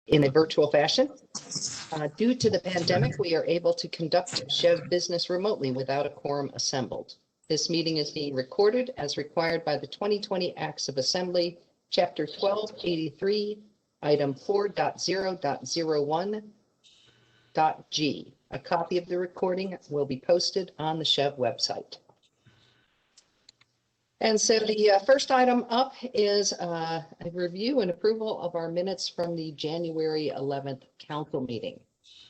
in a virtual fashion. Due to the pandemic, we are able to conduct SCHEV business remotely without a quorum assembled. This meeting is being recorded as required by the 2020 Acts of Assembly, Chapter 1283, Item 4.0.01.g. A copy of the recording will be posted on the SCHEV website. And so the first item up is a review and approval of our minutes from the January 11th council meeting.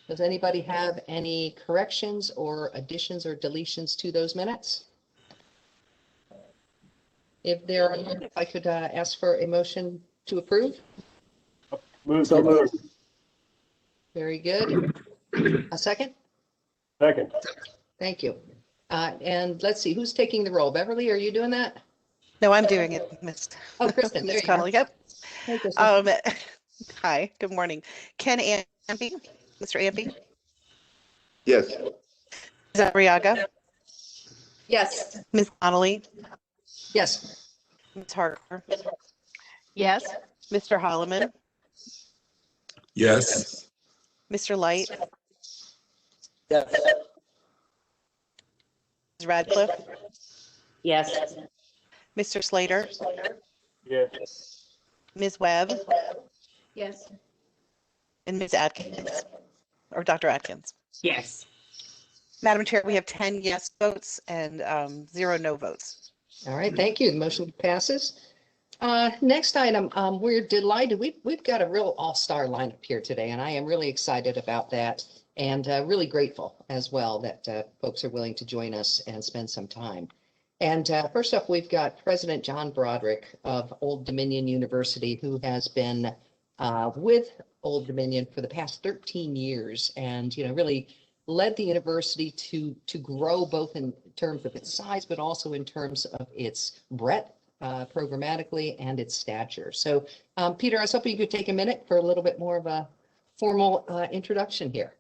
Does anybody have any corrections or additions or deletions to those minutes? If there are none, if I could ask for a motion to approve. Move to approve. Very good. A second? Second. Thank you. And let's see, who's taking the roll? Beverly, are you doing that? No, I'm doing it, Miss. Oh, Kristen, there Miss you go. Connolly. Yep. Hey, Kristen. Hi, good morning. Ken Ampey, Mr. Ampey, Yes. Ms. Arriaga, Yes. Ms. Connolly, Yes. Ms. Harker, Yes. Mr. Holloman, Yes. Mr. Light, Yes. Ms. Radcliffe, Yes. Mr. Slater, Yes. Ms. Webb, Yes. and Ms. Atkins, or Dr. Atkins. Yes. Madam Chair, we have 10 yes votes and 0 no votes. All right, thank you. The motion passes. Next item, we're delighted. We've got a real all-star lineup here today, and I am really excited about that and really grateful as well that folks are willing to join us and spend some time. And first up, we've got President John Broderick of Old Dominion University, who has been with Old Dominion for the past 13 years and, really led the university to grow both in terms of its size, but also in terms of its breadth programmatically and its stature. So, Peter, I was hoping you could take a minute for a little bit more of a formal introduction here.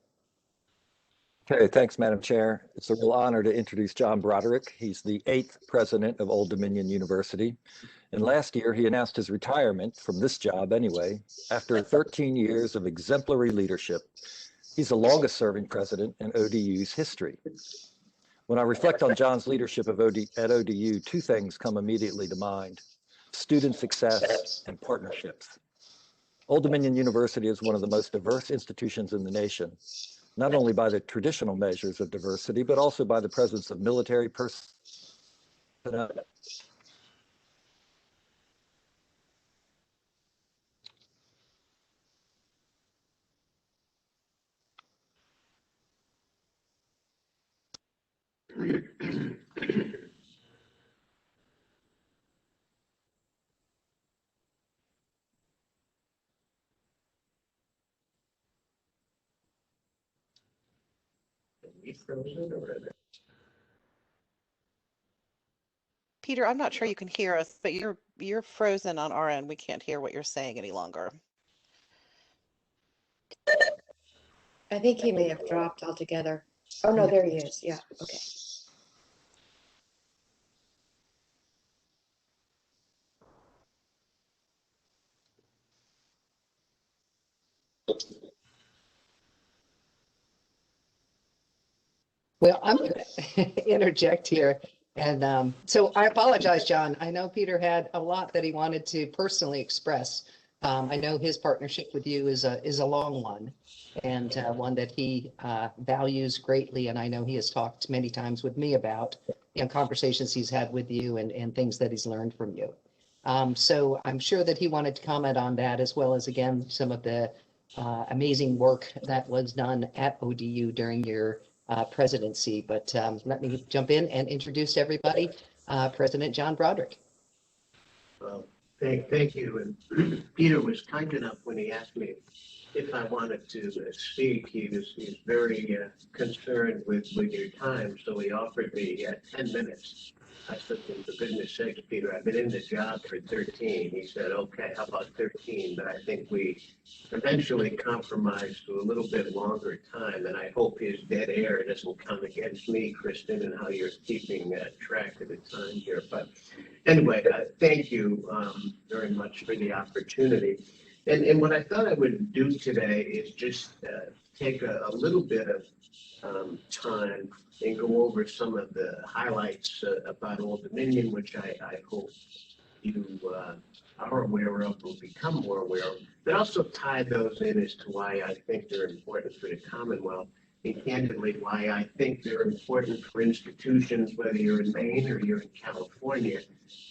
Okay, thanks, Madam Chair. It's a real honor to introduce John Broderick. He's the 8th president of Old Dominion University. And last year, he announced his retirement from this job anyway, after 13 years of exemplary leadership. He's the longest serving president in ODU's history. When I reflect on John's leadership at ODU, 2 things come immediately to mind: student success and partnerships. Old Dominion University is one of the most diverse institutions in the nation, not only by the traditional measures of diversity, but also by the presence of military personnel. Peter, I'm not sure you can hear us, but you're frozen on our end. We can't hear what you're saying any longer. I think he may have dropped altogether. Oh, no, there he is. Yeah, okay. Well, I'm going to interject here. And so I apologize, John. I know Peter had a lot that he wanted to personally express. I know his partnership with you is a long one and one that he values greatly. And I know he has talked many times with me about conversations he's had with you and things that he's learned from you. So I'm sure that he wanted to comment on that, as well as, again, some of the amazing work that was done at ODU during your presidency. But let me jump in and introduce everybody. President John Broderick. Well, thank you. And Peter was kind enough when he asked me if I wanted to speak. He was very concerned with your time, so he offered me 10 minutes. I said, for goodness sakes, Peter, I've been in the job for 13. He said, okay, how about 13? But I think we eventually compromised to a little bit longer time, and I hope his dead air doesn't come against me, Kristen, and how you're keeping track of the time here. But anyway, thank you very much for the opportunity. And what I thought I would do today is just take a little bit of time and go over some of the highlights about Old Dominion, which I hope you are aware of or become more aware of, but also tie those in as to why I think they're important for the Commonwealth, and candidly, why I think they're important for institutions, whether you're in Maine or you're in California,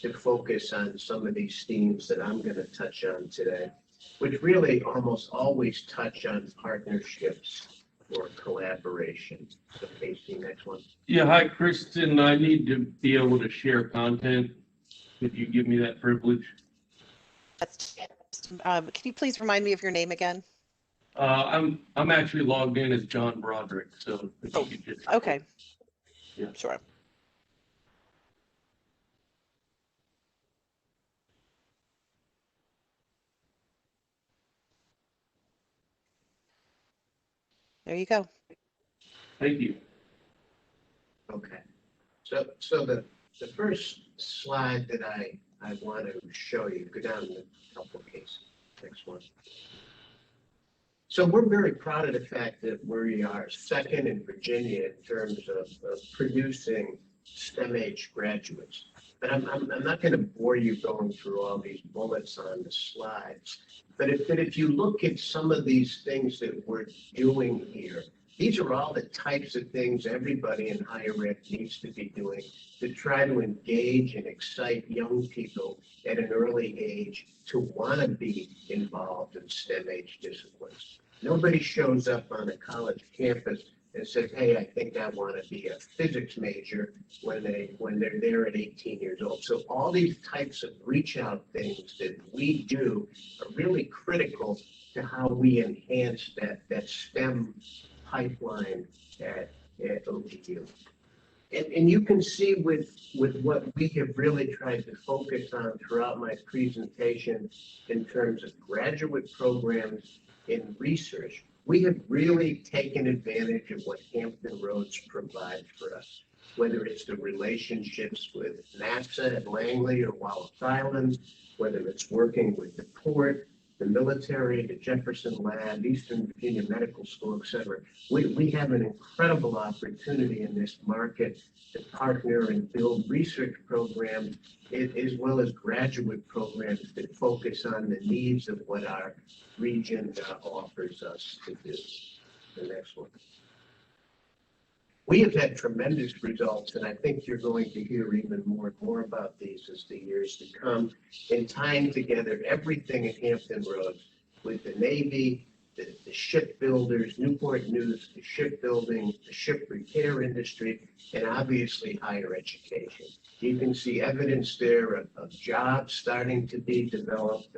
to focus on some of these themes that I'm going to touch on today, which really almost always touch on partnerships or collaboration. So Casey, next one. Yeah, hi, Kristen. I need to be able to share content. Could you give me that privilege? That's, can you please remind me of your name again? I'm actually logged in as John Broderick, so if you could just. Okay. Yeah. Sure. There you go. Thank you. Okay. So the first slide that I want to show you, go down a couple of cases. Next one. So we're very proud of the fact that we are second in Virginia in terms of producing STEM age graduates. But I'm not going to bore you going through all these bullets on the slides. But if you look at some of these things that we're doing here, these are all the types of things everybody in higher ed needs to be doing to try to engage and excite young people at an early age to want to be involved in STEM age disciplines. Nobody shows up on a college campus and says, hey, I think I want to be a physics major when they're there at 18 years old. So all these types of reach out things that we do are really critical to how we enhance that STEM pipeline at ODU. And you can see with what we have really tried to focus on throughout my presentation in terms of graduate programs in research, we have really taken advantage of what Hampton Roads provides for us, whether it's the relationships with NASA at Langley or Wallops Island, whether it's working with the port, the military, the Jefferson Lab, Eastern Virginia Medical School, et cetera. We have an incredible opportunity in this market to partner and build research programs as well as graduate programs that focus on the needs of what our region offers us to do. The next one. We have had tremendous results, and I think you're going to hear even more and more about these as the years to come, in tying together everything at Hampton Roads with the Navy, the shipbuilders, Newport News, the shipbuilding, the ship repair industry, and obviously higher education. You can see evidence there of jobs starting to be developed,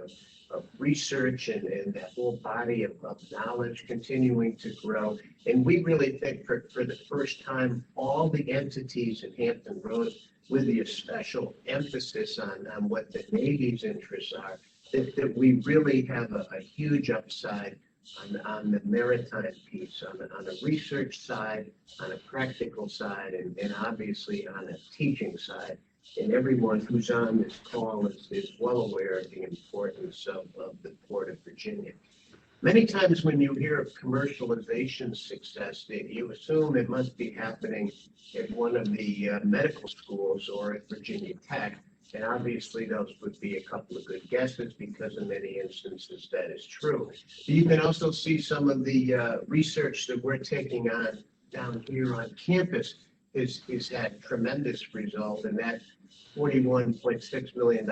of research and that whole body of knowledge continuing to grow. And we really think for the first time, all the entities in Hampton Roads, with the special emphasis on what the Navy's interests are, that we really have a huge upside on the maritime piece, on a research side, on a practical side, and obviously on a teaching side. And everyone who's on this call is well aware of the importance of the Port of Virginia. Many times when you hear of commercialization success, you assume it must be happening at one of the medical schools or at Virginia Tech. And obviously those would be a couple of good guesses because in many instances that is true. You can also see some of the research that we're taking on down here on campus is had tremendous result, and that $41.6 million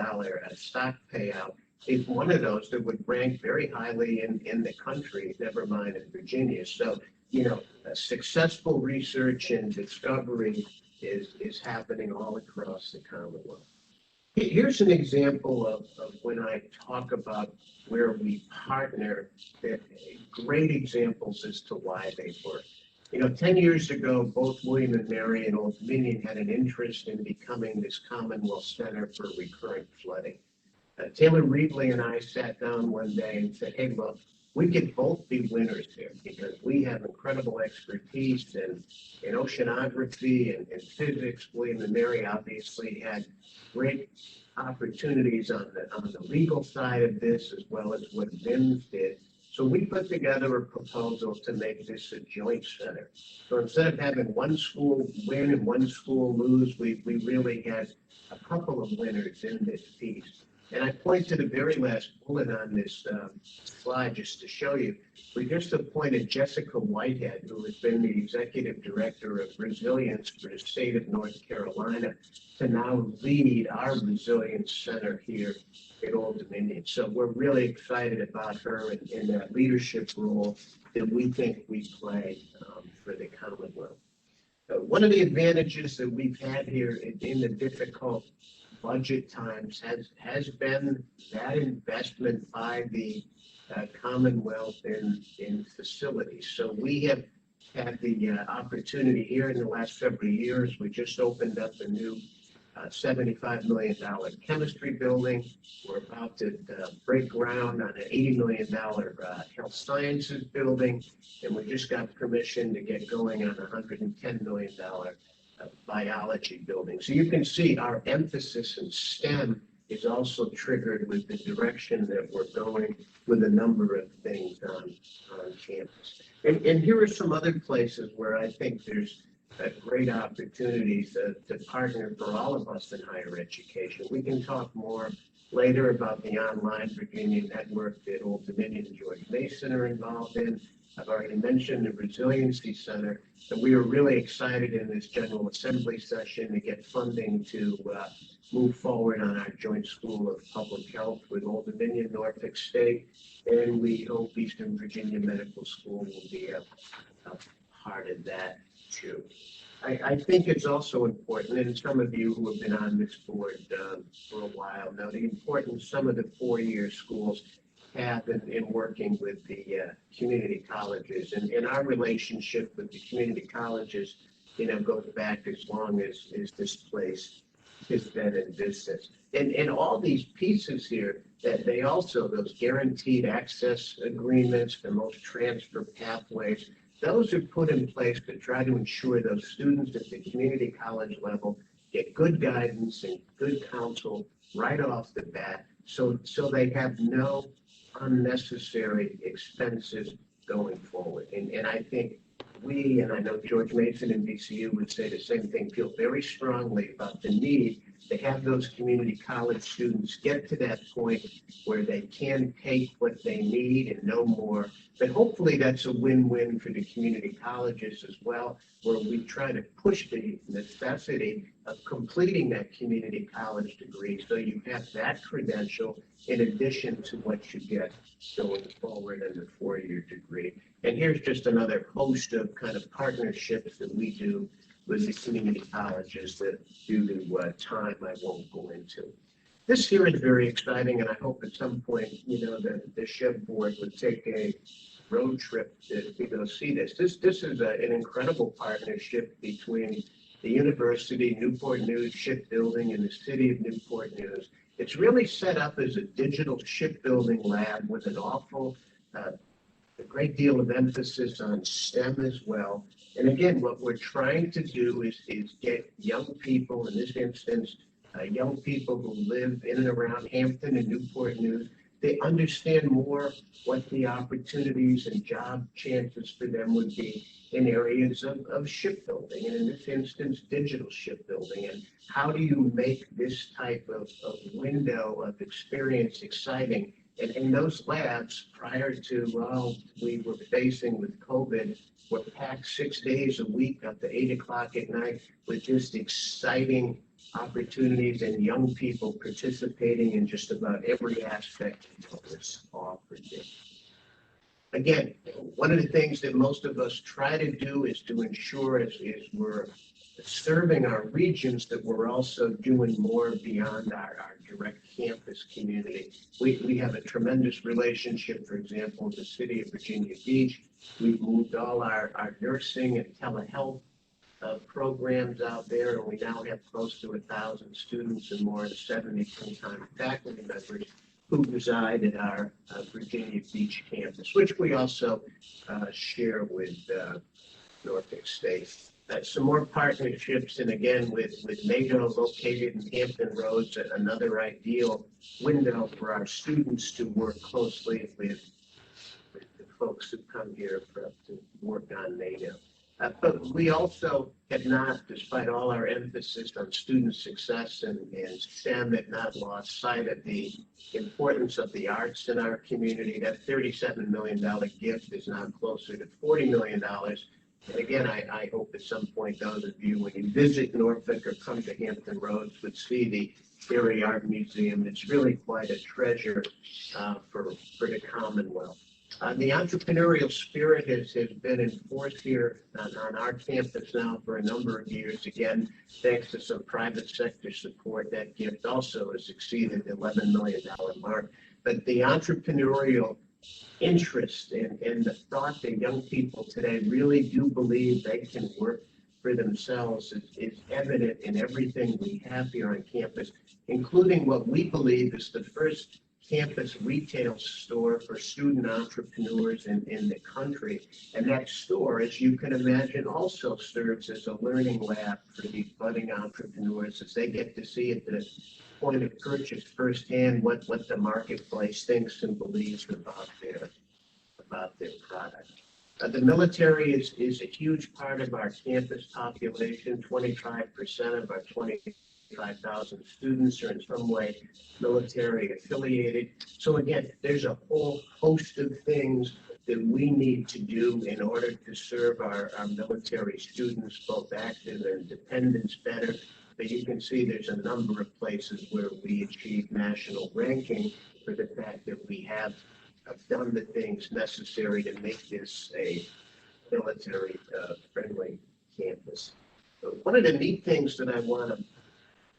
stock payout is one of those that would rank very highly in the country, never mind in Virginia. So, you know, successful research and discovery is happening all across the Commonwealth. Here's an example of when I talk about where we partner, great examples as to why they work. You know, 10 years ago, both William and Mary and Old Dominion had an interest in becoming this Commonwealth Center for Recurrent Flooding. Taylor Reedley and I sat down one day and said, hey, look, we could both be winners here because we have incredible expertise in oceanography and physics. William and Mary obviously had great opportunities on the legal side of this, as well as what VIMS did. So we put together a proposal to make this a joint center. So instead of having one school win and one school lose, we really had a couple of winners in this piece. And I point to the very last bullet on this slide just to show you. We just appointed Jessica Whitehead, who has been the Executive Director of Resilience for the state of North Carolina, to now lead our Resilience Center here at Old Dominion. So we're really excited about her in that leadership role that we think we play for the Commonwealth. One of the advantages that we've had here in the difficult budget times has been that investment by the Commonwealth in facilities. So we have had the opportunity here in the last several years. We just opened up a new $75 million chemistry building. We're about to break ground on an $80 million health sciences building, and we just got permission to get going on a $110 million biology building. So you can see our emphasis in STEM is also triggered with the direction that we're going with a number of things on campus. And here are some other places where I think there's great opportunities to partner for all of us in higher education. We can talk more later about the online Virginia network that Old Dominion and George Mason are involved in. I've already mentioned the Resiliency Center, and we are really excited in this General Assembly session to get funding to move forward on our joint School of Public Health with Old Dominion, Norfolk State, and we hope Eastern Virginia Medical School will be a part of that too. I think it's also important, and some of you who have been on this board for a while know the importance some of the four-year schools have in working with the community colleges, and our relationship with the community colleges, goes back as long as this place has been in business. And all these pieces here, that they also, those guaranteed access agreements, the most transfer pathways, those are put in place to try to ensure those students at the community college level get good guidance and good counsel right off the bat, so they have no unnecessary expenses going forward. And I think we, and I know George Mason and VCU would say the same thing, feel very strongly about the need to have those community college students get to that point where they can take what they need and no more. But hopefully that's a win-win for the community colleges as well, where we try to push the necessity of completing that community college degree so you have that credential in addition to what you get going forward in the four-year degree. And here's just another host of kind of partnerships that we do with the community colleges that due to time I won't go into. This here is very exciting, and I hope at some point, the SCHEV board would take a road trip to go see this. This is an incredible partnership between the university, Newport News Shipbuilding, and the city of Newport News. It's really set up as a digital shipbuilding lab with a great deal of emphasis on STEM as well. And again, what we're trying to do is get young people, in this instance, young people who live in and around Hampton and Newport News, they understand more what the opportunities and job chances for them would be in areas of shipbuilding, and in this instance, digital shipbuilding. And how do you make this type of window of experience exciting? And in those labs, prior to we were facing with COVID, were packed 6 days a week up to 8 o'clock at night with just exciting opportunities and young people participating in just about every aspect of what was offered there. Again, one of the things that most of us try to do is to ensure as we're serving our regions that we're also doing more beyond our direct campus community. We have a tremendous relationship, for example, with the city of Virginia Beach. We've moved all our nursing and telehealth programs out there, and we now have close to 1,000 students and more than 70 full-time faculty members who reside at our Virginia Beach campus, which we also share with Norfolk State. some more partnerships, and again, with NATO located in Hampton Roads, another ideal window for our students to work closely with the folks who come here to work on NATO. But we also have not, despite all our emphasis on student success and STEM, have not lost sight of the importance of the arts in our community. That $37 million gift is now closer to $40 million. And again, I hope at some point those of you, when you visit Norfolk or come to Hampton Roads, would see the Erie Art Museum. It's really quite a treasure for the Commonwealth. The entrepreneurial spirit has been in force here on our campus now for a number of years. Again, thanks to some private sector support, that gift also has exceeded the $11 million mark. But the entrepreneurial interest and the thought that young people today really do believe they can work for themselves is evident in everything we have here on campus, including what we believe is the first campus retail store for student entrepreneurs in the country. And that store, as you can imagine, also serves as a learning lab for these budding entrepreneurs as they get to see at the point of purchase firsthand what the marketplace thinks and believes about their product. The military is a huge part of our campus population. 25% of our 25,000 students are in some way military affiliated. So again, there's a whole host of things that we need to do in order to serve our military students, both active and dependents, better. But you can see there's a number of places where we achieve national ranking for the fact that we have done the things necessary to make this a military friendly campus. So one of the neat things that I want to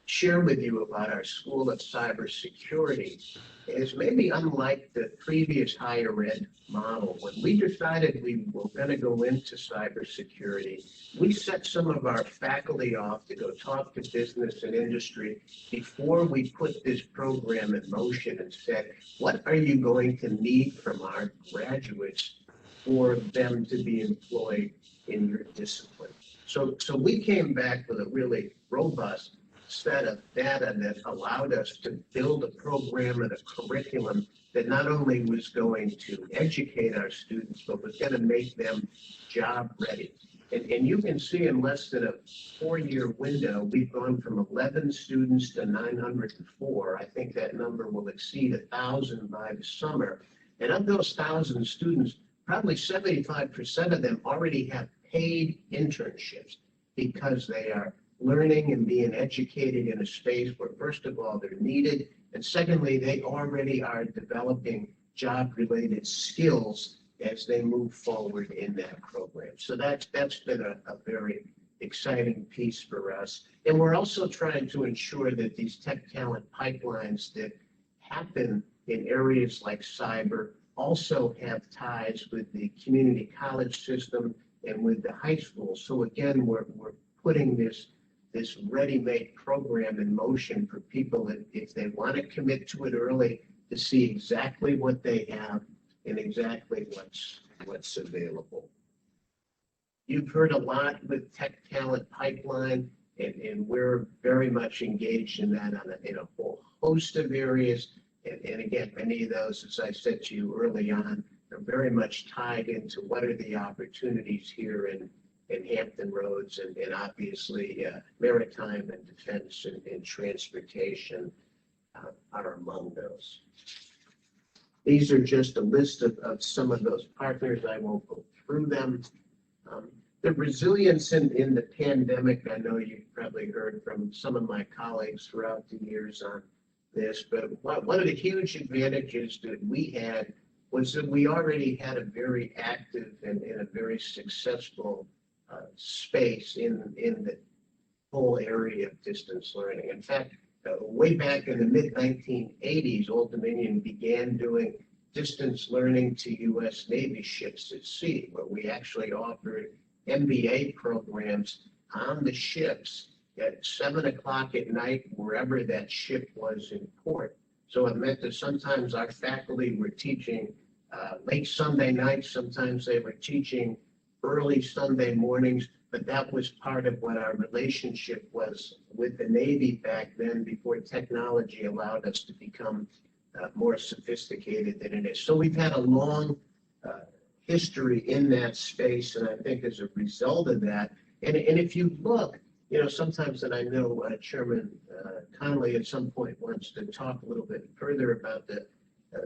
share with you about our School of Cybersecurity is maybe unlike the previous higher ed model. When we decided we were going to go into cybersecurity, we set some of our faculty off to go talk to business and industry before we put this program in motion and said, what are you going to need from our graduates for them to be employed in your discipline? So we came back with a really robust set of data that allowed us to build a program and a curriculum that not only was going to educate our students, but was going to make them job ready. And you can see in less than a 4-year window, we've gone from 11 students to 904. I think that number will exceed 1,000 by the summer. And of those 1,000 students, probably 75% of them already have paid internships because they are learning and being educated in a space where, first of all, they're needed, and secondly, they already are developing job-related skills as they move forward in that program. So that's been a very exciting piece for us. And we're also trying to ensure that these tech talent pipelines that happen in areas like cyber also have ties with the community college system and with the high school. So again, we're putting this ready-made program in motion for people if they want to commit to it early, to see exactly what they have and exactly what's available. You've heard a lot with Tech Talent Pipeline, and we're very much engaged in that in a whole host of areas. And again, many of those, as I said to you early on, are very much tied into what are the opportunities here in Hampton Roads, and obviously maritime and defense and transportation are among those. These are just a list of some of those partners. I won't go through them. The resilience in the pandemic, I know you've probably heard from some of my colleagues throughout the years on this, but one of the huge advantages that we had was that we already had a very active and a very successful space in the whole area of distance learning. In fact, way back in the mid-1980s, Old Dominion began doing distance learning to U.S. Navy ships at sea, where we actually offered MBA programs on the ships at 7 o'clock at night, wherever that ship was in port. So it meant that sometimes our faculty were teaching late Sunday night, sometimes they were teaching early Sunday mornings, but that was part of what our relationship was with the Navy back then before technology allowed us to become more sophisticated than it is. So we've had a long history in that space, and I think as a result of that, and if you look, you know, sometimes, and I know Chairman Connolly at some point wants to talk a little bit further about the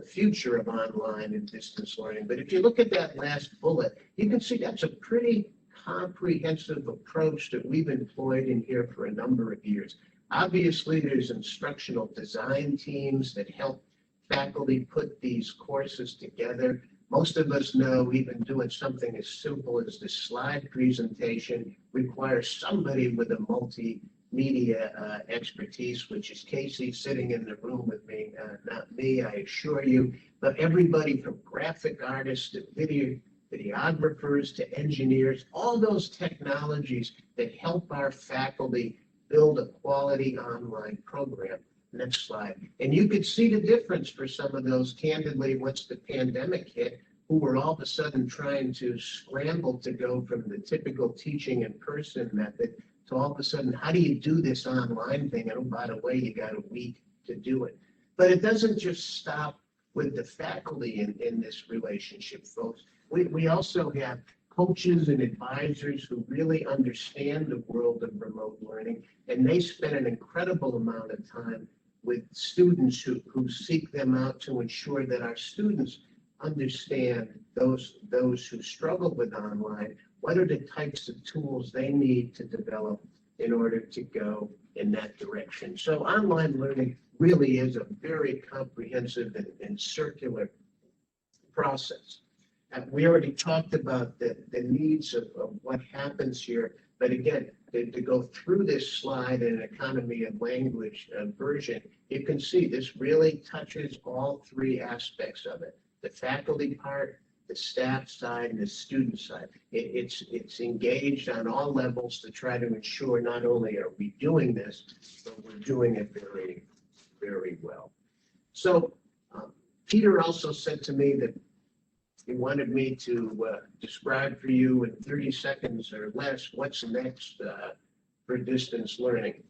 future of online and distance learning, but if you look at that last bullet, you can see that's a pretty comprehensive approach that we've employed in here for a number of years. Obviously, there's instructional design teams that help faculty put these courses together. Most of us know even doing something as simple as the slide presentation requires somebody with a multimedia expertise, which is Casey sitting in the room with me, not me, I assure you, but everybody from graphic artists to videographers to engineers, all those technologies that help our faculty build a quality online program. Next slide. And you could see the difference for some of those, candidly, once the pandemic hit, who were all of a sudden trying to scramble to go from the typical teaching in person method to all of a sudden, how do you do this online thing? And oh, by the way, you got a week to do it. But it doesn't just stop with the faculty in this relationship, folks. We also have coaches and advisors who really understand the world of remote learning, and they spend an incredible amount of time with students who seek them out to ensure that our students understand, those who struggle with online, what are the types of tools they need to develop in order to go in that direction. So online learning really is a very comprehensive and circular process. We already talked about the needs of what happens here, but again, to go through this slide in an economy of language version, you can see this really touches all three aspects of it: the faculty part, the staff side, and the student side. It's engaged on all levels to try to ensure not only are we doing this, but we're doing it very, very well. So Peter also said to me that he wanted me to describe for you in 30 seconds or less what's next for distance learning.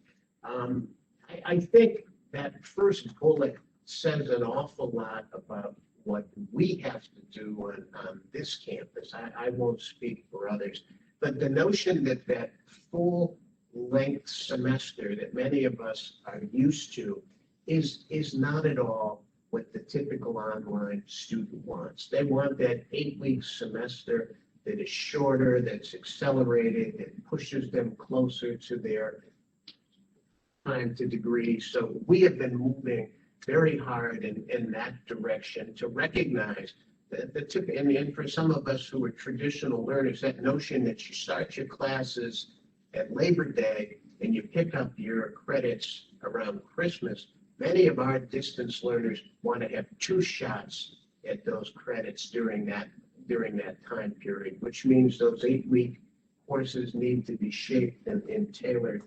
I think that first bullet says an awful lot about what we have to do on this campus. I won't speak for others, but the notion that that full length semester that many of us are used to is not at all what the typical online student wants. They want that 8-week semester that is shorter, that's accelerated, that pushes them closer to their time to degree. So we have been moving very hard in that direction to recognize that and for some of us who are traditional learners, that notion that you start your classes at Labor Day and you pick up your credits around Christmas. Many of our distance learners want to have 2 shots at those credits during that time period, which means those 8-week courses need to be shaped and tailored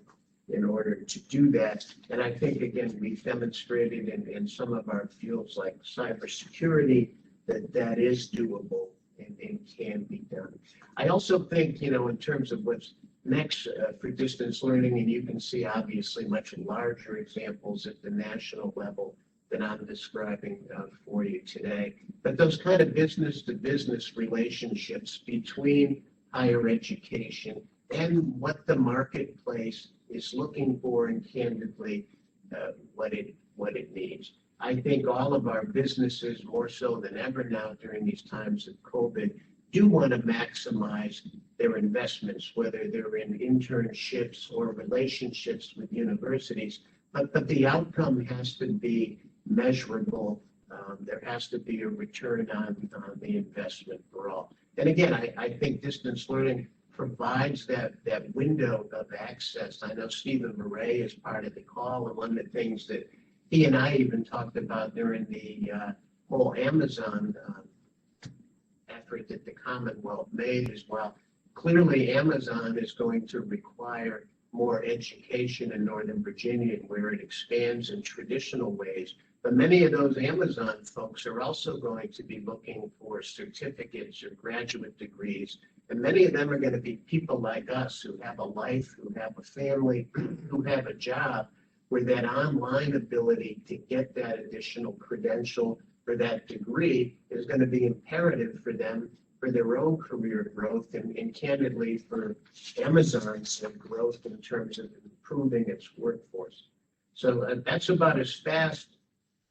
in order to do that. And I think, again, we've demonstrated in some of our fields like cybersecurity that is doable and can be done. I also think, you know, in terms of what's next for distance learning, and you can see obviously much larger examples at the national level than I'm describing for you today, but those kind of business to business relationships between higher education and what the marketplace is looking for, and candidly what it needs. I think all of our businesses, more so than ever now during these times of COVID, do want to maximize their investments, whether they're in internships or relationships with universities, but the outcome has to be measurable. There has to be a return on the investment for all. And again, I think distance learning provides that window of access. I know Stephen Murray is part of the call, and one of the things that he and I even talked about during the whole Amazon effort that the Commonwealth made as well. Clearly, Amazon is going to require more education in Northern Virginia, where it expands in traditional ways. But many of those Amazon folks are also going to be looking for certificates or graduate degrees And many of them are going to be people like us who have a life, who have a family, who have a job, where that online ability to get that additional credential for that degree is going to be imperative for them for their own career growth and candidly for Amazon's growth in terms of improving its workforce. So that's about as fast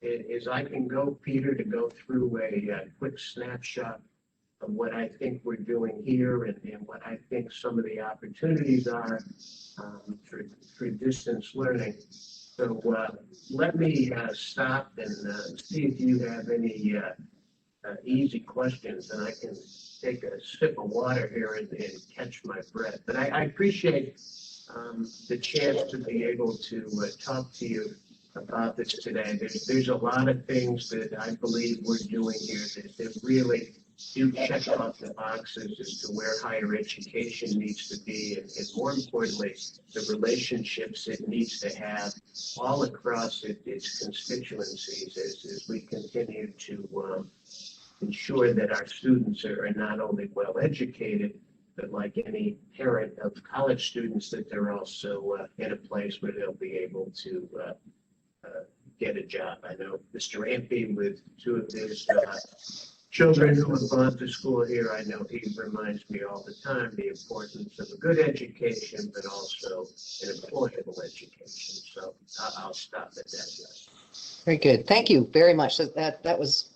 as I can go, Peter, to go through a quick snapshot of what I think we're doing here and what I think some of the opportunities are for distance learning. So let me stop and see if you have any easy questions, and I can take a sip of water here and catch my breath. But I appreciate the chance to be able to talk to you about this today. There's a lot of things that I believe we're doing here that really do check off the boxes as to where higher education needs to be, and more importantly, the relationships it needs to have all across its constituencies as we continue to ensure that our students are not only well educated, but like any parent of college students, that they're also in a place where they'll be able to get a job. I know Mr. Ampey, with two of his children who have gone to school here, I know he reminds me all the time the importance of a good education, but also an employable education. So I'll stop at that. Very good. Thank you very much. That was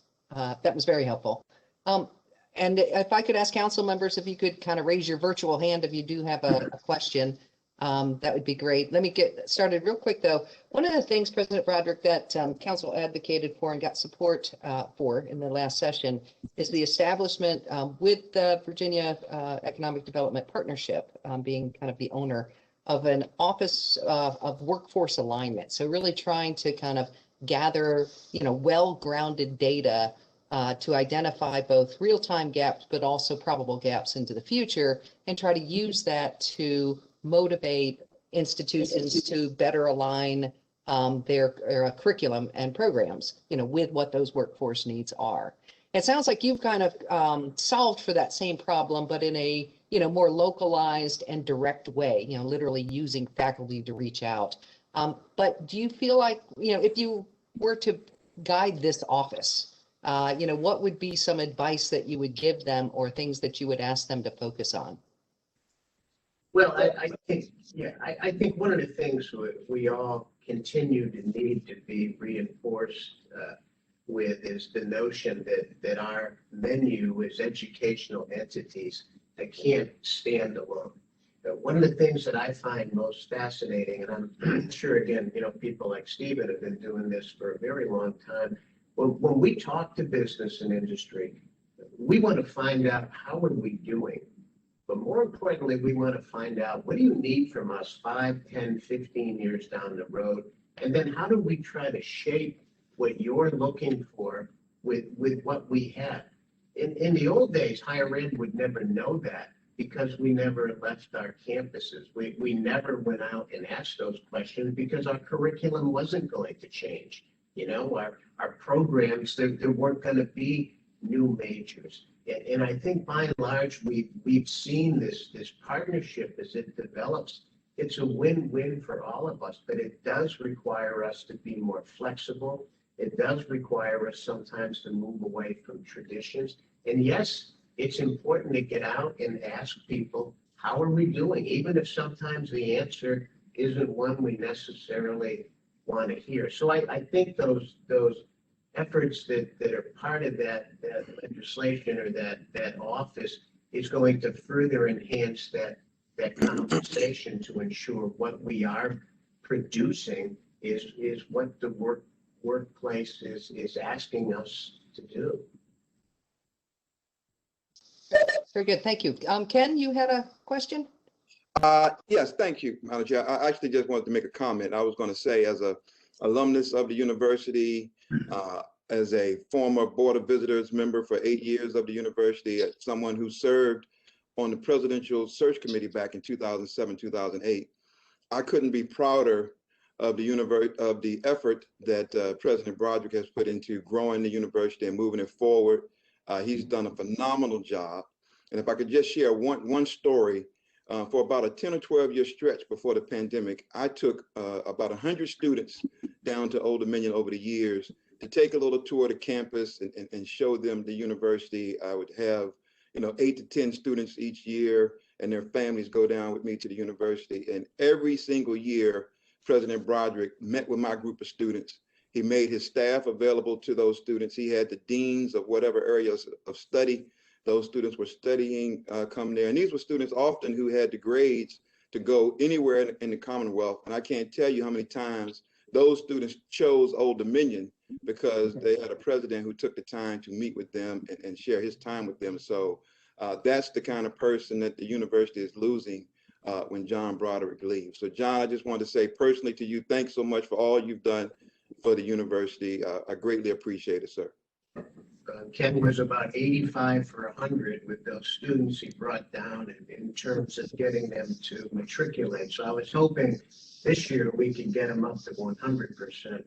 very helpful. And if I could ask council members, if you could kind of raise your virtual hand if you do have a question, that would be great. Let me get started real quick, though. One of the things, President Broderick, that council advocated for and got support for in the last session is the establishment with the Virginia Economic Development Partnership, being kind of the owner of an office of workforce alignment. So really trying to kind of gather, well-grounded data to identify both real-time gaps, but also probable gaps into the future, and try to use that to motivate institutions to better align their curriculum and programs, with what those workforce needs are. It sounds like you've kind of solved for that same problem, but in a more localized and direct way, literally using faculty to reach out. But do you feel like, if you were to guide this office, what would be some advice that you would give them or things that you would ask them to focus on? Well, I think one of the things we all continue to need to be reinforced with is the notion that our menu as educational entities that can't stand alone. One of the things that I find most fascinating, and I'm sure, again, people like Stephen have been doing this for a very long time. When we talk to business and industry, we want to find out how are we doing. But more importantly, we want to find out, what do you need from us 5, 10, 15 years down the road? And then how do we try to shape what you're looking for with what we have? In the old days, higher ed would never know that because we never left our campuses. We never went out and asked those questions because our curriculum wasn't going to change. Our programs, there weren't going to be new majors. And I think by and large, we've seen this partnership as it develops. It's a win-win for all of us, but it does require us to be more flexible. It does require us sometimes to move away from traditions. And yes, it's important to get out and ask people, how are we doing? Even if sometimes the answer isn't one we necessarily want to hear. So I think those efforts that are part of that legislation or that office is going to further enhance that conversation to ensure what we are producing is what the workplace is asking us to do. Very good. Thank you. Ken, you had a question? Yes, thank you, Madam Chair. I actually just wanted to make a comment. I was going to say, as a alumnus of the university, as a former Board of Visitors member for 8 years of the university, as someone who served on the Presidential Search Committee back in 2007, 2008, I couldn't be prouder of the effort that President Broderick has put into growing the university and moving it forward. He's done a phenomenal job. And if I could just share one story, for about a 10 or 12 year stretch before the pandemic, I took about 100 students down to Old Dominion over the years to take a little tour of the campus and show them the university. I would have, 8 to 10 students each year and their families go down with me to the university. And every single year, President Broderick met with my group of students. He made his staff available to those students. He had the deans of whatever areas of study those students were studying come there. And these were students often who had the grades to go anywhere in the Commonwealth. And I can't tell you how many times those students chose Old Dominion because they had a president who took the time to meet with them and share his time with them. So that's the kind of person that the university is losing when John Broderick leaves. So John, I just wanted to say personally to you, thanks so much for all you've done for the university. I greatly appreciate it, sir. Ken was about 85 for 100 with those students he brought down in terms of getting them to matriculate. So I was hoping this year we could get them up to 100%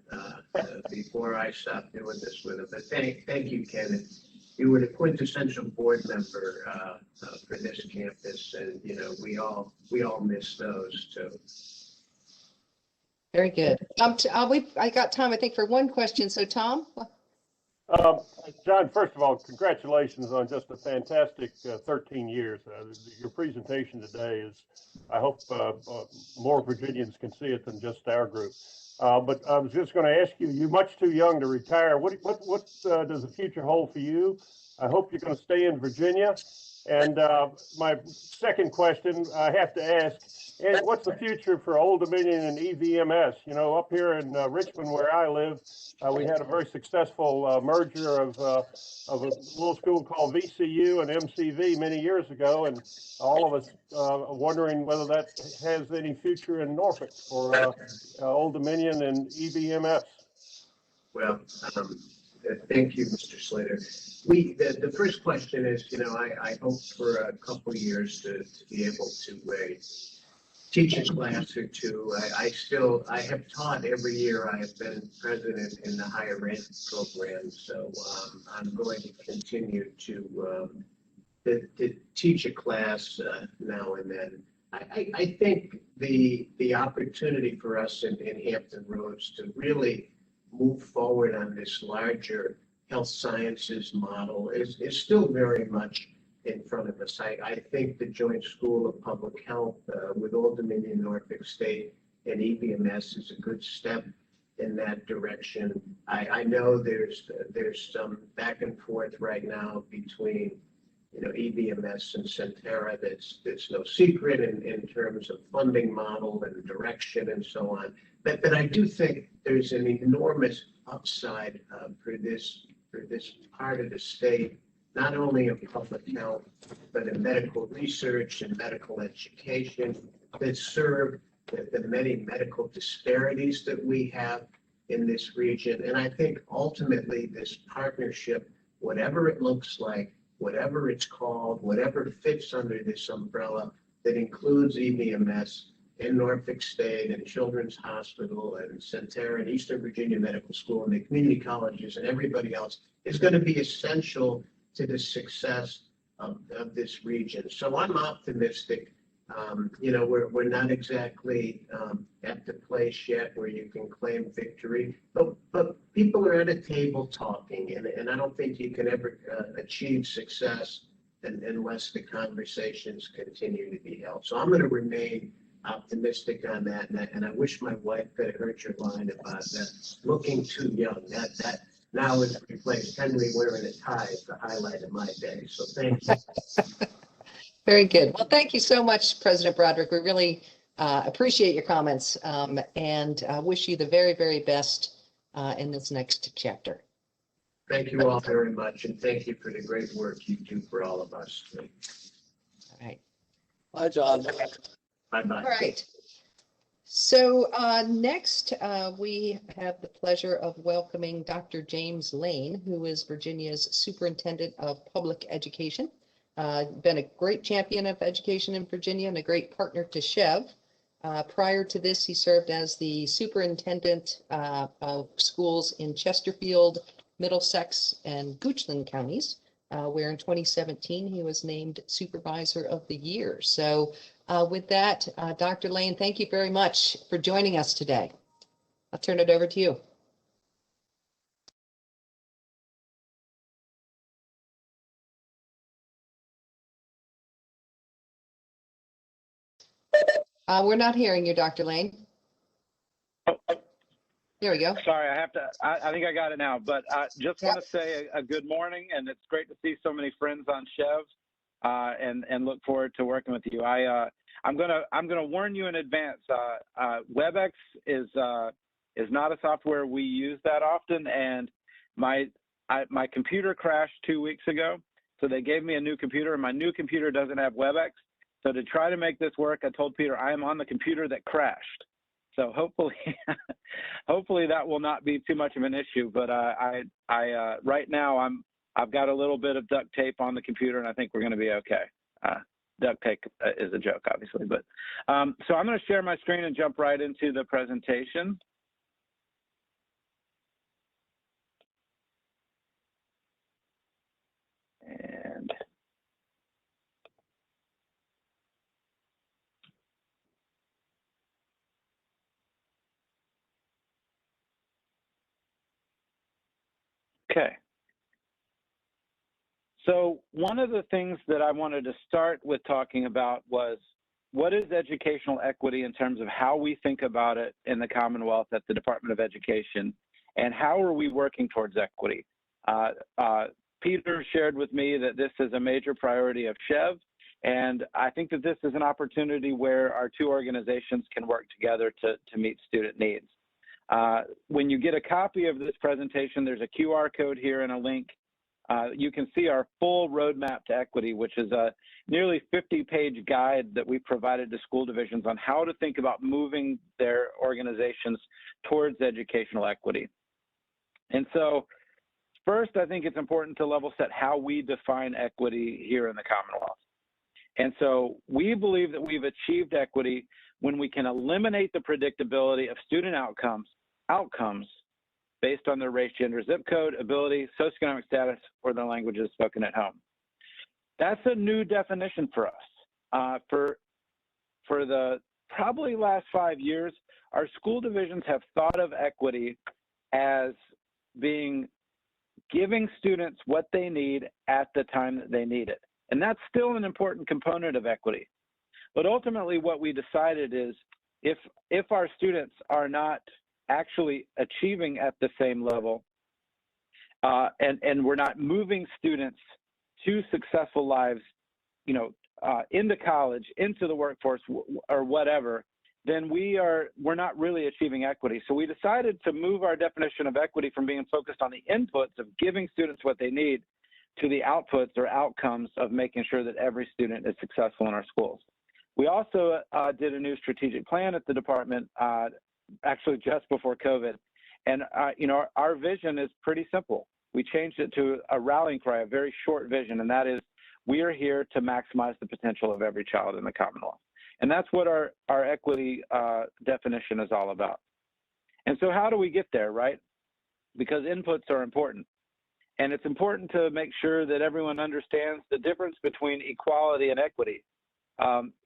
before I stopped doing this with them. But thank you, Ken. You were the quintessential board member for this campus, and we all miss those too. Very good. I got time, I think, for one question. So Tom? John, first of all, congratulations on just a fantastic 13 years. Your presentation today is, I hope more Virginians can see it than just our group. But I was just going to ask you, you're much too young to retire. What does the future hold for you? I hope you're going to stay in Virginia. And my second question I have to ask, and what's the future for Old Dominion and EVMS? Up here in Richmond, where I live, we had a very successful merger of a little school called VCU and MCV many years ago, and all of us are wondering whether that has any future in Norfolk for Old Dominion and EVMS. Well, thank you, Mr. Slater. The first question is, I hope for a couple of years to be able to teach a class or two. I have taught every year. I have been president in the higher ed program, so I'm going to continue to teach a class now and then. I think the opportunity for us in Hampton Roads to really move forward on this larger health sciences model is still very much in front of us. I think the Joint School of Public Health with Old Dominion, Norfolk State, and EVMS is a good step in that direction. I know there's some back and forth right now between EVMS and Centera. That's no secret in terms of funding model and direction and so on. But I do think there's an enormous upside for this part of the state, not only in public health, but in medical research and medical education that serve the many medical disparities that we have in this region. And I think ultimately this partnership, whatever it looks like, whatever it's called, whatever fits under this umbrella that includes EVMS in Norfolk State and Children's Hospital and Centera and Eastern Virginia Medical School and the community colleges and everybody else, is going to be essential to the success of this region. So I'm optimistic. We're not exactly at the place yet where you can claim victory, but people are at a table talking, and I don't think you can ever achieve success unless the conversations continue to be held. So I'm going to remain optimistic on that, and I wish my wife could have heard your line about looking too young. That now is replaced. Henry wearing a tie is the highlight of my day. So thank you. Very good. Well, thank you so much, President Broderick. We really appreciate your comments and wish you the very, very best in this next chapter. Thank you all very much, and thank you for the great work you do for all of us. All right. Bye, John. Bye-bye. All right. So next, we have the pleasure of welcoming Dr. James Lane, who is Virginia's Superintendent of Public Education. Been a great champion of education in Virginia and a great partner to SCHEV. Prior to this, he served as the superintendent of schools in Chesterfield, Middlesex, and Goochland counties. where in 2017 he was named Supervisor of the Year. So with that, Dr. Lane, thank you very much for joining us today. I'll turn it over to you. We're not hearing you, Dr. Lane. There we go. Sorry, I think I got it now, but I just Yep. want to say a good morning, and it's great to see so many friends on SCHEV, and look forward to working with you. I'm gonna warn you in advance. WebEx is not a software we use that often, and my computer crashed 2 weeks ago, so they gave me a new computer, and my new computer doesn't have WebEx. So to try to make this work, I told Peter I am on the computer that crashed. So hopefully, hopefully that will not be too much of an issue. But right now I've got a little bit of duct tape on the computer, and I think we're going to be okay. Duct tape is a joke, obviously. But so I'm going to share my screen and jump right into the presentation. And okay. So one of the things that I wanted to start with talking about was, what is educational equity in terms of how we think about it in the Commonwealth at the Department of Education, and how are we working towards equity? Peter shared with me that this is a major priority of SCHEV, and I think that this is an opportunity where our two organizations can work together to meet student needs. When you get a copy of this presentation, there's a QR code here and a link. You can see our full roadmap to equity, which is a nearly 50-page guide that we provided to school divisions on how to think about moving their organizations towards educational equity. And so first, I think it's important to level set how we define equity here in the Commonwealth. And so we believe that we've achieved equity when we can eliminate the predictability of student outcomes based on their race, gender, zip code, ability, socioeconomic status, or their languages spoken at home. That's a new definition for us. For the probably last 5 years, our school divisions have thought of equity as being giving students what they need at the time that they need it. And that's still an important component of equity. But ultimately what we decided is if our students are not actually achieving at the same level, and we're not moving students to successful lives, into college, into the workforce, or whatever, then we're not really achieving equity. So we decided to move our definition of equity from being focused on the inputs of giving students what they need to the outputs or outcomes of making sure that every student is successful in our schools. We also did a new strategic plan at the department, actually just before COVID. And, our vision is pretty simple. We changed it to a rallying cry, a very short vision, and that is, we are here to maximize the potential of every child in the Commonwealth. And that's what our equity definition is all about. And so how do we get there, right? Because inputs are important. And it's important to make sure that everyone understands the difference between equality and equity.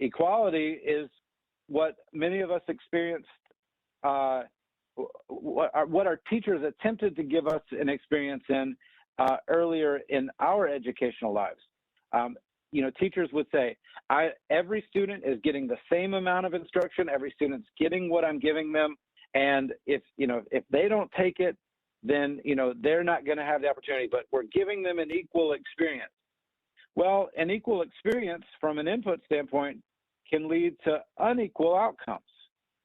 Equality is what many of us experienced, what our teachers attempted to give us an experience in earlier in our educational lives. Teachers would say, every student is getting the same amount of instruction, every student's getting what I'm giving them, and if they don't take it, then they're not going to have the opportunity, but we're giving them an equal experience. Well, an equal experience from an input standpoint can lead to unequal outcomes.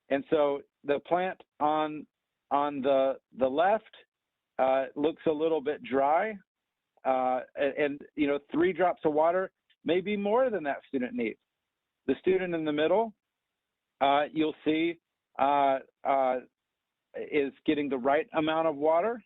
And so the plant on the left looks a little bit dry, and 3 drops of water may be more than that student needs. The student in the middle, you'll see, is getting the right amount of water.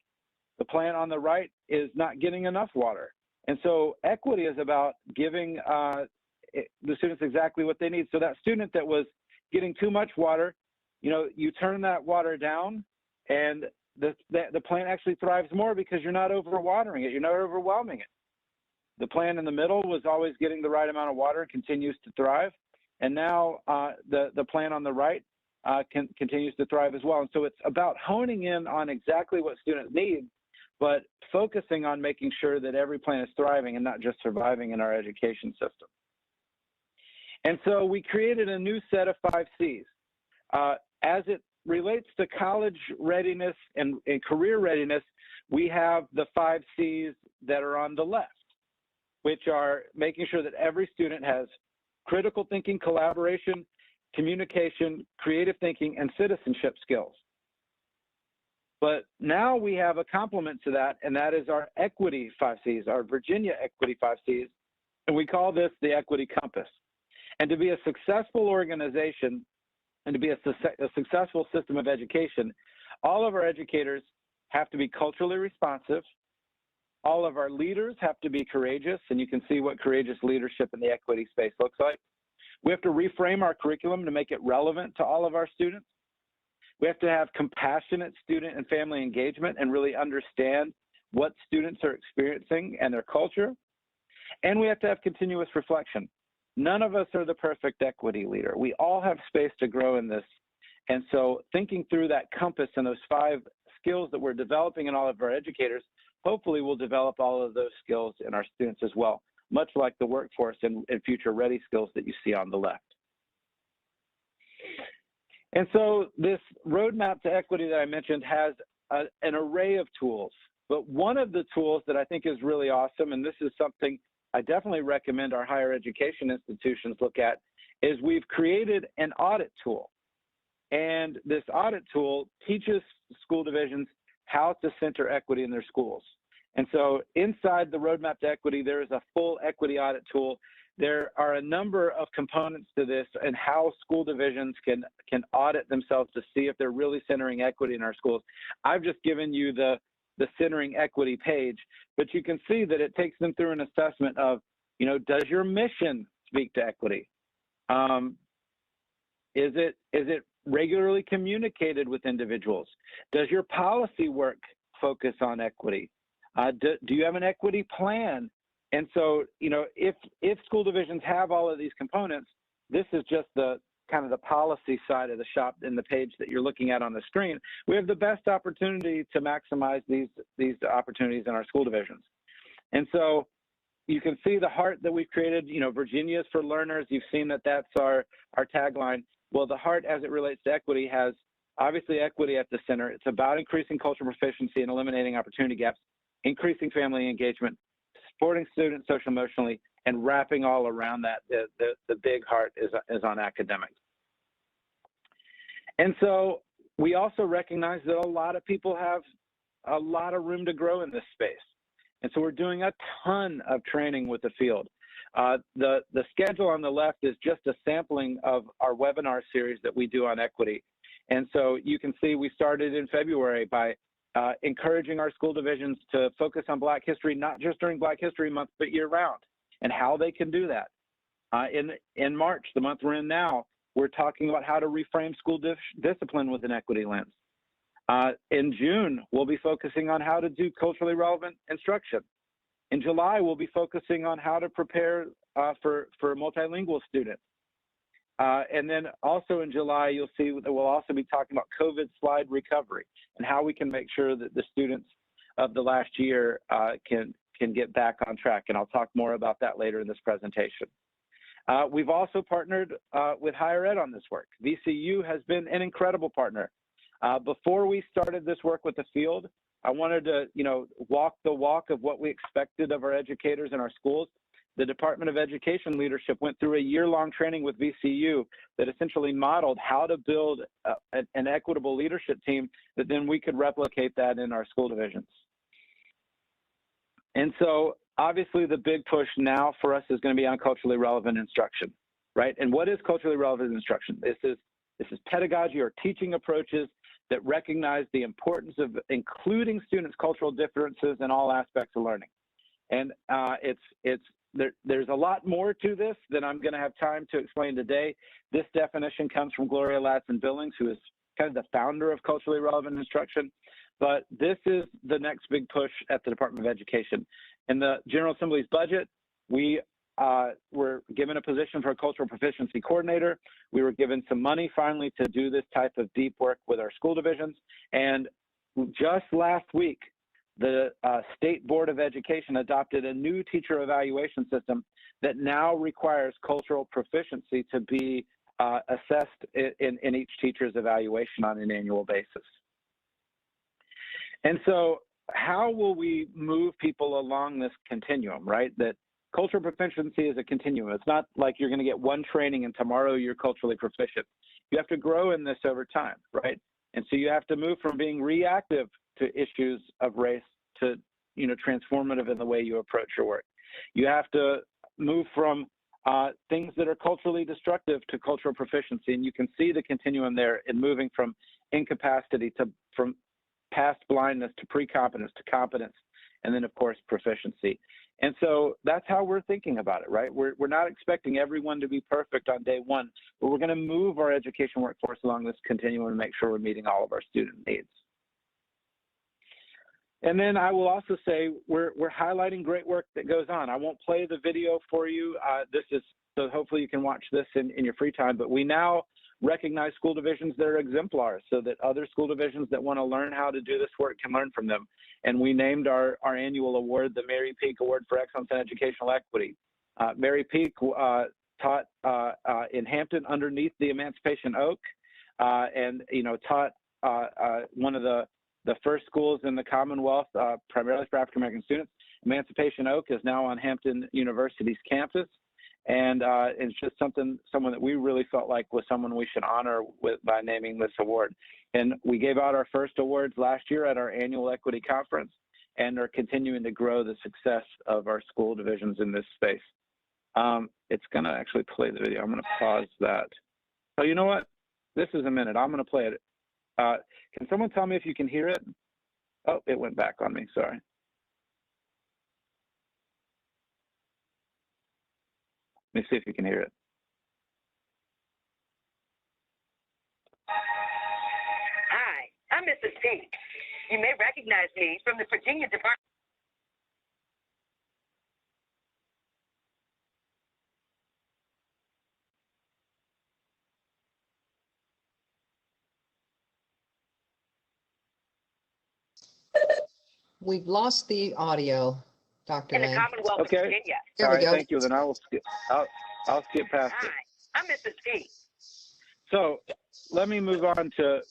The plant on the right is not getting enough water. And so equity is about giving the students exactly what they need. So that student that was getting too much water, you turn that water down, and the plant actually thrives more because you're not overwatering it, you're not overwhelming it. The plan in the middle was always getting the right amount of water and continues to thrive. And now the plan on the right continues to thrive as well. And so it's about honing in on exactly what students need, but focusing on making sure that every plan is thriving and not just surviving in our education system. And so we created a new set of 5 C's. As it relates to college readiness and career readiness, we have the 5 C's that are on the left, which are making sure that every student has critical thinking, collaboration, communication, creative thinking, and citizenship skills. But now we have a complement to that, and that is our equity 5 C's, our Virginia equity 5 C's, and we call this the Equity Compass. And to be a successful organization and to be a successful system of education, all of our educators have to be culturally responsive. All of our leaders have to be courageous, and you can see what courageous leadership in the equity space looks like. We have to reframe our curriculum to make it relevant to all of our students. We have to have compassionate student and family engagement and really understand what students are experiencing and their culture. And we have to have continuous reflection. None of us are the perfect equity leader. We all have space to grow in this. And so thinking through that compass and those 5 skills that we're developing in all of our educators, hopefully we'll develop all of those skills in our students as well, much like the workforce and future ready skills that you see on the left. And so this roadmap to equity that I mentioned has an array of tools, but one of the tools that I think is really awesome, and this is something I definitely recommend our higher education institutions look at, is we've created an audit tool. And this audit tool teaches school divisions how to center equity in their schools. And so inside the roadmap to equity, there is a full equity audit tool. There are a number of components to this and how school divisions can audit themselves to see if they're really centering equity in our schools. I've just given you the centering equity page, but you can see that it takes them through an assessment of, you know, does your mission speak to equity? Is it regularly communicated with individuals? Does your policy work focus on equity? Do you have an equity plan? And so, you know, if school divisions have all of these components, this is just the kind of the policy side of the shop in the page that you're looking at on the screen. We have the best opportunity to maximize these opportunities in our school divisions. And so you can see the heart that we've created, you know, Virginia's for learners. You've seen that that's our tagline. Well, the heart as it relates to equity has obviously equity at the center. It's about increasing cultural proficiency and eliminating opportunity gaps, increasing family engagement, supporting students social emotionally, and wrapping all around that, the big heart is on academics. And so we also recognize that a lot of people have a lot of room to grow in this space. And so we're doing a ton of training with the field. The schedule on the left is just a sampling of our webinar series that we do on equity. And so you can see we started in February by encouraging our school divisions to focus on Black history, not just during Black History Month, but year round, and how they can do that. In March, the month we're in now, we're talking about how to reframe school discipline with an equity lens. In June, we'll be focusing on how to do culturally relevant instruction. In July, we'll be focusing on how to prepare for multilingual students. And then also in July, you'll see that we'll also be talking about COVID slide recovery and how we can make sure that the students of the last year can get back on track. And I'll talk more about that later in this presentation. We've also partnered with higher ed on this work. VCU has been an incredible partner. Before we started this work with the field, I wanted to, you know, walk the walk of what we expected of our educators in our schools. The Department of Education leadership went through a year-long training with VCU that essentially modeled how to build an equitable leadership team that then we could replicate that in our school divisions. And so obviously the big push now for us is going to be on culturally relevant instruction, right? And what is culturally relevant instruction? This is pedagogy or teaching approaches that recognize the importance of including students' cultural differences in all aspects of learning. And there's a lot more to this than I'm going to have time to explain today. This definition comes from Gloria Ladson-Billings, who is kind of the founder of culturally relevant instruction. But this is the next big push at the Department of Education. In the General Assembly's budget, we were given a position for a cultural proficiency coordinator. We were given some money finally to do this type of deep work with our school divisions. And just last week, the State Board of Education adopted a new teacher evaluation system that now requires cultural proficiency to be assessed in each teacher's evaluation on an annual basis. And so how will we move people along this continuum, right? That cultural proficiency is a continuum. It's not like you're going to get one training and tomorrow you're culturally proficient. You have to grow in this over time, right? And so you have to move from being reactive to issues of race to, you know, transformative in the way you approach your work. You have to move from things that are culturally destructive to cultural proficiency. And you can see the continuum there in moving from incapacity to from past blindness to pre-competence to competence, and then of course proficiency. And so that's how we're thinking about it, right? We're not expecting everyone to be perfect on day one, but we're going to move our education workforce along this continuum and make sure we're meeting all of our student needs. And then I will also say we're highlighting great work that goes on. I won't play the video for you. This is so hopefully you can watch this in your free time. But we now recognize school divisions that are exemplars, so that other school divisions that want to learn how to do this work can learn from them. And we named our annual award the Mary Peak Award for Excellence in Educational Equity. Mary Peak taught in Hampton underneath the Emancipation Oak, and taught one of the first schools in the Commonwealth, primarily for African American students. Emancipation Oak is now on Hampton University's campus, and it's just someone that we really felt like was someone we should honor by naming this award. And we gave out our first awards last year at our annual equity conference, and are continuing to grow the success of our school divisions in this space. It's going to actually play the video. I'm going to pause that. Oh, you know what? This is a minute. I'm going to play it. Can someone tell me if you can hear it? Oh, it went back on me. Sorry. Let me see if you can hear it. Hi, I'm Mrs. P. You may recognize me from the Virginia Department. We've lost the audio, Dr. In the Lane. Commonwealth of Virginia. There All we right, go. thank you. Then I'll skip past it. Hi, I'm Mrs. P. So let me move on to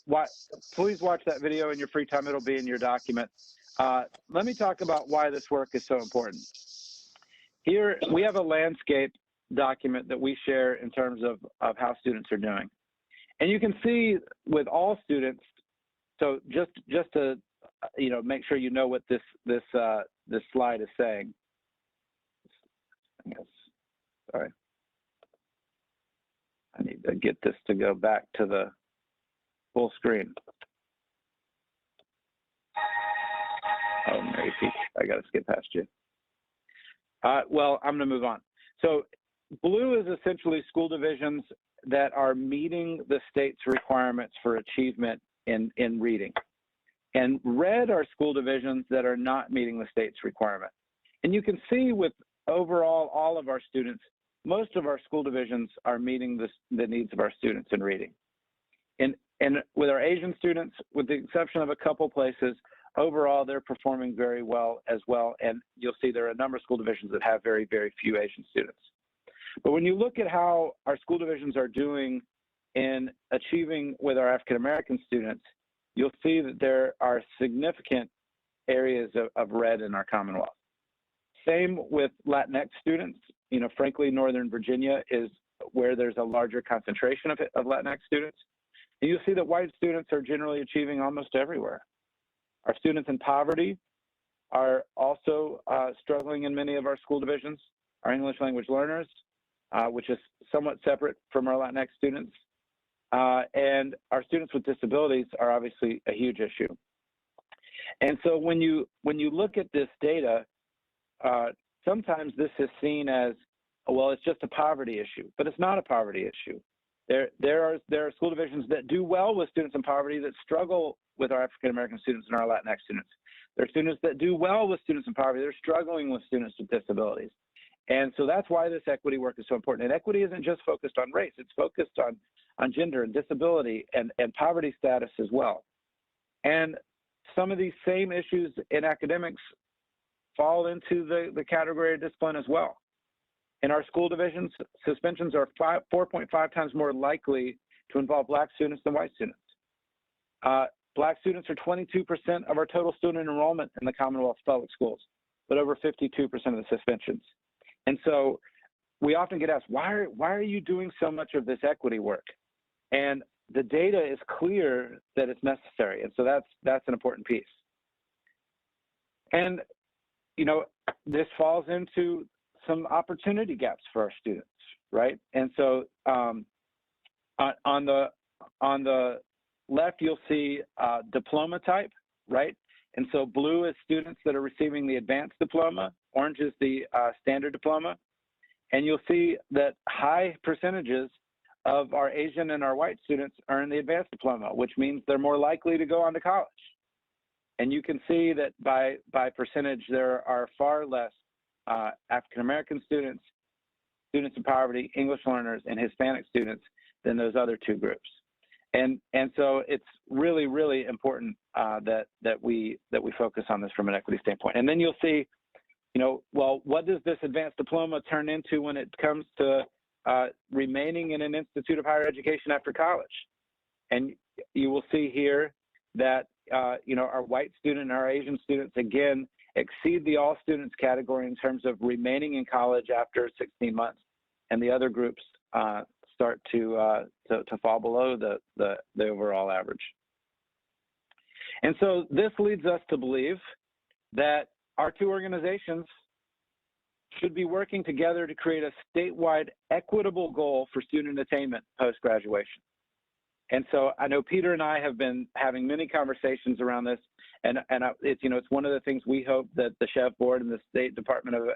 please watch that video in your free time. It'll be in your document. Let me talk about why this work is so important. Here we have a landscape document that we share in terms of how students are doing. And you can see with all students, so just to make sure you know what this slide is saying. Sorry. I need to get this to go back to the full screen. Oh, Mary Peak, I got to skip past you. Well, I'm going to move on. So blue is essentially school divisions that are meeting the state's requirements for achievement in reading. And red are school divisions that are not meeting the state's requirement. And you can see with overall all of our students, most of our school divisions are meeting the needs of our students in reading. And with our Asian students, with the exception of a couple places, overall they're performing very well as well. And you'll see there are a number of school divisions that have very, very few Asian students. But when you look at how our school divisions are doing in achieving with our African American students, you'll see that there are significant areas of red in our Commonwealth. Same with Latinx students. Frankly, Northern Virginia is where there's a larger concentration of Latinx students. And you'll see that white students are generally achieving almost everywhere. Our students in poverty are also struggling in many of our school divisions. Our English language learners, which is somewhat separate from our Latinx students, and our students with disabilities are obviously a huge issue. And so when you look at this data, sometimes this is seen as, well, it's just a poverty issue, but it's not a poverty issue. There are school divisions that do well with students in poverty that struggle with our African American students and our Latinx students. There are students that do well with students in poverty. They're struggling with students with disabilities. And so that's why this equity work is so important. And equity isn't just focused on race. It's focused on gender and disability and poverty status as well. And some of these same issues in academics fall into the category of discipline as well. In our school divisions, suspensions are 4.5 times more likely to involve Black students than white students. Black students are 22% of our total student enrollment in the Commonwealth public schools, but over 52% of the suspensions. And so we often get asked, why are you doing so much of this equity work? And the data is clear that it's necessary. And so that's an important piece. And, you know, this falls into some opportunity gaps for our students, right? And so on the left, you'll see diploma type, right? And so blue is students that are receiving the advanced diploma, orange is the standard diploma. And you'll see that high percentages of our Asian and our white students earn the advanced diploma, which means they're more likely to go on to college. And you can see that by percentage, there are far less African-American students, students in poverty, English learners, and Hispanic students than those other two groups. And so it's really, really important that we focus on this from an equity standpoint. And then you'll see, you know, well, what does this advanced diploma turn into when it comes to remaining in an institute of higher education after college? And you will see here that, you know, our white student and our Asian students, again, exceed the all students category in terms of remaining in college after 16 months. And the other groups start to fall below the overall average. And so this leads us to believe that our two organizations should be working together to create a statewide equitable goal for student attainment post-graduation. And so I know Peter and I have been having many conversations around this, and it's, you know, it's one of the things we hope that the SCHEV board and the State Department of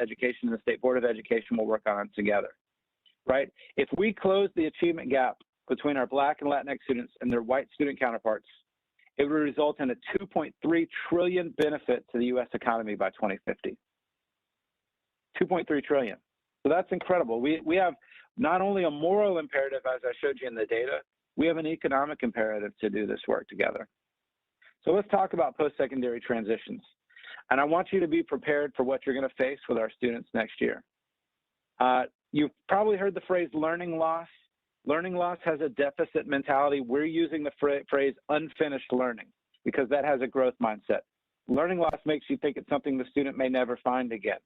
Education and the State Board of Education will work on together, right? If we close the achievement gap between our Black and Latinx students and their white student counterparts, it would result in a $2.3 trillion benefit to the U.S. economy by 2050. 2.3 trillion. So that's incredible. We have not only a moral imperative, as I showed you in the data, we have an economic imperative to do this work together. So let's talk about post-secondary transitions. And I want you to be prepared for what you're going to face with our students next year. You've probably heard the phrase learning loss. Learning loss has a deficit mentality. We're using the phrase unfinished learning because that has a growth mindset. Learning loss makes you think it's something the student may never find again.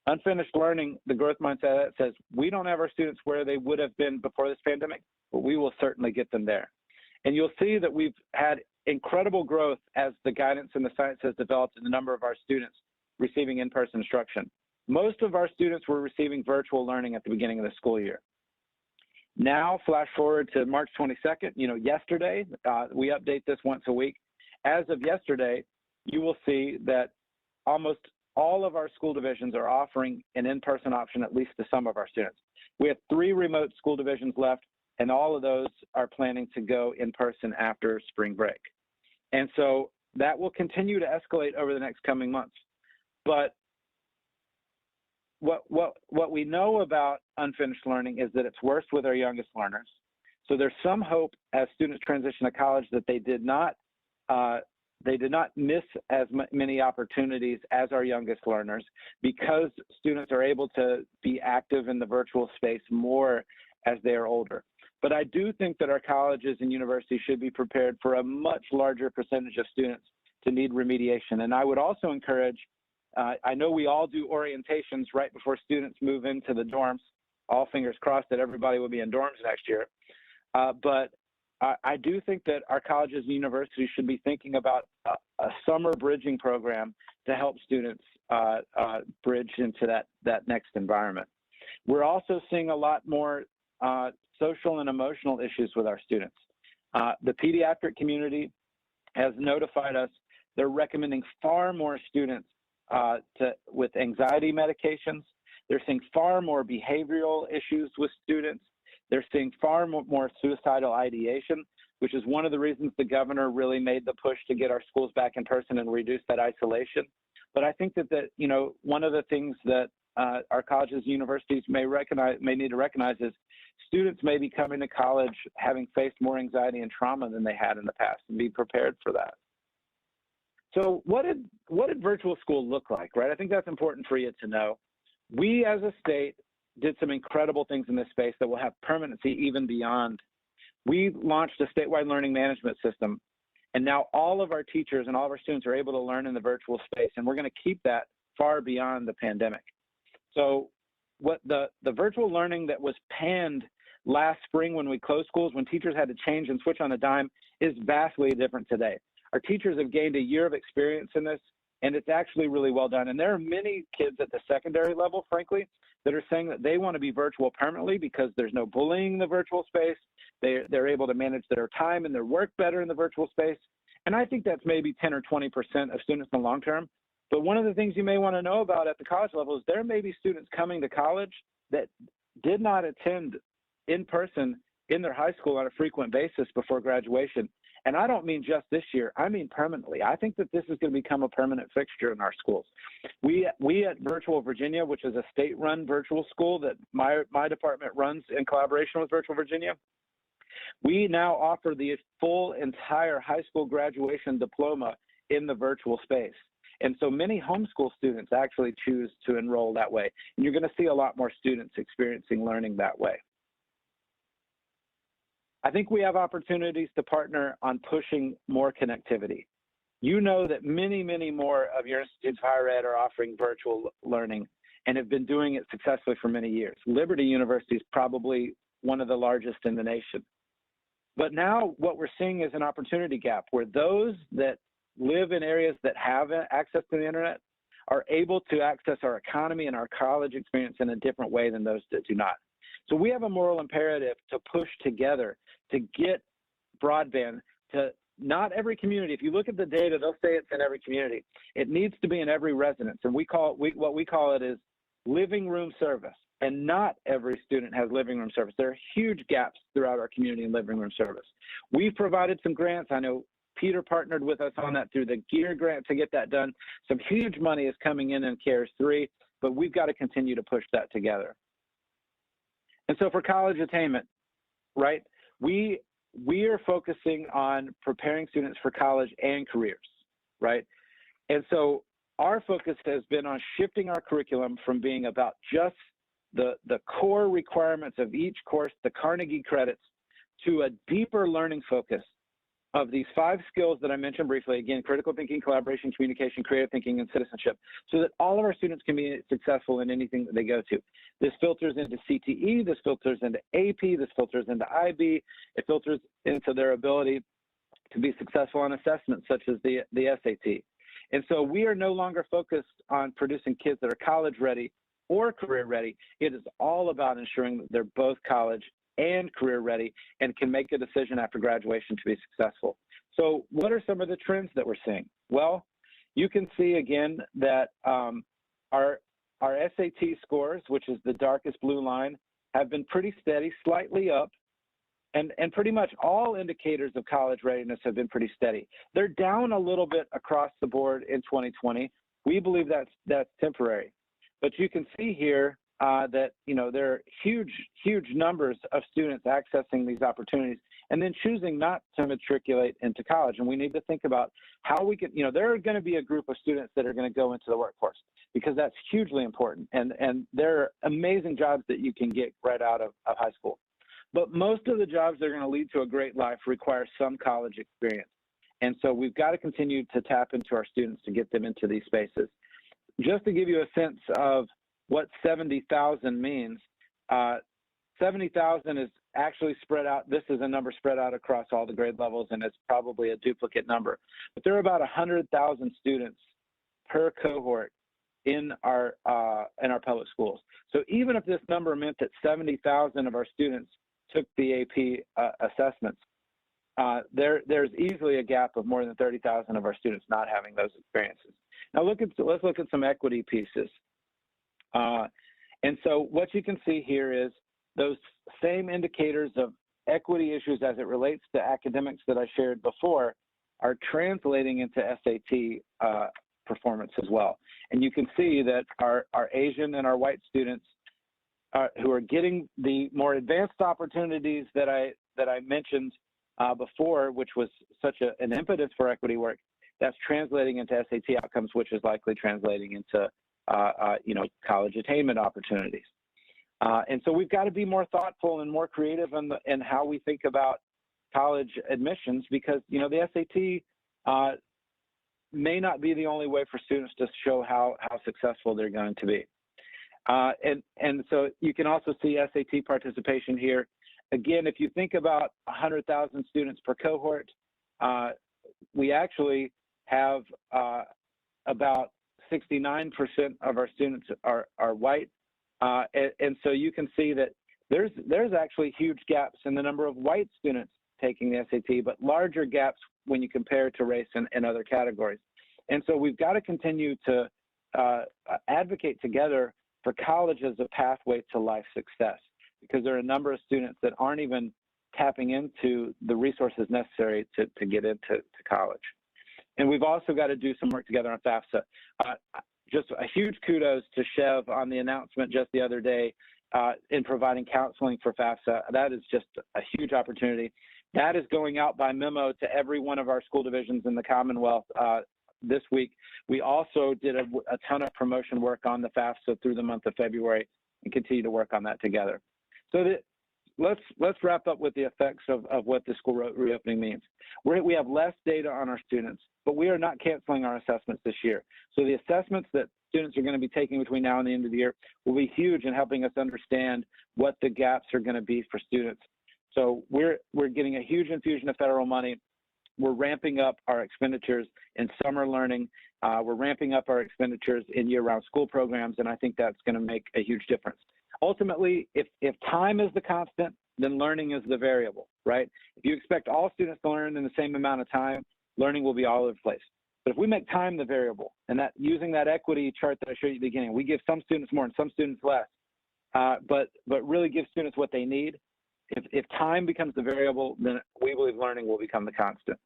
Unfinished learning, the growth mindset says, we don't have our students where they would have been before this pandemic, but we will certainly get them there. And you'll see that we've had incredible growth as the guidance and the science has developed in the number of our students receiving in-person instruction. Most of our students were receiving virtual learning at the beginning of the school year. Now, flash forward to March 22nd, you know, yesterday, we update this once a week. As of yesterday, you will see that almost all of our school divisions are offering an in-person option, at least to some of our students. We have 3 remote school divisions left, and all of those are planning to go in person after spring break. And so that will continue to escalate over the next coming months. But what we know about unfinished learning is that it's worse with our youngest learners. So there's some hope as students transition to college that they did not miss as many opportunities as our youngest learners because students are able to be active in the virtual space more as they are older. But I do think that our colleges and universities should be prepared for a much larger percentage of students to need remediation. And I would also encourage, I know we all do orientations right before students move into the dorms, all fingers crossed that everybody will be in dorms next year. But I do think that our colleges and universities should be thinking about a summer bridging program to help students bridge into that next environment. We're also seeing a lot more social and emotional issues with our students. The pediatric community has notified us they're recommending far more students with anxiety medications. They're seeing far more behavioral issues with students. They're seeing far more suicidal ideation. which is one of the reasons the governor really made the push to get our schools back in person and reduce that isolation. But I think that you know, one of the things that our colleges and universities may need to recognize is students may be coming to college having faced more anxiety and trauma than they had in the past, and be prepared for that. So what did virtual school look like, right? I think that's important for you to know. We as a state did some incredible things in this space that will have permanency even beyond. We launched a statewide learning management system, and now all of our teachers and all of our students are able to learn in the virtual space, and we're going to keep that far beyond the pandemic. So what the virtual learning that was panned last spring when we closed schools, when teachers had to change and switch on a dime, is vastly different today. Our teachers have gained a year of experience in this, and it's actually really well done. And there are many kids at the secondary level, frankly, that are saying that they want to be virtual permanently because there's no bullying in the virtual space. They're able to manage their time and their work better in the virtual space. And I think that's maybe 10 or 20% of students in the long term. But one of the things you may want to know about at the college level is there may be students coming to college that did not attend in person in their high school on a frequent basis before graduation. And I don't mean just this year, I mean permanently. I think that this is going to become a permanent fixture in our schools. We at Virtual Virginia, which is a state-run virtual school that my department runs in collaboration with Virtual Virginia, we now offer the full entire high school graduation diploma in the virtual space. And so many homeschool students actually choose to enroll that way. And you're going to see a lot more students experiencing learning that way. I think we have opportunities to partner on pushing more connectivity. You know that many, many more of your institutes of higher ed are offering virtual learning and have been doing it successfully for many years. Liberty University is probably one of the largest in the nation. But now what we're seeing is an opportunity gap where those that live in areas that have access to the internet are able to access our economy and our college experience in a different way than those that do not. So we have a moral imperative to push together to get broadband to not every community. If you look at the data, they'll say it's in every community. It needs to be in every residence. And what we call it is living room service. And not every student has living room service. There are huge gaps throughout our community in living room service. We've provided some grants. I know Peter partnered with us on that through the GEAR grant to get that done. Some huge money is coming in CARES 3, but we've got to continue to push that together. And so for college attainment, right, we are focusing on preparing students for college and careers, right? And so our focus has been on shifting our curriculum from being about just the core requirements of each course, the Carnegie credits, to a deeper learning focus of these 5 skills that I mentioned briefly, again, critical thinking, collaboration, communication, creative thinking, and citizenship, so that all of our students can be successful in anything that they go to. This filters into CTE, this filters into AP, this filters into IB, it filters into their ability to be successful on assessments such as the SAT. And so we are no longer focused on producing kids that are college ready or career ready. It is all about ensuring that they're both college and career ready and can make a decision after graduation to be successful. So what are some of the trends that we're seeing? Well, you can see again that our SAT scores, which is the darkest blue line, have been pretty steady, slightly up, and pretty much all indicators of college readiness have been pretty steady. They're down a little bit across the board in 2020. We believe that's temporary. But you can see here that, you know, there are huge numbers of students accessing these opportunities and then choosing not to matriculate into college. And we need to think about how we can, you know, there are going to be a group of students that are going to go into the workforce because that's hugely important. And there are amazing jobs that you can get right out of high school. But most of the jobs that are going to lead to a great life require some college experience. And so we've got to continue to tap into our students to get them into these spaces. Just to give you a sense of what 70,000 means, 70,000 is actually spread out. This is a number spread out across all the grade levels, and it's probably a duplicate number. But there are about 100,000 students per cohort in our public schools. So even if this number meant that 70,000 of our students took the AP assessments, there's easily a gap of more than 30,000 of our students not having those experiences. Now let's look at some equity pieces. And so what you can see here is those same indicators of equity issues as it relates to academics that I shared before are translating into SAT performance as well. And you can see that our Asian and our white students who are getting the more advanced opportunities that I mentioned before, which was such an impetus for equity work, that's translating into SAT outcomes, which is likely translating into college attainment opportunities. And so we've got to be more thoughtful and more creative in how we think about college admissions, because the SAT may not be the only way for students to show how successful they're going to be. And so you can also see SAT participation here. Again, if you think about 100,000 students per cohort, we actually have about 69% of our students are white. And so you can see that there's actually huge gaps in the number of white students taking the SAT, but larger gaps when you compare to race and other categories. And so we've got to continue to advocate together for college as a pathway to life success, because there are a number of students that aren't even tapping into the resources necessary to get into college. And we've also got to do some work together on FAFSA. Just a huge kudos to SCHEV on the announcement just the other day in providing counseling for FAFSA. That is just a huge opportunity. That is going out by memo to every one of our school divisions in the Commonwealth this week. We also did a ton of promotion work on the FAFSA through the month of February and continue to work on that together. So let's wrap up with the effects of what the school reopening means. We have less data on our students, but we are not canceling our assessments this year. So the assessments that students are going to be taking between now and the end of the year will be huge in helping us understand what the gaps are going to be for students. So we're getting a huge infusion of federal money. We're ramping up our expenditures in summer learning. We're ramping up our expenditures in year-round school programs, and I think that's going to make a huge difference. Ultimately, if time is the constant, then learning is the variable, right? If you expect all students to learn in the same amount of time, learning will be all over the place. But if we make time the variable, and that using that equity chart that I showed you at the beginning, we give some students more and some students less, but really give students what they need. If time becomes the variable, then we believe learning will become the constant.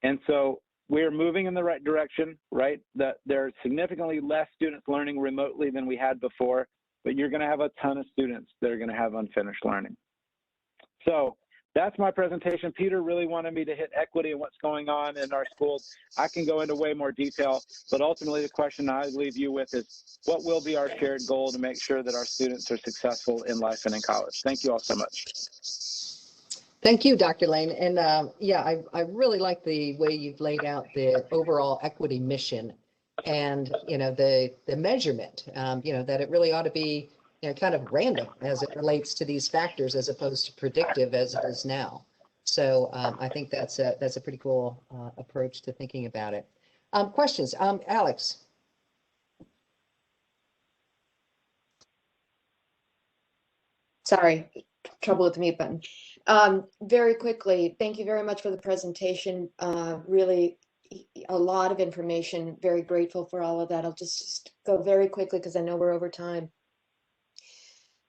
And so we're moving in the right direction, right? That there are significantly less students learning remotely than we had before, but you're going to have a ton of students that are going to have unfinished learning. So that's my presentation. Peter really wanted me to hit equity and what's going on in our schools. I can go into way more detail, but ultimately the question I leave you with is, what will be our shared goal to make sure that our students are successful in life and in college? Thank you all so much. Thank you, Dr. Lane. And yeah, I really like the way you've laid out the overall equity mission and, the measurement, that it really ought to be, kind of random as it relates to these factors as opposed to predictive as it is now. So I think that's a pretty cool approach to thinking about it. Questions? Alex. Sorry, trouble with the mute button. Very quickly, thank you very much for the presentation. Really a lot of information, very grateful for all of that. I'll just go very quickly because I know we're over time.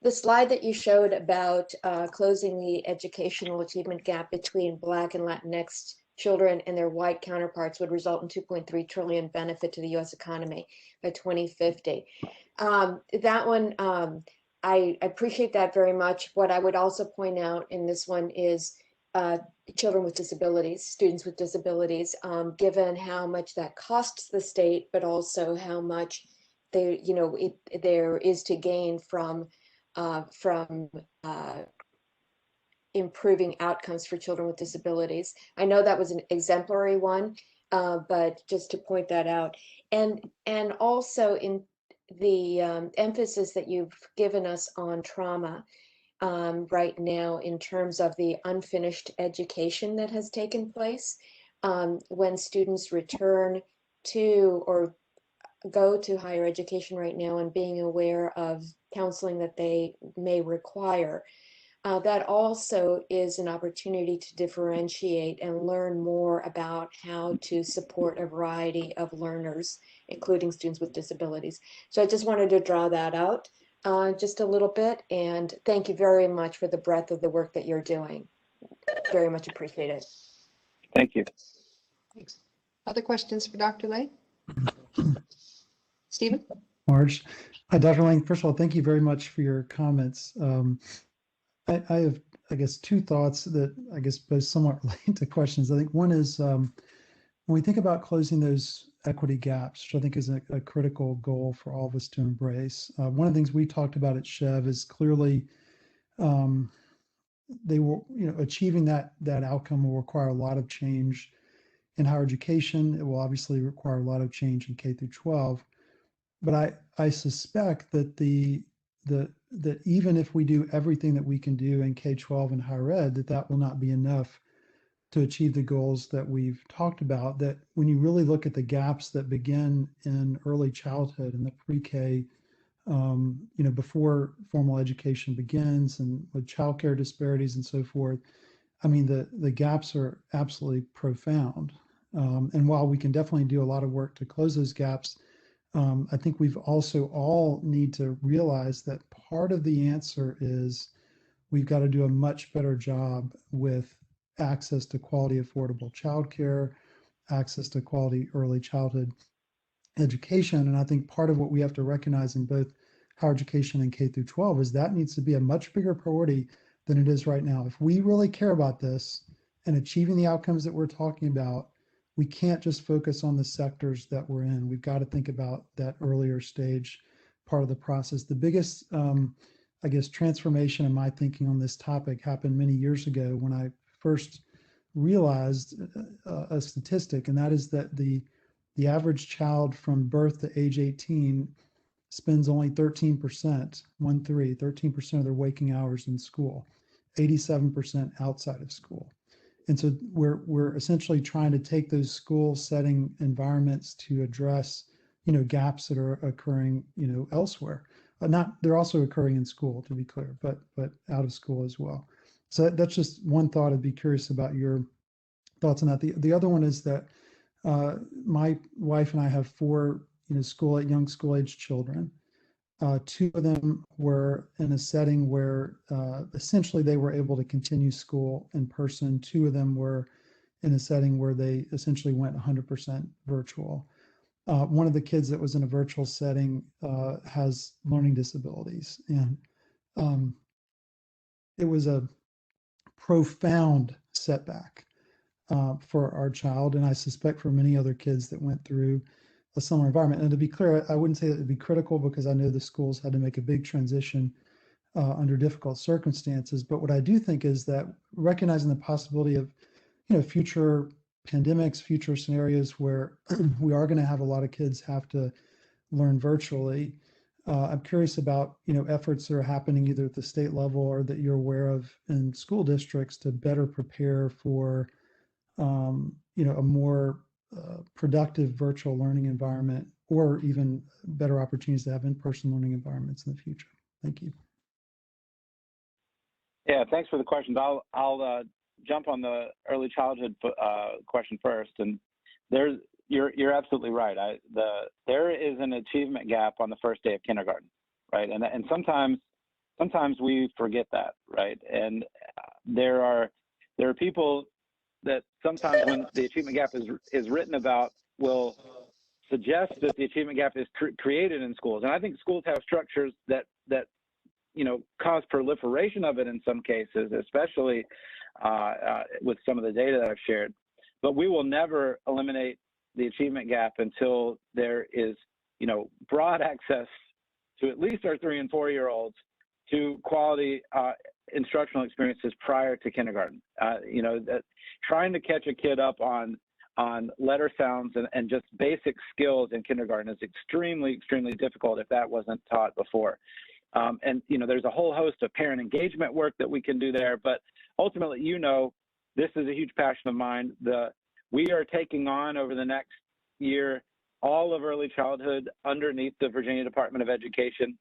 The slide that you showed about closing the educational achievement gap between Black and Latinx children and their white counterparts would result in 2.3 trillion benefit to the U.S. economy by 2050. That one, I appreciate that very much. What I would also point out in this one is children with disabilities, students with disabilities, given how much that costs the state, but also how much there is to gain from improving outcomes for children with disabilities. I know that was an exemplary one, but just to point that out. And also in the emphasis that you've given us on trauma right now in terms of the unfinished education that has taken place when students return to or go to higher education right now and being aware of counseling that they may require. That also is an opportunity to differentiate and learn more about how to support a variety of learners, including students with disabilities. So I just wanted to draw that out. just a little bit, and thank you very much for the breadth of the work that you're doing. Very much appreciate it. Thank you. Thanks. Other questions for Dr. Lay? Stephen? Marge, Dr. Lang, first of all, thank you very much for your comments. I have, I guess, two thoughts that I guess both somewhat relate to questions. I think one is when we think about closing those equity gaps, which I think is a critical goal for all of us to embrace. One of the things we talked about at SCHEV is clearly they will, achieving that outcome will require a lot of change in higher education. It will obviously require a lot of change in K through 12. But I suspect that that even if we do everything that we can do in K-12 and higher ed, that will not be enough to achieve the goals that we've talked about. That when you really look at the gaps that begin in early childhood and the pre-K, before formal education begins, and with childcare disparities and so forth, I mean, the gaps are absolutely profound. And while we can definitely do a lot of work to close those gaps, I think we've also all need to realize that part of the answer is we've got to do a much better job with access to quality, affordable childcare, access to quality early childhood education. And I think part of what we have to recognize in both higher education and K through 12 is that needs to be a much bigger priority than it is right now. If we really care about this and achieving the outcomes that we're talking about, we can't just focus on the sectors that we're in. We've got to think about that earlier stage part of the process. The biggest, I guess, transformation in my thinking on this topic happened many years ago when I first realized a statistic, and that is that the average child from birth to age 18 spends only 13% of their waking hours in school, 87% outside of school. And so we're essentially trying to take those school setting environments to address, gaps that are occurring, elsewhere. They're also occurring in school, to be clear, but out of school as well. So that's just one thought. I'd be curious about your thoughts on that. The other one is that my wife and I have 4, young school age children. 2 of them were in a setting where essentially they were able to continue school in person. 2 of them were in a setting where they essentially went 100% virtual. One of the kids that was in a virtual setting has learning disabilities, and it was a profound setback for our child, and I suspect for many other kids that went through a similar environment. And to be clear, I wouldn't say that it'd be critical, because I know the schools had to make a big transition under difficult circumstances. But what I do think is that recognizing the possibility of, future pandemics, future scenarios where we are going to have a lot of kids have to learn virtually. I'm curious about, efforts that are happening either at the state level or that you're aware of in school districts to better prepare for, a more productive virtual learning environment, or even better opportunities to have in-person learning environments in the future. Thank you. Yeah, thanks for the questions. I'll jump on the early childhood question first. And you're absolutely right. There is an achievement gap on the first day of kindergarten, right? And sometimes we forget that, right? And there are people that sometimes when the achievement gap is written about will suggest that the achievement gap is created in schools. And I think schools have structures that cause proliferation of it in some cases, especially with some of the data that I've shared. But we will never eliminate the achievement gap until there is, broad access to at least our 3- and 4-year-olds to quality instructional experiences prior to kindergarten. That trying to catch a kid up on letter sounds and just basic skills in kindergarten is extremely, extremely difficult if that wasn't taught before. And there's a whole host of parent engagement work that we can do there, but ultimately, this is a huge passion of mine. We are taking on over the next year all of early childhood underneath the Virginia Department of Education.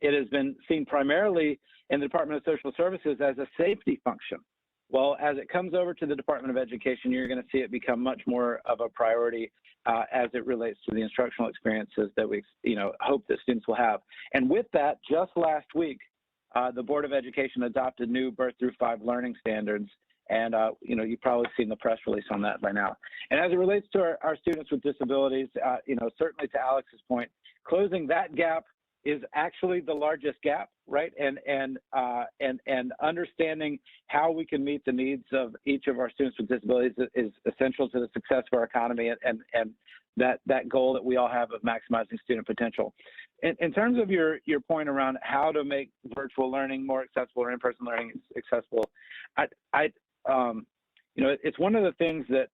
It has been seen primarily in the Department of Social Services as a safety function, Well, as it comes over to the Department of Education, you're going to see it become much more of a priority as it relates to the instructional experiences that we, hope that students will have. And with that, just last week, the Board of Education adopted new birth through 5 learning standards. And, you've probably seen the press release on that by now. And as it relates to our students with disabilities, certainly to Alex's point, closing that gap is actually the largest gap, right? And understanding how we can meet the needs of each of our students with disabilities is essential to the success of our economy and that goal that we all have of maximizing student potential. In terms of your point around how to make virtual learning more accessible or in-person learning accessible, it's one of the things that,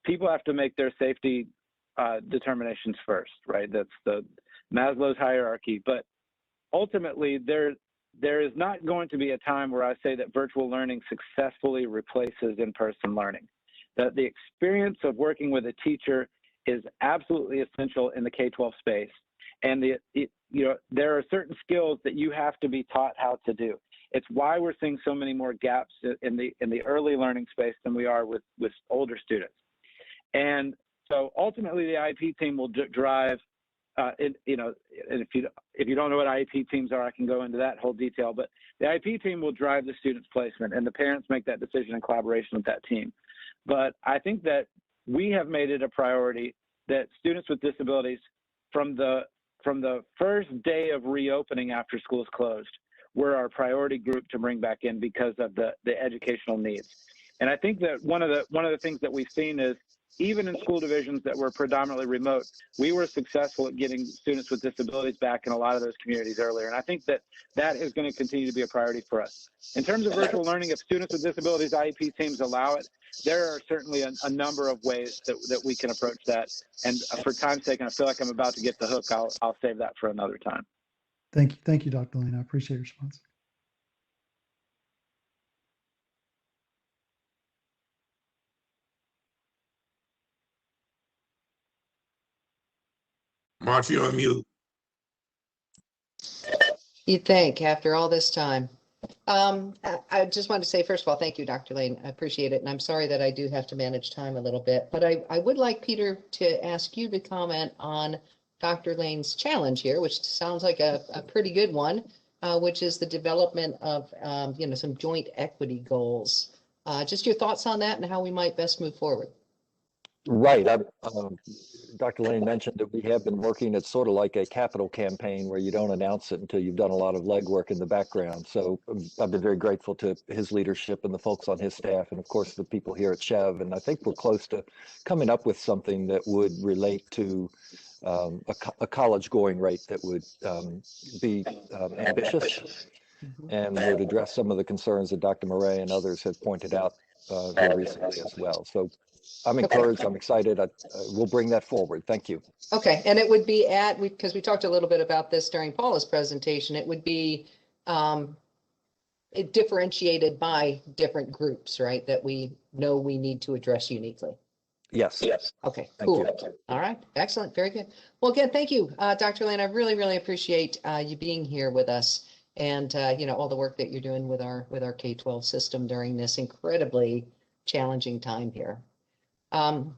people have to make their safety determinations first, right? That's the Maslow's hierarchy. But ultimately, there is not going to be a time where I say that virtual learning successfully replaces in-person learning. That the experience of working with a teacher is absolutely essential in the K-12 space. And there are certain skills that you have to be taught how to do. It's why we're seeing so many more gaps in the early learning space than we are with older students. And so ultimately, the IEP team will drive. And if you don't know what IEP teams are, I can go into that whole detail. But the IEP team will drive the student's placement, and the parents make that decision in collaboration with that team. But I think that we have made it a priority that students with disabilities, from the first day of reopening after schools closed, were our priority group to bring back in because of the educational needs. And I think that one of the things that we've seen is, even in school divisions that were predominantly remote, we were successful at getting students with disabilities back in a lot of those communities earlier. And I think that is going to continue to be a priority for us. In terms of virtual learning, if students with disabilities IEP teams allow it, there are certainly a number of ways that we can approach that. And for time's sake, and I feel like I'm about to get the hook, I'll save that for another time. Thank you, Dr. Lane. I appreciate your response. Mark, you're on mute. You'd think after all this time. I just wanted to say, first of all, thank you, Dr. Lane. I appreciate it. And I'm sorry that I do have to manage time a little bit, but I would like Peter to ask you to comment on Dr. Lane's challenge here, which sounds like a pretty good one, which is the development of, some joint equity goals. Just your thoughts on that and how we might best move forward. Right. Dr. Lane mentioned that we have been working. It's sort of like a capital campaign where you don't announce it until you've done a lot of legwork in the background. So I've been very grateful to his leadership and the folks on his staff, and of course the people here at SCHEV. And I think we're close to coming up with something that would relate to a college going rate that would be ambitious and would address some of the concerns that Dr. Murray and others have pointed out here recently as well. So I'm encouraged. I'm excited. We'll bring that forward. Thank you. Okay, and it would be because we talked a little bit about this during Paula's presentation, it would be differentiated by different groups, right? That we know we need to address uniquely. Yes. Okay, Thank cool. you. All right, excellent, very good. Well, again, thank you, Dr. Lane. I really, really appreciate you being here with us, and all the work that you're doing with our K-12 system during this incredibly challenging time here. And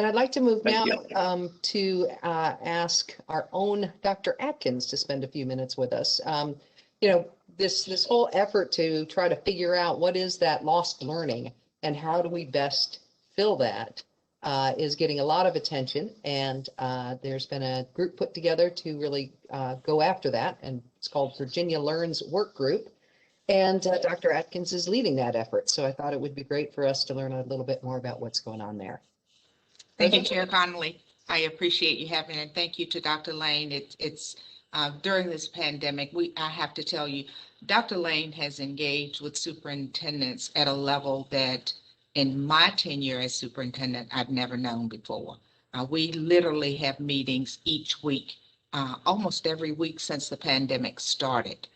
I'd like to move now to ask our own Dr. Atkins to spend a few minutes with us. This whole effort to try to figure out what is that lost learning and how do we best fill that is getting a lot of attention. And there's been a group put together to really go after that. And it's called Virginia Learns Work Group. And Dr. Atkins is leading that effort. So I thought it would be great for us to learn a little bit more about what's going on there. Thank you, Chair Connolly. I appreciate you having it. And thank you to Dr. Lane. It's during this pandemic, I have to tell you, Dr. Lane has engaged with superintendents at a level that in my tenure as superintendent, I've never known before. We literally have meetings each week, almost every week since the pandemic started.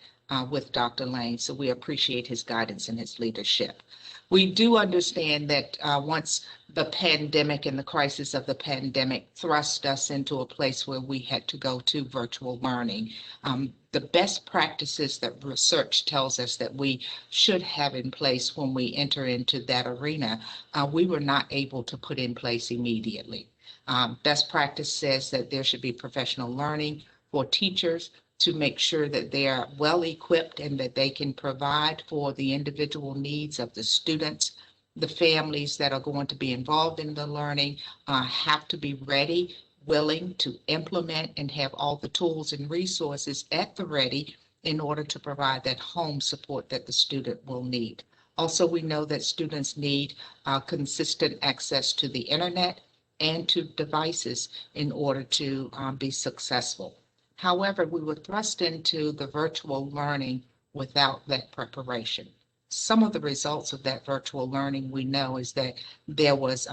with Dr. Lane, so we appreciate his guidance and his leadership. We do understand that once the pandemic and the crisis of the pandemic thrust us into a place where we had to go to virtual learning, the best practices that research tells us that we should have in place when we enter into that arena, we were not able to put in place immediately. Best practice says that there should be professional learning for teachers to make sure that they are well equipped and that they can provide for the individual needs of the students. The families that are going to be involved in the learning have to be ready, willing to implement, and have all the tools and resources at the ready in order to provide that home support that the student will need. Also, we know that students need consistent access to the internet and to devices in order to be successful. However, we were thrust into the virtual learning without that preparation. Some of the results of that virtual learning we know is that there was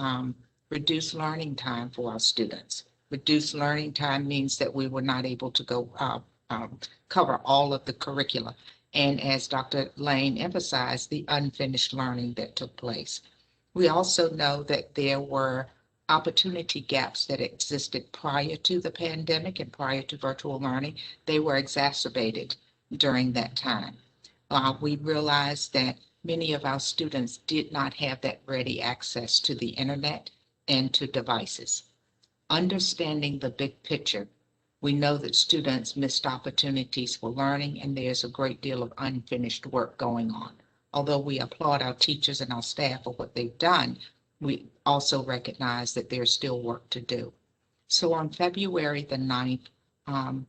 reduced learning time for our students. Reduced learning time means that we were not able to go cover all of the curricula. And as Dr. Lane emphasized, the unfinished learning that took place. We also know that there were opportunity gaps that existed prior to the pandemic and prior to virtual learning. They were exacerbated during that time. We realized that many of our students did not have that ready access to the internet and to devices. Understanding the big picture, we know that students missed opportunities for learning, and there's a great deal of unfinished work going on. Although we applaud our teachers and our staff for what they've done, we also recognize that there's still work to do. So on February the 9th,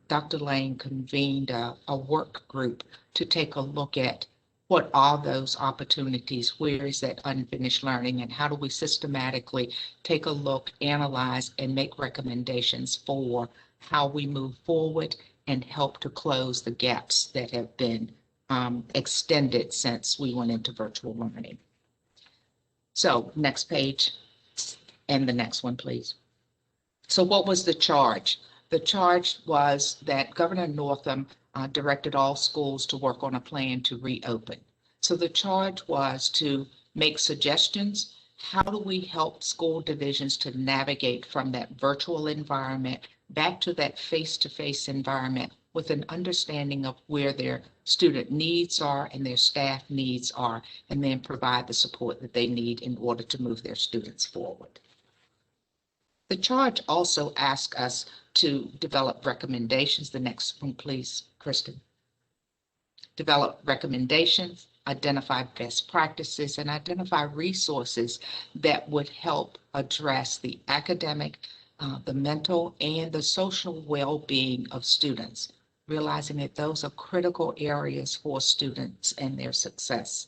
Dr. Lane convened a work group to take a look at what are those opportunities, where is that unfinished learning, and how do we systematically take a look, analyze, and make recommendations for how we move forward and help to close the gaps that have been extended since we went into virtual learning. So next page and the next one, please. So what was the charge? The charge was that Governor Northam directed all schools to work on a plan to reopen. So the charge was to make suggestions. How do we help school divisions to navigate from that virtual environment back to that face-to-face environment with an understanding of where their student needs are and their staff needs are, and then provide the support that they need in order to move their students forward. The charge also asks us to develop recommendations. The next one, please, Kristen. Develop recommendations, identify best practices, and identify resources that would help address the academic, the mental, and the social well-being of students, realizing that those are critical areas for students and their success.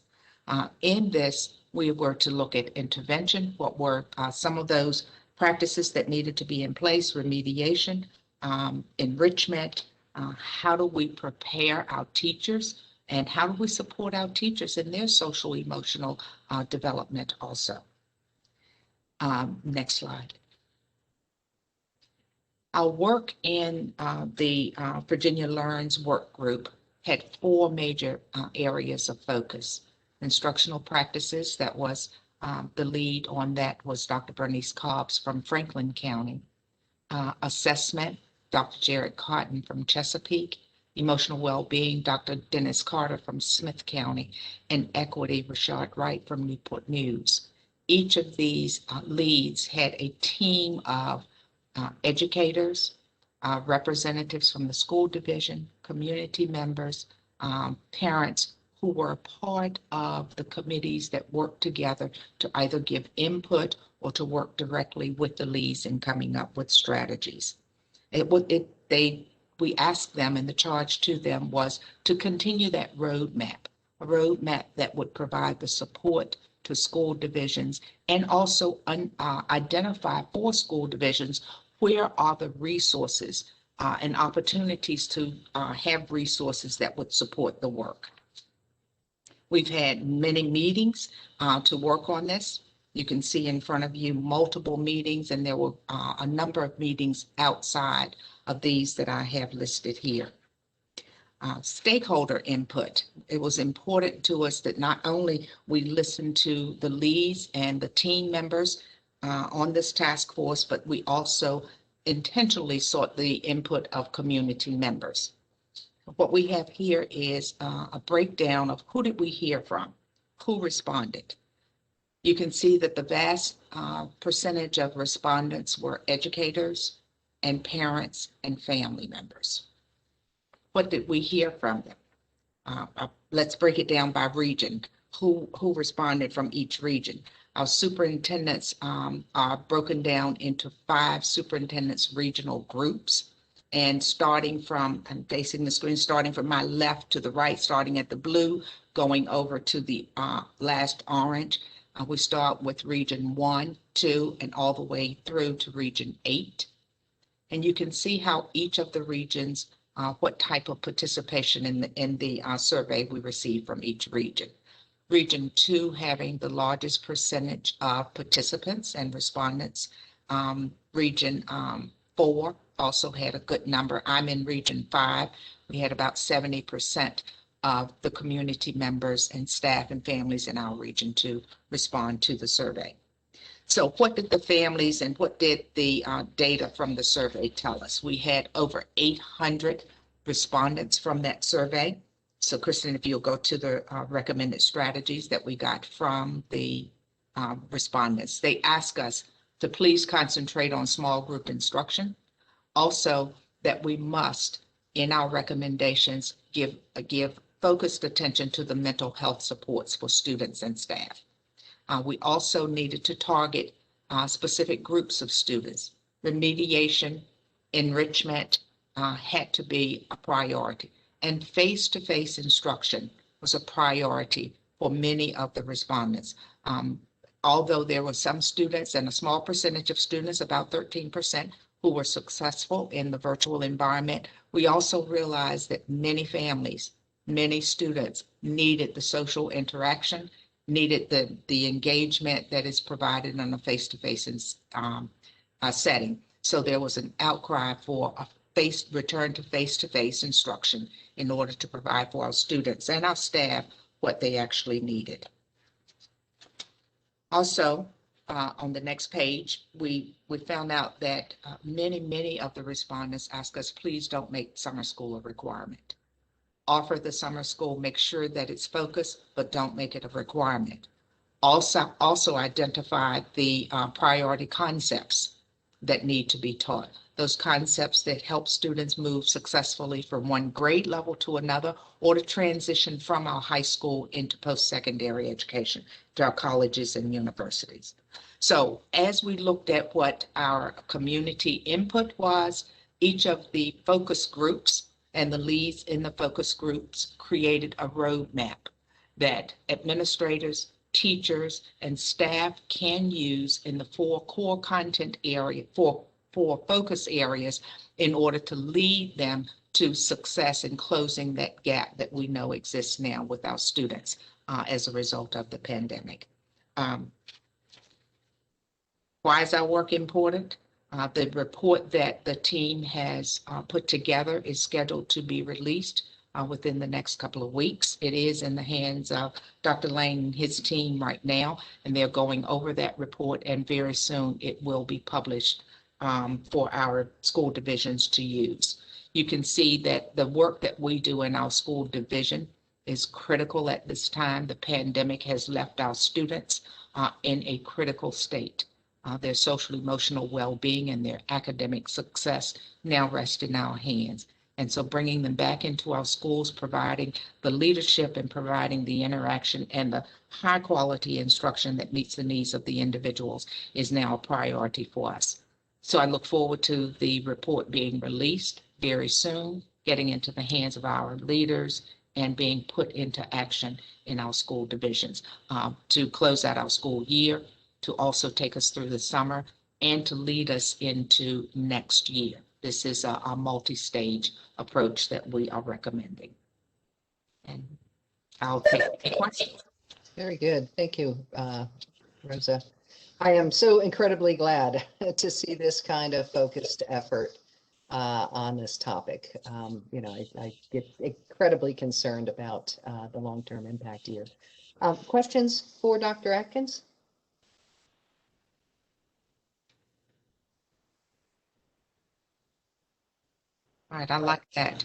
In this, we were to look at intervention, what were some of those practices that needed to be in place, remediation, enrichment, how do we prepare our teachers, and how do we support our teachers in their social emotional development also. Next slide. Our work in the Virginia Learns work group had four major areas of focus. Instructional practices, that was the lead on that was Dr. Bernice Cobbs from Franklin County. Assessment, Dr. Jared Cotton from Chesapeake. Emotional well-being, Dr. Dennis Carter from Smith County. And equity, Rashad Wright from Newport News. Each of these leads had a team of educators, representatives from the school division, community members, parents who were a part of the committees that worked together to either give input or to work directly with the leads in coming up with strategies. We asked them, and the charge to them was to continue that roadmap, a roadmap that would provide the support to school divisions and also identify for school divisions where are the resources and opportunities to have resources that would support the work. We've had many meetings to work on this. You can see in front of you multiple meetings, and there were a number of meetings outside of these that I have listed here. Stakeholder input. It was important to us that not only we listen to the leads and the team members on this task force, but we also intentionally sought the input of community members. What we have here is a breakdown of who did we hear from, who responded. You can see that the vast percentage of respondents were educators and parents and family members. What did we hear from them? Let's break it down by region. Who responded from each region? Our superintendents are broken down into 5 superintendents regional groups. And starting from, I'm facing the screen, starting from my left to the right, starting at the blue, going over to the last orange. We start with region 1, 2, and all the way through to region 8. And you can see how each of the regions, what type of participation in the survey we received from each region. Region 2 having the largest percentage of participants and respondents. Region 4 also had a good number. I'm in region 5. We had about 70% of the community members and staff and families in our region to respond to the survey. So what did the families and what did the data from the survey tell us? We had over 800 respondents from that survey. So Kristen, if you'll go to the recommended strategies that we got from the respondents, they ask us to please concentrate on small group instruction. Also, that we must, in our recommendations, give focused attention to the mental health supports for students and staff. We also needed to target specific groups of students. Remediation, enrichment had to be a priority, and face-to-face instruction was a priority for many of the respondents. Although there were some students and a small percentage of students, about 13%, who were successful in the virtual environment, we also realized that many families, many students needed the social interaction, needed the engagement that is provided in a face-to-face setting. So there was an outcry for a return to face-to-face instruction in order to provide for our students and our staff what they actually needed. Also, on the next page, we found out that many of the respondents asked us, please don't make summer school a requirement. Offer the summer school, make sure that it's focused, but don't make it a requirement. Also identify the priority concepts that need to be taught. Those concepts that help students move successfully from one grade level to another, or to transition from our high school into post-secondary education to our colleges and universities. So as we looked at what our community input was, each of the focus groups and the leads in the focus groups created a roadmap that administrators, teachers, and staff can use in the 4 core content area, four focus areas, in order to lead them to success in closing that gap that we know exists now with our students as a result of the pandemic. Why is our work important? The report that the team has put together is scheduled to be released within the next couple of weeks. It is in the hands of Dr. Lane and his team right now, and they're going over that report, and very soon it will be published for our school divisions to use. You can see that the work that we do in our school division is critical at this time. The pandemic has left our students in a critical state. Their social emotional well-being and their academic success now rest in our hands. And so bringing them back into our schools, providing the leadership and providing the interaction and the high quality instruction that meets the needs of the individuals is now a priority for us. So I look forward to the report being released very soon, getting into the hands of our leaders and being put into action in our school divisions to close out our school year, to also take us through the summer, and to lead us into next year. This is a multi-stage approach that we are recommending. And I'll take any questions. Very good. Thank you, Rosa. I am so incredibly glad to see this kind of focused effort. on this topic. You know, I get incredibly concerned about the long-term impact here. Questions for Dr. Atkins? All right, I like that.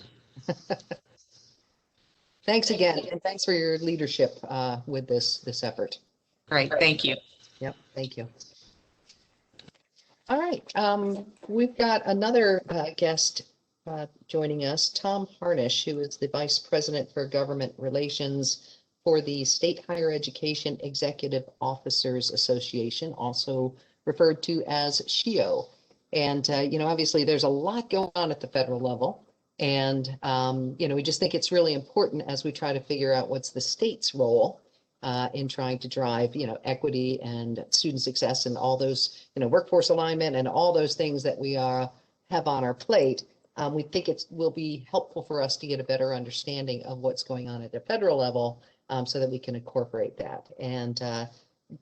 Thanks again, and thanks for your leadership with this effort. Great, thank you. Yep, thank you. All right, we've got another guest joining us, Tom Harnish, who is the Vice President for Government Relations for the State Higher Education Executive Officers Association, also referred to as SCHEV. And, you know, obviously there's a lot going on at the federal level. And, you know, we just think it's really important as we try to figure out what's the state's role in trying to drive, you know, equity and student success and all those, you know, workforce alignment and all those things that we have on our plate. We think it will be helpful for us to get a better understanding of what's going on at the federal level so that we can incorporate that. And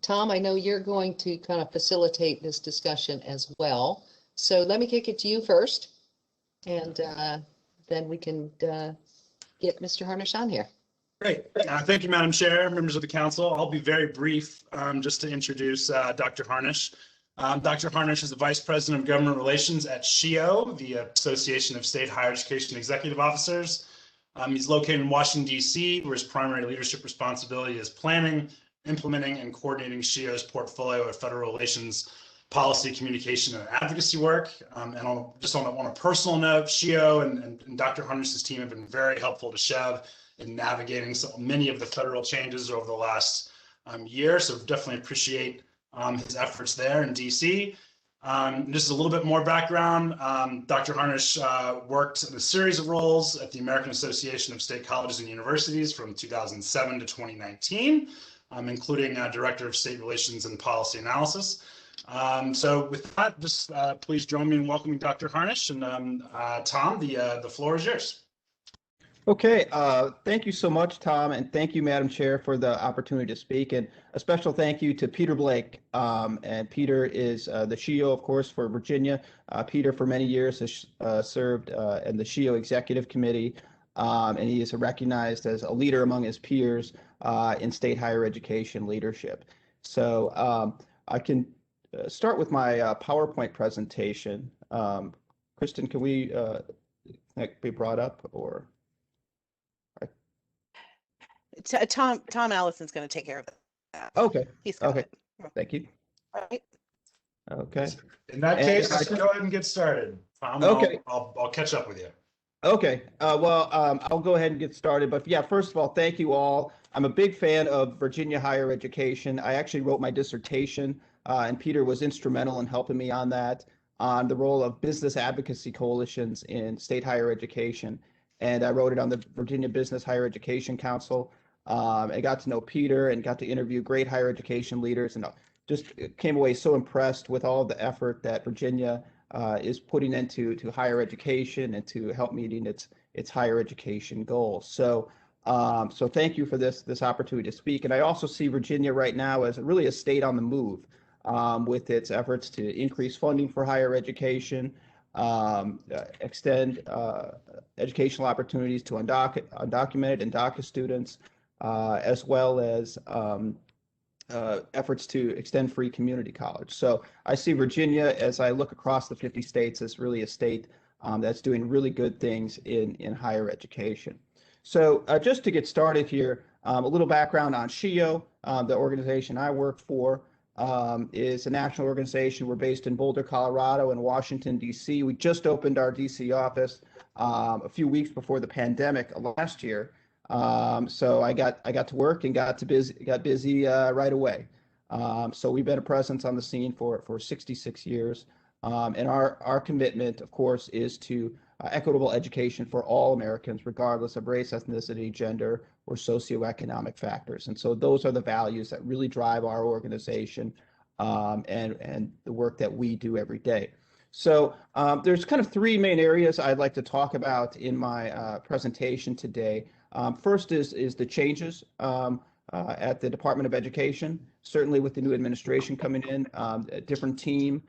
Tom, I know you're going to kind of facilitate this discussion as well. So let me kick it to you first, and then we can get Mr. Harnish on here. Great. Thank you, Madam Chair, members of the council. I'll be very brief just to introduce Dr. Harnish. Dr. Harnish is the Vice President of Government Relations at SCHEV, the Association of State Higher Education Executive Officers. He's located in Washington, D.C., where his primary leadership responsibility is planning, implementing, and coordinating SCHEV's portfolio of federal relations policy, communication, and advocacy work. And just on a personal note, SCHEV and Dr. Harnish's team have been very helpful to SCHEV in navigating many of the federal changes over the last year. So definitely appreciate his efforts there in DC. Just a little bit more background. Dr. Harnish worked in a series of roles at the American Association of State Colleges and Universities from 2007 to 2019, including Director of State Relations and Policy Analysis. So with that, just please join me in welcoming Dr. Harnish. And Tom, the floor is yours. Okay, thank you so much, Tom, and thank you, Madam Chair, for the opportunity to speak. And a special thank you to Peter Blake. And Peter is the SCHEV, of course, for Virginia. Peter, for many years, has served in the SCHEV Executive Committee, and he is recognized as a leader among his peers in state higher education leadership. So I can start with my PowerPoint presentation. Kristen, can we be brought up or? Tom Allison's going to take care of that. Okay. He's got okay. it. Thank you. All right. Okay. In that case, let's go ahead and get started. Tom, okay. I'll catch up with you. Okay. Well, I'll go ahead and get started. But yeah, first of all, thank you all. I'm a big fan of Virginia higher education. I actually wrote my dissertation, and Peter was instrumental in helping me on that, on the role of business advocacy coalitions in state higher education. And I wrote it on the Virginia Business Higher Education Council. I got to know Peter and got to interview great higher education leaders, and just came away so impressed with all the effort that Virginia is putting into higher education and to help meeting its higher education goals. So so thank you for this opportunity to speak. And I also see Virginia right now as really a state on the move with its efforts to increase funding for higher education, extend educational opportunities to undocumented and DACA students, as well as efforts to extend free community college. So I see Virginia, as I look across the 50 states, as really a state that's doing really good things in higher education. So just to get started here, a little background on SCHEV, the organization I work for. Is a national organization. We're based in Boulder, Colorado, and Washington, D.C. We just opened our D.C. office a few weeks before the pandemic last year. So I got to work and got busy right away. So we've been a presence on the scene for 66 years. And our commitment, of course, is to equitable education for all Americans, regardless of race, ethnicity, gender, or socioeconomic factors. And so those are the values that really drive our organization and the work that we do every day. So there's kind of three main areas I'd like to talk about in my presentation today. First is the changes at the Department of Education. Certainly with the new administration coming in, a different team,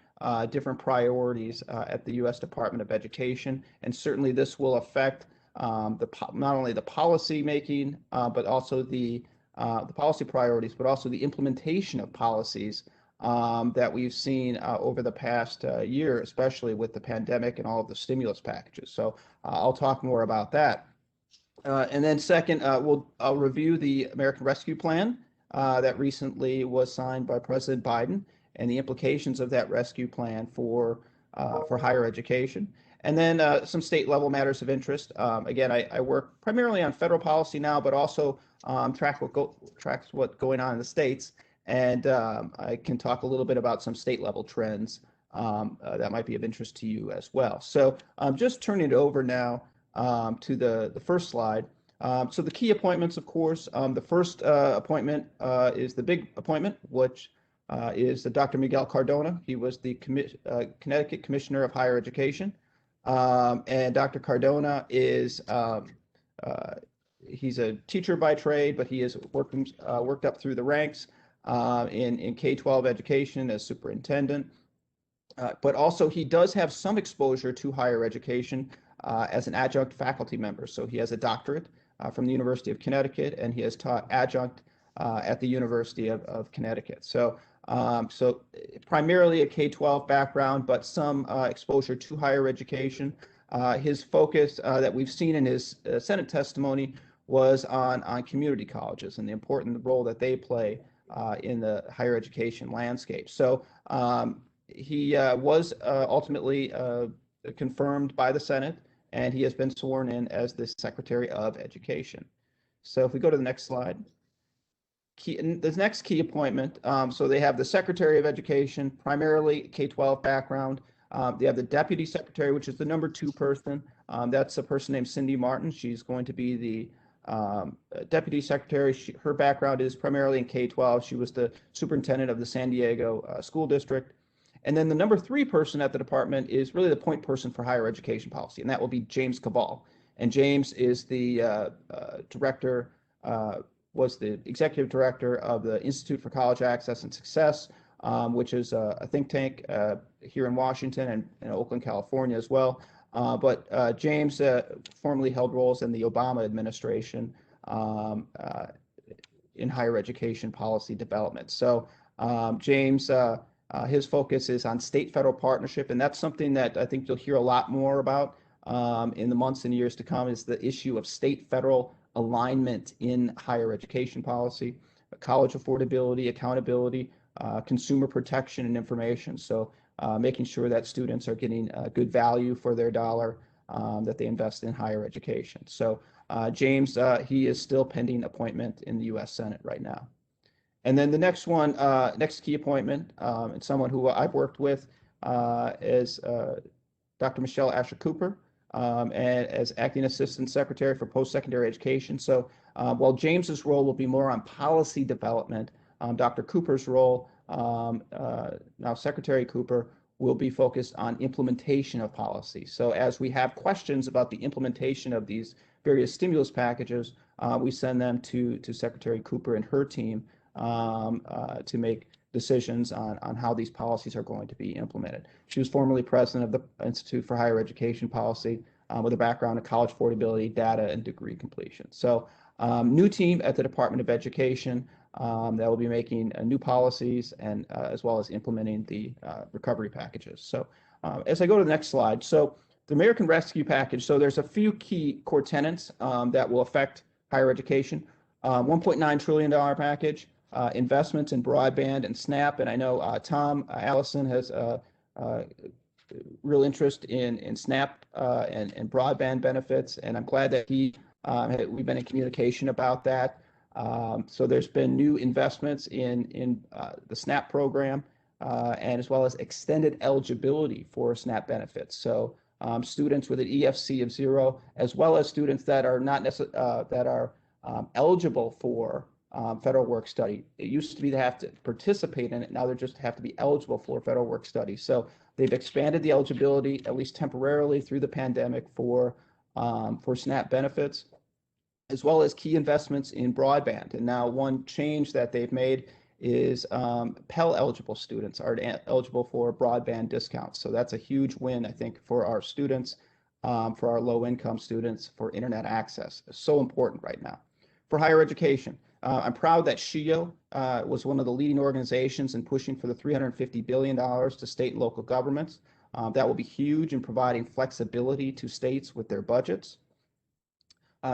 different priorities at the U.S. Department of Education, and certainly this will affect not only the policy making, but also the policy priorities, but also the implementation of policies that we've seen over the past year, especially with the pandemic and all of the stimulus packages. So I'll talk more about that. And then second, I'll review the American Rescue Plan that recently was signed by President Biden and the implications of that rescue plan for higher education. And then some state level matters of interest. Again, I work primarily on federal policy now, but also tracks what's going on in the states. And I can talk a little bit about some state level trends that might be of interest to you as well. So just turning it over now to the first slide. So the key appointments, of course, the first appointment is the big appointment, which is Dr. Miguel Cardona. He was the Connecticut Commissioner of Higher Education. And Dr. Cardona is, he's a teacher by trade, but he has worked up through the ranks in K-12 education as superintendent. But also he does have some exposure to higher education as an adjunct faculty member. So he has a doctorate from the University of Connecticut, and he has taught adjunct at the University of Connecticut. So primarily a K-12 background, but some exposure to higher education. His focus that we've seen in his Senate testimony was on community colleges and the important role that they play in the higher education landscape. So he was ultimately confirmed by the Senate, and he has been sworn in as the Secretary of Education. So if we go to the next slide. This next key appointment, so they have the Secretary of Education, primarily K-12 background. They have the Deputy Secretary, which is the number 2 person. That's a person named Cindy Martin. She's going to be the Deputy Secretary. Her background is primarily in K-12. She was the superintendent of the San Diego School District. And then the number 3 person at the department is really the point person for higher education policy, and that will be James Cabal. And James is the director, was the executive director of the Institute for College Access and Success, which is a think tank here in Washington and in Oakland, California as well. But James formerly held roles in the Obama administration in higher education policy development. So James, his focus is on state-federal partnership, and that's something that I think you'll hear a lot more about in the months and years to come, is the issue of state-federal alignment in higher education policy, college affordability, accountability, consumer protection and information. So making sure that students are getting good value for their dollar that they invest in higher education. So James, he is still pending appointment in the U.S. Senate right now. And then the next one, next key appointment, and someone who I've worked with is Dr. Michelle Asher Cooper, and as Acting Assistant Secretary for Post-Secondary Education. So while James's role will be more on policy development, Dr. Cooper's role, now Secretary Cooper, will be focused on implementation of policy. So as we have questions about the implementation of these various stimulus packages, we send them to Secretary Cooper and her team to make decisions on how these policies are going to be implemented. She was formerly president of the Institute for Higher Education Policy with a background in college affordability, data, and degree completion. So new team at the Department of Education that will be making new policies and as well as implementing the recovery packages. So as I go to the next slide, so the American Rescue Package, so there's a few key core tenets that will affect higher education. $1.9 trillion package, investments in broadband and SNAP, and I know Tom Allison has real interest in SNAP and broadband benefits, and I'm glad that we've been in communication about that. So there's been new investments in the SNAP program and as well as extended eligibility for SNAP benefits. So students with an EFC of 0, as well as students that are not eligible for federal work study. It used to be they have to participate in it. Now they just have to be eligible for federal work study. So they've expanded the eligibility, at least temporarily through the pandemic, for SNAP benefits. as well as key investments in broadband. And now one change that they've made is Pell eligible students are eligible for broadband discounts. So that's a huge win, I think, for our students, for our low income students, for internet access. It's so important right now. For higher education, I'm proud that SCHEV was one of the leading organizations in pushing for the $350 billion to state and local governments. That will be huge in providing flexibility to states with their budgets.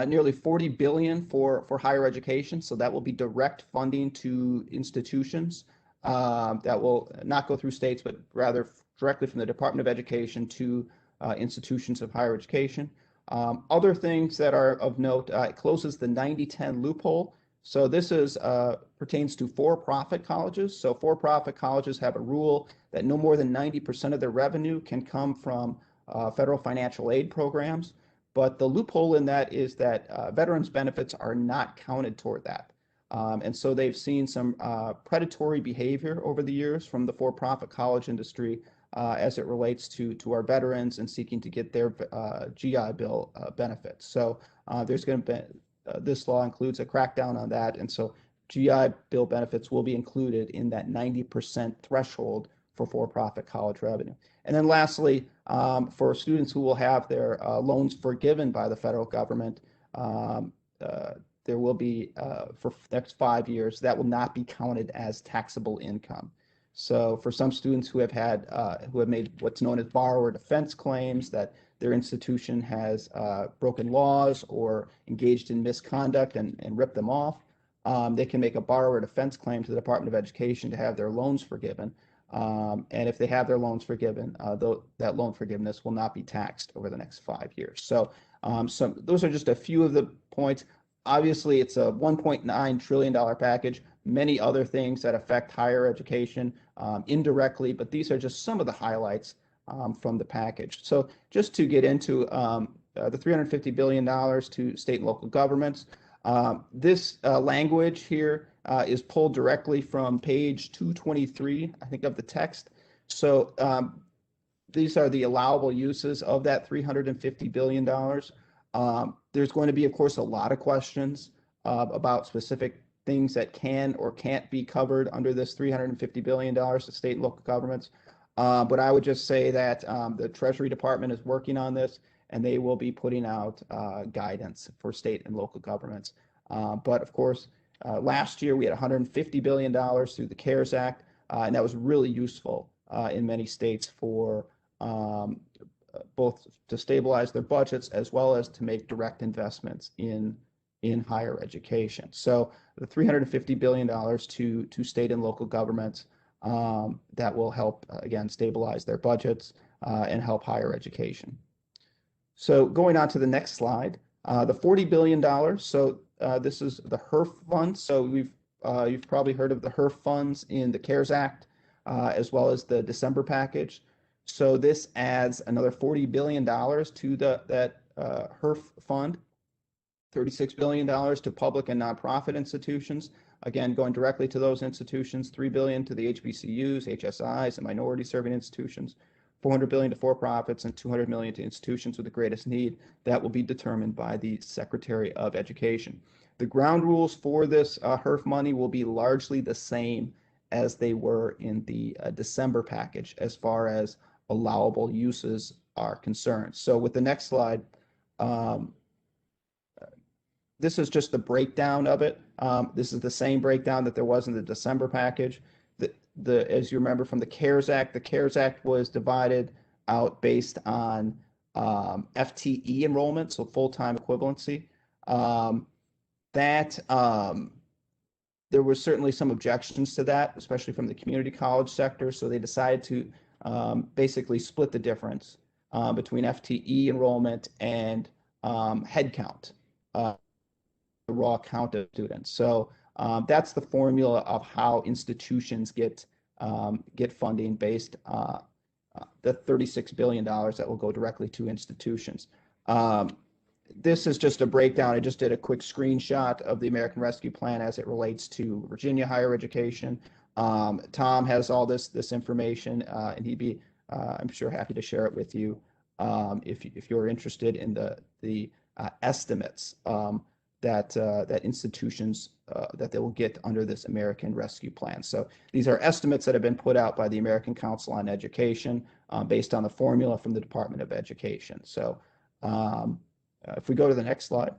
Nearly $40 billion for higher education, so that will be direct funding to institutions that will not go through states, but rather directly from the Department of Education to institutions of higher education. Other things that are of note, it closes the 90-10 loophole. So this is pertains to for-profit colleges. So for-profit colleges have a rule that no more than 90% of their revenue can come from federal financial aid programs. But the loophole in that is that veterans benefits are not counted toward that. And so they've seen some predatory behavior over the years from the for-profit college industry as it relates to our veterans and seeking to get their GI Bill benefits. So there's going to be, this law includes a crackdown on that. And so GI Bill benefits will be included in that 90% threshold for for-profit college revenue. And then lastly, for students who will have their loans forgiven by the federal government, there will be, for the next 5 years, that will not be counted as taxable income. So for some students who have had, who have made what's known as borrower defense claims, that their institution has broken laws or engaged in misconduct and ripped them off, they can make a borrower defense claim to the Department of Education to have their loans forgiven. And if they have their loans forgiven, that loan forgiveness will not be taxed over the next 5 years. So those are just a few of the points. Obviously, it's a $1.9 trillion package, many other things that affect higher education indirectly, but these are just some of the highlights from the package. So just to get into the $350 billion to state and local governments, this language here is pulled directly from page 223, I think, of the text. So these are the allowable uses of that $350 billion. There's going to be, of course, a lot of questions about specific things that can or can't be covered under this $350 billion to state and local governments. But I would just say that the Treasury Department is working on this, and they will be putting out guidance for state and local governments. But of course, last year we had $150 billion through the CARES Act, and that was really useful in many states for both to stabilize their budgets as well as to make direct investments in higher education. So the $350 billion to state and local governments that will help, again, stabilize their budgets and help higher education. So going on to the next slide, the $40 billion. So this is the HERF funds. So you've probably heard of the HERF funds in the CARES Act, as well as the December package. So this adds another $40 billion to that HERF fund, $36 billion to public and nonprofit institutions. Again, going directly to those institutions, $3 billion to the HBCUs, HSIs, and minority serving institutions, $400 billion to for-profits, and $200 million to institutions with the greatest need. That will be determined by the Secretary of Education. The ground rules for this HERF money will be largely the same as they were in the December package as far as allowable uses are concerned. So with the next slide, this is just the breakdown of it. This is the same breakdown that there was in the December package. As you remember from the CARES Act was divided out based on FTE enrollment, so full-time equivalency. There were certainly some objections to that, especially from the community college sector. So they decided to basically split the difference between FTE enrollment and headcount, the raw count of students. So that's the formula of how institutions get funding based on the $36 billion that will go directly to institutions. This is just a breakdown. I just did a quick screenshot of the American Rescue Plan as it relates to Virginia higher education. Tom has all this information, and he'd be, I'm sure, happy to share it with you if you're interested in the estimates. that institutions that they will get under this American Rescue Plan. So these are estimates that have been put out by the American Council on Education based on the formula from the Department of Education. So if we go to the next slide.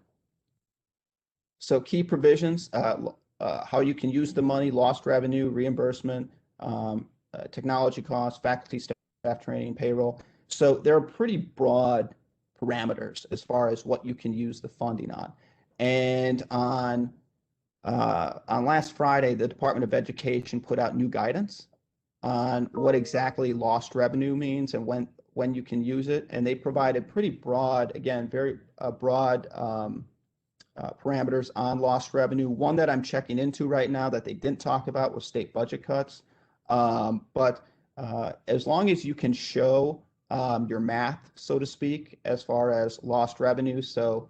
So key provisions, how you can use the money, lost revenue, reimbursement, technology costs, faculty, staff training, payroll. So there are pretty broad parameters as far as what you can use the funding on. And on last Friday, the Department of Education put out new guidance on what exactly lost revenue means and when you can use it. And they provided pretty broad, again, very broad parameters on lost revenue. One that I'm checking into right now that they didn't talk about was state budget cuts. But as long as you can show your math, so to speak, as far as lost revenue. So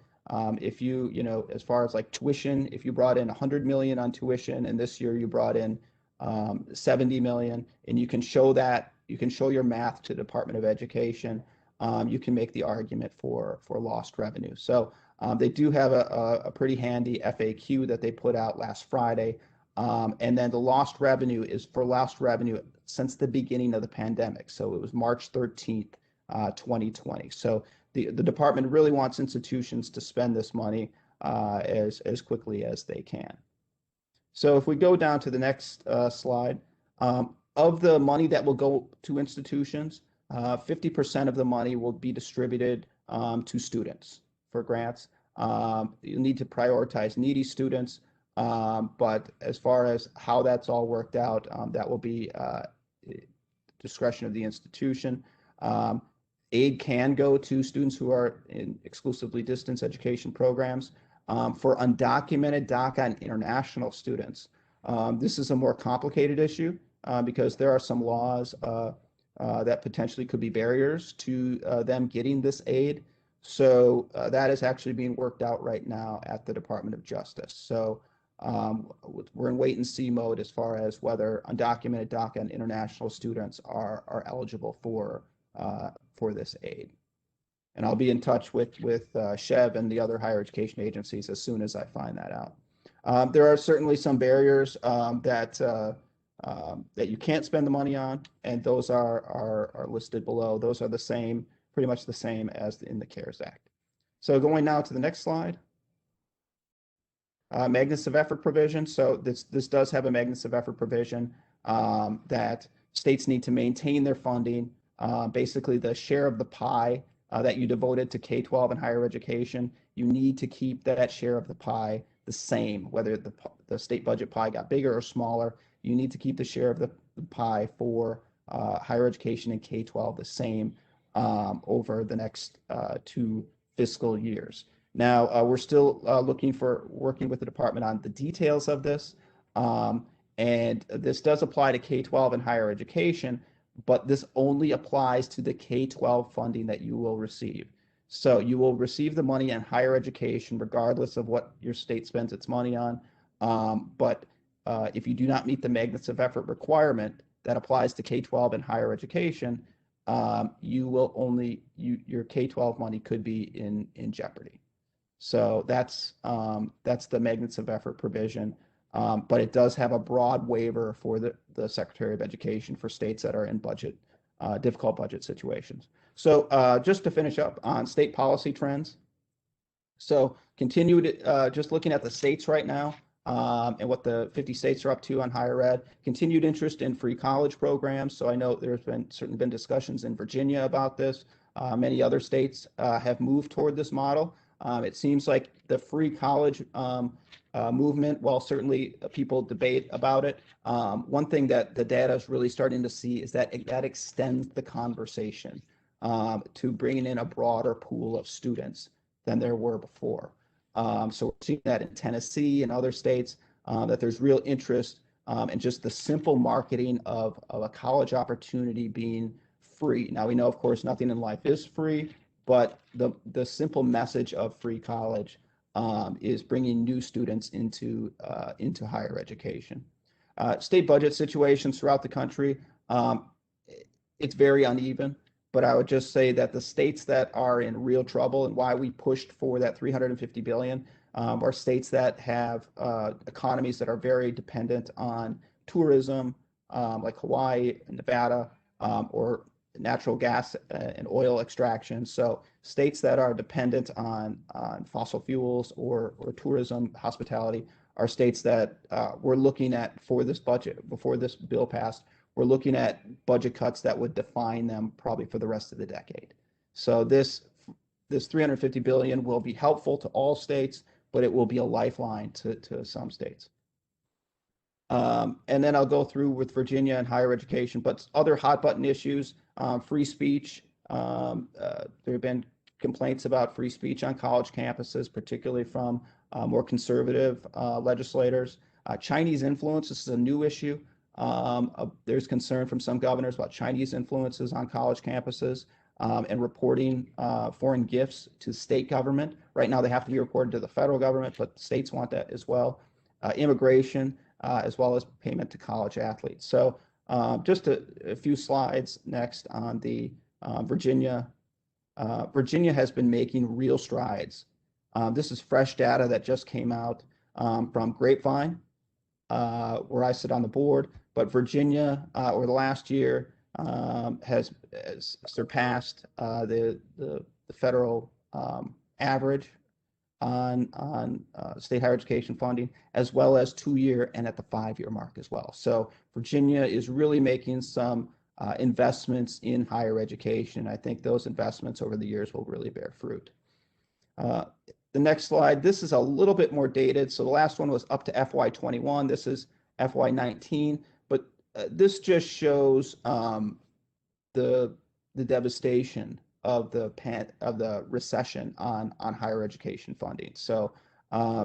if you as far as like tuition, if you brought in 100 million on tuition and this year you brought in 70 million, and you can show that, you can show your math to the Department of Education, you can make the argument for lost revenue. So they do have a pretty handy FAQ that they put out last Friday. And then the lost revenue is for lost revenue since the beginning of the pandemic. So it was March 13th, 2020. So the department really wants institutions to spend this money as quickly as they can. So if we go down to the next slide, of the money that will go to institutions, 50% of the money will be distributed to students for grants. You need to prioritize needy students, but as far as how that's all worked out, that will be discretion of the institution. Aid can go to students who are in exclusively distance education programs. For undocumented DACA and international students, this is a more complicated issue because there are some laws that potentially could be barriers to them getting this aid. So that is actually being worked out right now at the Department of Justice. So we're in wait and see mode as far as whether undocumented DACA and international students are eligible for this aid. And I'll be in touch with SCHEV and the other higher education agencies as soon as I find that out. There are certainly some barriers that you can't spend the money on, and those are listed below. Those are the same, pretty much the same as in the CARES Act. So going now to the next slide. Magnus of effort provision. So this does have a magnus of effort provision that states need to maintain their funding. Basically, the share of the pie that you devoted to K-12 and higher education, you need to keep that share of the pie the same, whether the state budget pie got bigger or smaller. You need to keep the share of the pie for higher education and K-12 the same over the next 2 fiscal years. Now, we're still working with the department on the details of this, and this does apply to K-12 and higher education, but this only applies to the K-12 funding that you will receive. So you will receive the money in higher education regardless of what your state spends its money on, but if you do not meet the magnus of effort requirement that applies to K-12 and higher education, your K-12 money could be in jeopardy. So that's the magnus of effort provision, but it does have a broad waiver for the Secretary of Education for states that are in difficult budget situations. So just to finish up on state policy trends. So continued, just looking at the states right now and what the 50 states are up to on higher ed, continued interest in free college programs. So I know there's certainly been discussions in Virginia about this. Many other states have moved toward this model. It seems like the free college movement, while certainly people debate about it, one thing that the data is really starting to see is that that extends the conversation to bringing in a broader pool of students than there were before. So we're seeing that in Tennessee and other states, that there's real interest in just the simple marketing of a college opportunity being free. Now, we know, of course, nothing in life is free, but the simple message of free college is bringing new students into higher education. State budget situations throughout the country, it's very uneven, but I would just say that the states that are in real trouble and why we pushed for that $350 billion, are states that have economies that are very dependent on tourism, like Hawaii and Nevada, or natural gas and oil extraction. So states that are dependent on fossil fuels or tourism, hospitality, are states that we're looking at for this budget. Before this bill passed, we're looking at budget cuts that would define them probably for the rest of the decade. So this $350 billion will be helpful to all states, but it will be a lifeline to some states. And then I'll go through with Virginia and higher education, but other hot button issues, free speech. There have been complaints about free speech on college campuses, particularly from more conservative legislators. Chinese influence, this is a new issue. There's concern from some governors about Chinese influences on college campuses and reporting foreign gifts to state government. Right now, they have to be reported to the federal government, but states want that as well. Immigration, as well as payment to college athletes. So just a few slides next on the Virginia. Virginia has been making real strides. This is fresh data that just came out from Grapevine, where I sit on the board. But Virginia, over the last year, has surpassed the federal average on state higher education funding, as well as 2-year and at the 5-year mark as well. So Virginia is really making some investments in higher education. I think those investments over the years will really bear fruit. The next slide, this is a little bit more dated. So the last one was up to FY21. This is FY19, but this just shows the devastation of the recession on higher education funding. So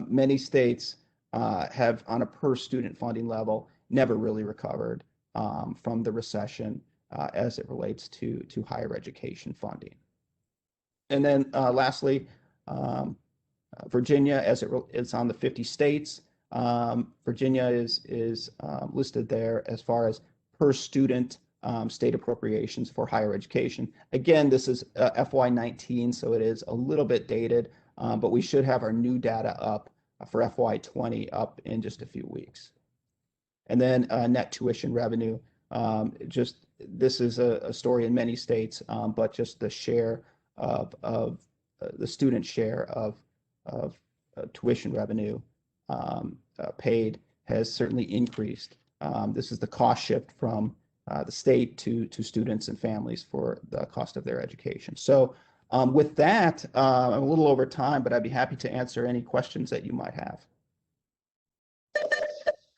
many states have, on a per student funding level, never really recovered from the recession as it relates to higher education funding. And then lastly, Virginia, as it's on the 50 states, Virginia is listed there as far as per student state appropriations for higher education. Again, this is FY19, so it is a little bit dated, but we should have our new data up for FY20 up in just a few weeks. And then net tuition revenue, this is a story in many states, but just the share of the student share of tuition revenue paid has certainly increased. This is the cost shift from the state to students and families for the cost of their education. So with that, I'm a little over time, but I'd be happy to answer any questions that you might have.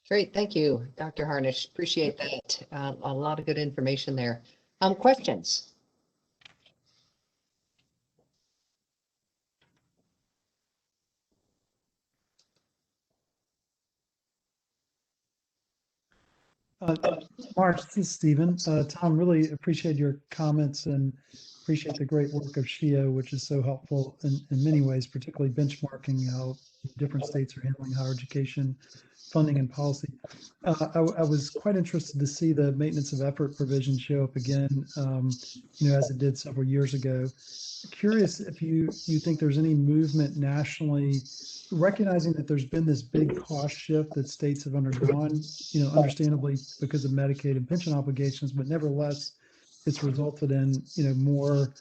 Great, thank you, Dr. Harnish. Appreciate that. A lot of good information there. Questions? Mark, this is Stephen. Tom, really appreciate your comments and appreciate the great work of SCHEV, which is so helpful in many ways, particularly benchmarking how different states are handling higher education funding and policy. I was quite interested to see the maintenance of effort provision show up again, as it did several years ago. Curious if you think there's any movement nationally, recognizing that there's been this big cost shift that states have undergone, understandably because of Medicaid and pension obligations, but nevertheless, it's resulted in, more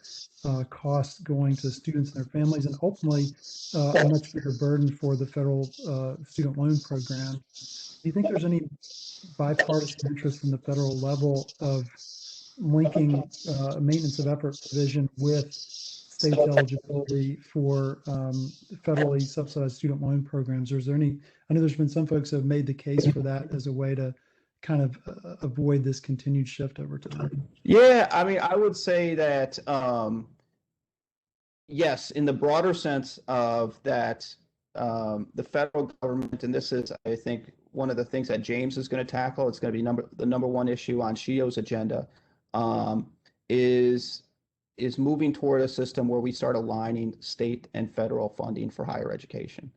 costs going to students and their families, and ultimately a much bigger burden for the federal student loan program. Do you think there's any bipartisan interest from the federal level of linking maintenance of effort provision with state's eligibility for federally subsidized student loan programs? Or is there any, I know there's been some folks who have made the case for that as a way to kind of avoid this continued shift over time. Yeah, I mean, I would say that, yes, in the broader sense of that, the federal government, and this is, I think, one of the things that James is going to tackle, it's going to be the number one issue on SCHEV's agenda, is moving toward a system where we start aligning state and federal funding for higher education.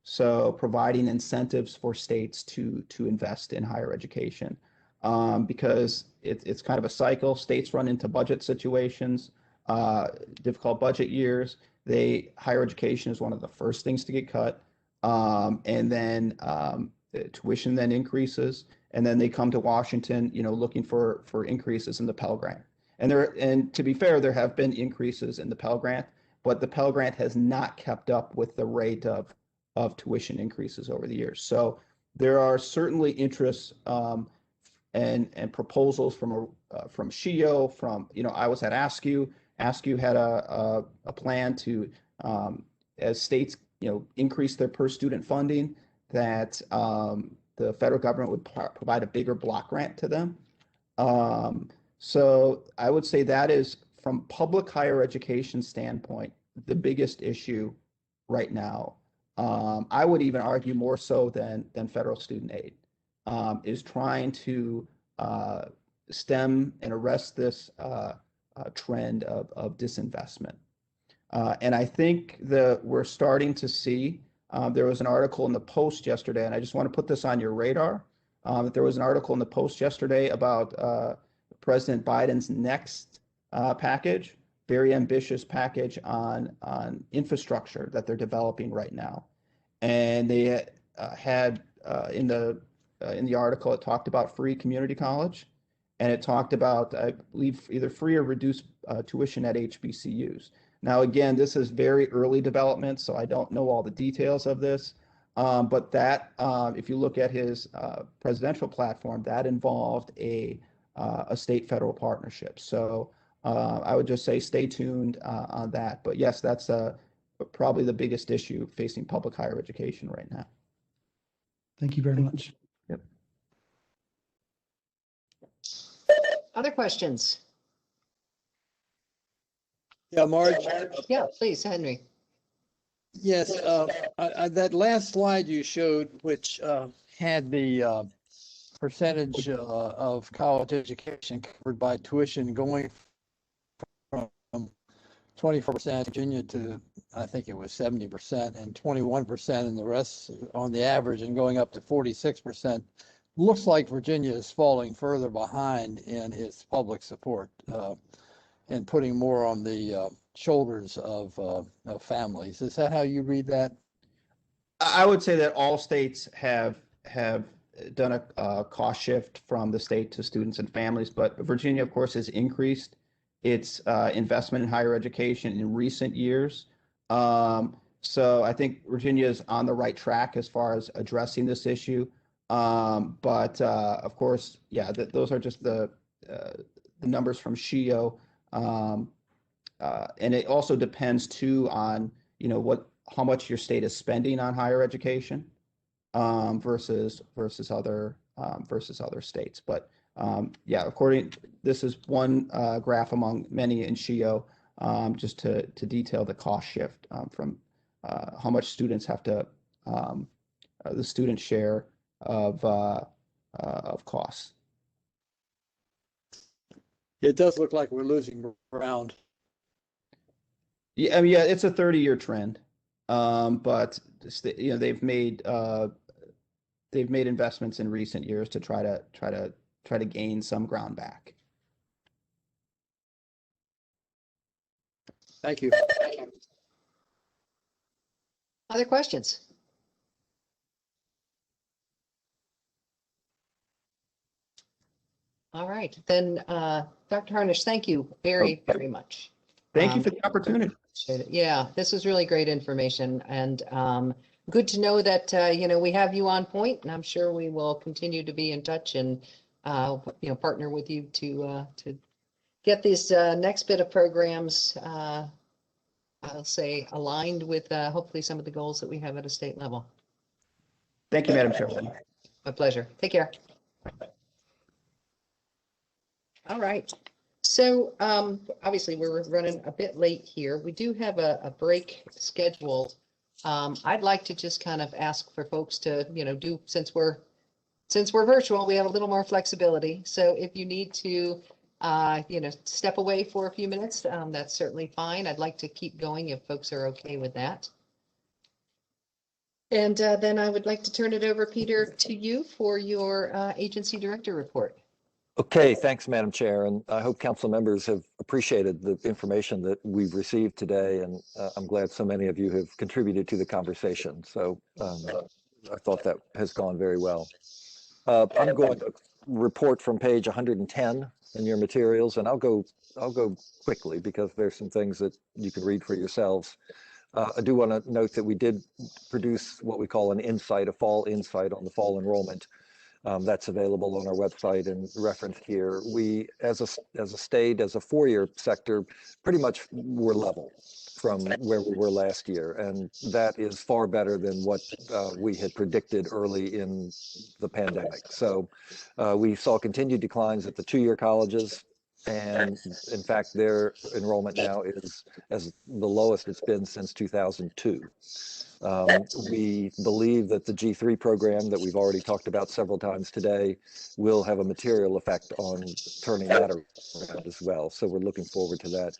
So providing incentives for states to invest in higher education, because it's kind of a cycle. States run into budget situations, difficult budget years. Higher education is one of the first things to get cut. And then the tuition then increases, and then they come to Washington, looking for increases in the Pell Grant. And to be fair, there have been increases in the Pell Grant, but the Pell Grant has not kept up with the rate of tuition increases over the years. So there are certainly interests and proposals from SCHEV, from I was at ASCEW. ASCEW had a plan to, as states increase their per student funding, that the federal government would provide a bigger block grant to them. So I would say that is, from public higher education standpoint, the biggest issue right now. I would even argue more so than federal student aid, is trying to stem and arrest this trend of disinvestment. And I think that we're starting to see, there was an article in the Post yesterday, and I just want to put this on your radar, that there was an article in the Post yesterday about President Biden's next package, very ambitious package on infrastructure that they're developing right now. And they had in the article, it talked about free community college, and it talked about, I believe, either free or reduced tuition at HBCUs. Now, again, this is very early development, so I don't know all the details of this. But that, if you look at his presidential platform, that involved a state-federal partnership. So I would just say stay tuned on that. But yes, that's probably the biggest issue facing public higher education right now. Thank you very much. Yep. Other questions? Yeah, Marge. Yeah, please, Henry. Yes, that last slide you showed, which had the percentage of college education covered by tuition going from 24% Virginia to, I think it was 70%, and 21% in the rest on the average, and going up to 46%. Looks like Virginia is falling further behind in its public support and putting more on the shoulders of families. Is that how you read that? I would say that all states have done a cost shift from the state to students and families, but Virginia, of course, has increased its investment in higher education in recent years. So I think Virginia is on the right track as far as addressing this issue. But of course, yeah, those are just the numbers from SCHEV. And it also depends too on how much your state is spending on higher education versus other states. But yeah, this is one graph among many in SCHEV, just to detail the cost shift from how much students have to the student share of costs. It does look like we're losing ground. Yeah, I mean, yeah, it's a 30-year trend, but they've made investments in recent years to try to gain some ground back. Thank you. Other questions? All right, then, Dr. Harnish, thank you very, very much. Thank you for the opportunity. Yeah, this is really great information, and good to know that we have you on point, and I'm sure we will continue to be in touch and partner with you to get these next bit of programs, I'll say, aligned with hopefully some of the goals that we have at a state level. Thank you, Madam Chair. My pleasure. Take care. All right. So obviously we're running a bit late here. We do have a break scheduled. I'd like to just kind of ask for folks to, do, since we're virtual, we have a little more flexibility. So if you need to, step away for a few minutes, that's certainly fine. I'd like to keep going if folks are okay with that. And then I would like to turn it over, Peter, to you for your agency director report. Okay, thanks, Madam Chair, and I hope council members have appreciated the information that we've received today, and I'm glad so many of you have contributed to the conversation. So I thought that has gone very well. I'm going to report from page 110 in your materials, and I'll go quickly because there's some things that you can read for yourselves. I do want to note that we did produce what we call an insight, a fall insight on the fall enrollment. That's available on our website and referenced here. We, as a state, as a four-year sector, pretty much were level from where we were last year. And that is far better than what we had predicted early in the pandemic. So we saw continued declines at the two-year colleges. And in fact, their enrollment now is as the lowest it's been since 2002. We believe that the G3 program that we've already talked about several times today will have a material effect on turning that around as well. So we're looking forward to that.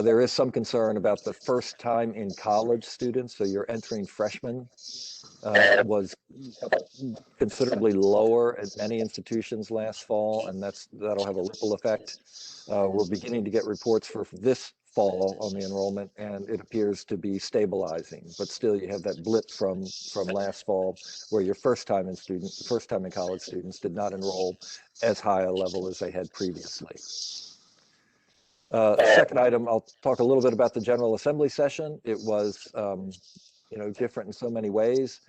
There is some concern about the first time in college students. So you're entering freshmen was considerably lower at many institutions last fall, and that'll have a ripple effect. We're beginning to get reports for this fall on the enrollment, and it appears to be stabilizing. But still, you have that blip from last fall, where your first time in college students did not enroll as high a level as they had previously. Second item, I'll talk a little bit about the General Assembly session. It was, different in so many ways.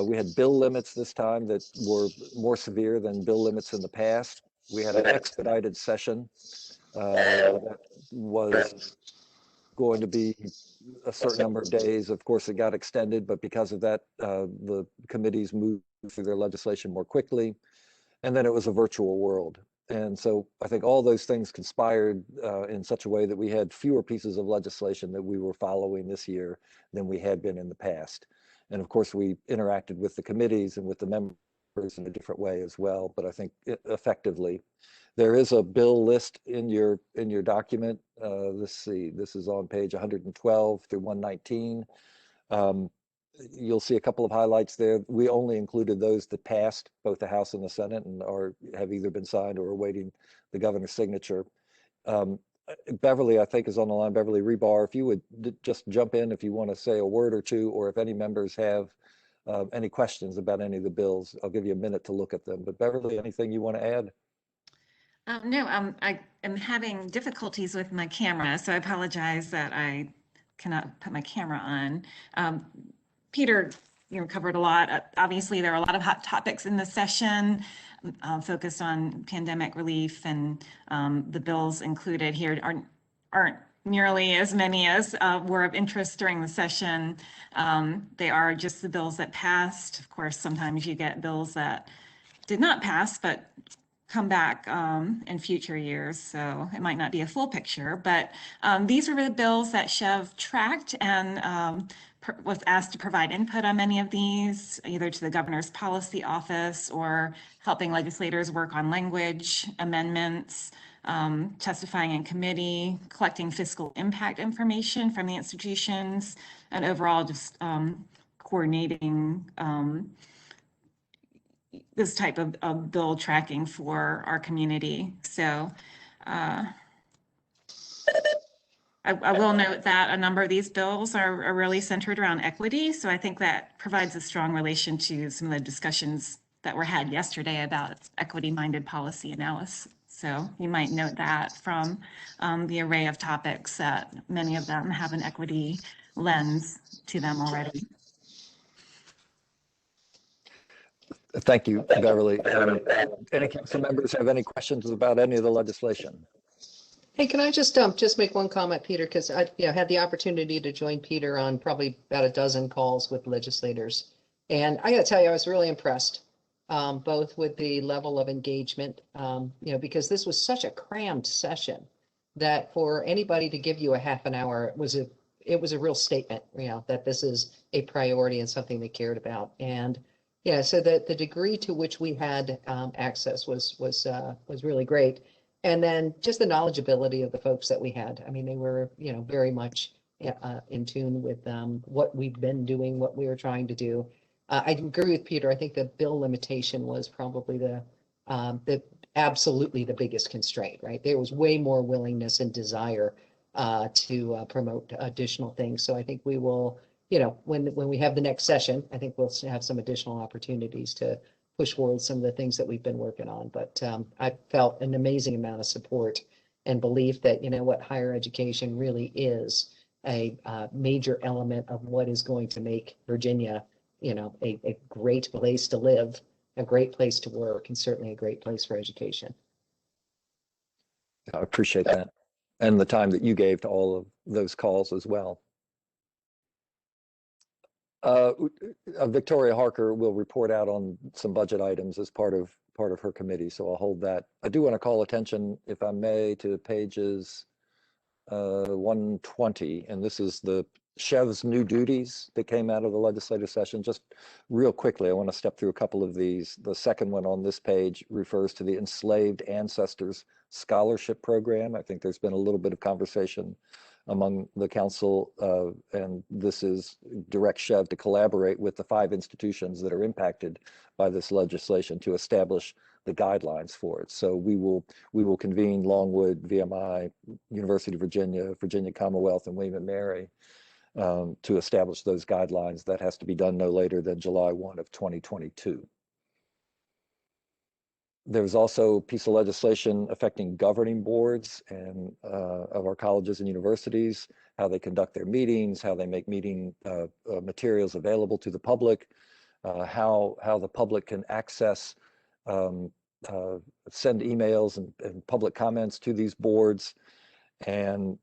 We had bill limits this time that were more severe than bill limits in the past. We had an expedited session that was going to be a certain number of days. Of course, it got extended, but because of that, the committees moved through their legislation more quickly. And then it was a virtual world. And so I think all those things conspired in such a way that we had fewer pieces of legislation that we were following this year than we had been in the past. And of course, we interacted with the committees and with the members in a different way as well. But I think effectively, there is a bill list in your document. Let's see, this is on page 112 through 119. You'll see a couple of highlights there. We only included those that passed both the House and the Senate and have either been signed or awaiting the governor's signature. Beverly, I think, is on the line. Beverly Rebar, if you would just jump in if you want to say a word or two, or if any members have any questions about any of the bills, I'll give you a minute to look at them. But Beverly, anything you want to add? No, I am having difficulties with my camera, so I apologize that I cannot put my camera on. Peter, covered a lot. Obviously, there are a lot of hot topics in the session focused on pandemic relief, and the bills included here aren't nearly as many as were of interest during the session. They are just the bills that passed. Of course, sometimes you get bills that did not pass, but come back in future years, so it might not be a full picture, but these are the bills that SCHEV tracked and was asked to provide input on many of these, either to the governor's policy office or helping legislators work on language amendments, testifying in committee, collecting fiscal impact information from the institutions, and overall just coordinating this type of bill tracking for our community. So I will note that a number of these bills are really centered around equity. So I think that provides a strong relation to some of the discussions that were had yesterday about equity-minded policy analysis. So you might note that from the array of topics that many of them have an equity lens to them already. Thank you, Beverly. Any council members have any questions about any of the legislation? Hey, can I just make one comment, Peter, because I had the opportunity to join Peter on probably about a dozen calls with legislators. And I got to tell you, I was really impressed, both with the level of engagement, because this was such a crammed session that for anybody to give you a half an hour, it was a real statement, that this is a priority and something they cared about. And yeah, so the degree to which we had access was really great. And then just the knowledgeability of the folks that we had. I mean, they were, very much in tune with what we've been doing, what we were trying to do. I agree with Peter. I think the bill limitation was probably the absolutely the biggest constraint, right? There was way more willingness and desire to promote additional things. So I think we will, you know, when we have the next session, I think we'll have some additional opportunities to push forward some of the things that we've been working on. But I felt an amazing amount of support and belief that, you know what, higher education really is a major element of what is going to make Virginia, you know, a great place to live, a great place to work, and certainly a great place for education. I appreciate that, and the time that you gave to all of those calls as well. Victoria Harker will report out on some budget items as part of her committee, so I'll hold that. I do want to call attention, if I may, to pages 120, and this is the SCHEV's new duties that came out of the legislative session. Just real quickly, I want to step through a couple of these. The second one on this page refers to the Enslaved Ancestors Scholarship Program. I think there's been a little bit of conversation among the council, and this is direct SCHEV to collaborate with the 5 institutions that are impacted by this legislation to establish the guidelines for it. So we will convene Longwood, VMI, University of Virginia, Virginia Commonwealth, and William and Mary to establish those guidelines. That has to be done no later than July 1 of 2022. There's also a piece of legislation affecting governing boards and of our colleges and universities, how they conduct their meetings, how they make meeting materials available to the public, how the public can access, send emails and public comments to these boards, and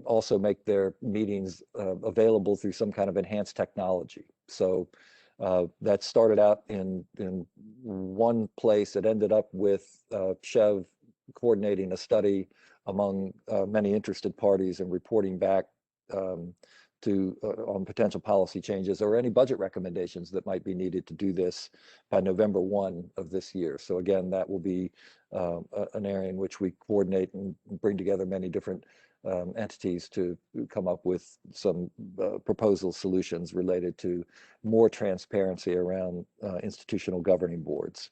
also make their meetings available through some kind of enhanced technology. So that started out in one place. It ended up with SCHEV coordinating a study among many interested parties and reporting back on potential policy changes or any budget recommendations that might be needed to do this by November 1 of this year. So again, that will be an area in which we coordinate and bring together many different entities to come up with some proposal solutions related to more transparency around institutional governing boards.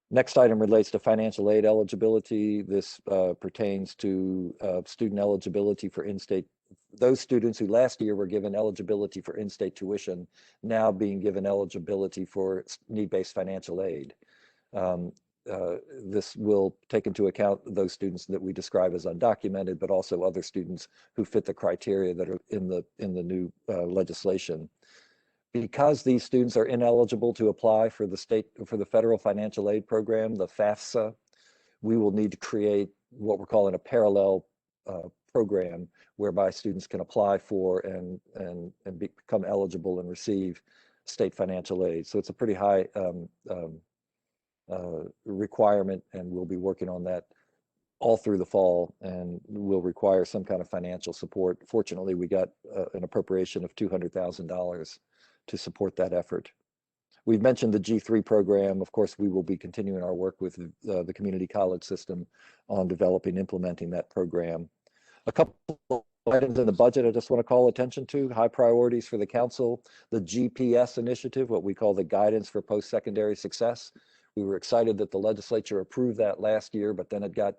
Next item relates to financial aid eligibility. This pertains to student eligibility for in-state. Those students who last year were given eligibility for in-state tuition, now being given eligibility for need-based financial aid. This will take into account those students that we describe as undocumented, but also other students who fit the criteria that are in the new legislation. Because these students are ineligible to apply for the federal financial aid program, the FAFSA, we will need to create what we're calling a parallel program whereby students can apply for and become eligible and receive state financial aid. So it's a pretty high requirement, and we'll be working on that all through the fall, and will require some kind of financial support. Fortunately, we got an appropriation of $200,000 to support that effort. We've mentioned the G3 program. Of course, we will be continuing our work with the community college system on developing and implementing that program. A couple of items in the budget I just want to call attention to, high priorities for the council, the GPS initiative, what we call the Guidance for Post-Secondary Success. We were excited that the legislature approved that last year, but then it got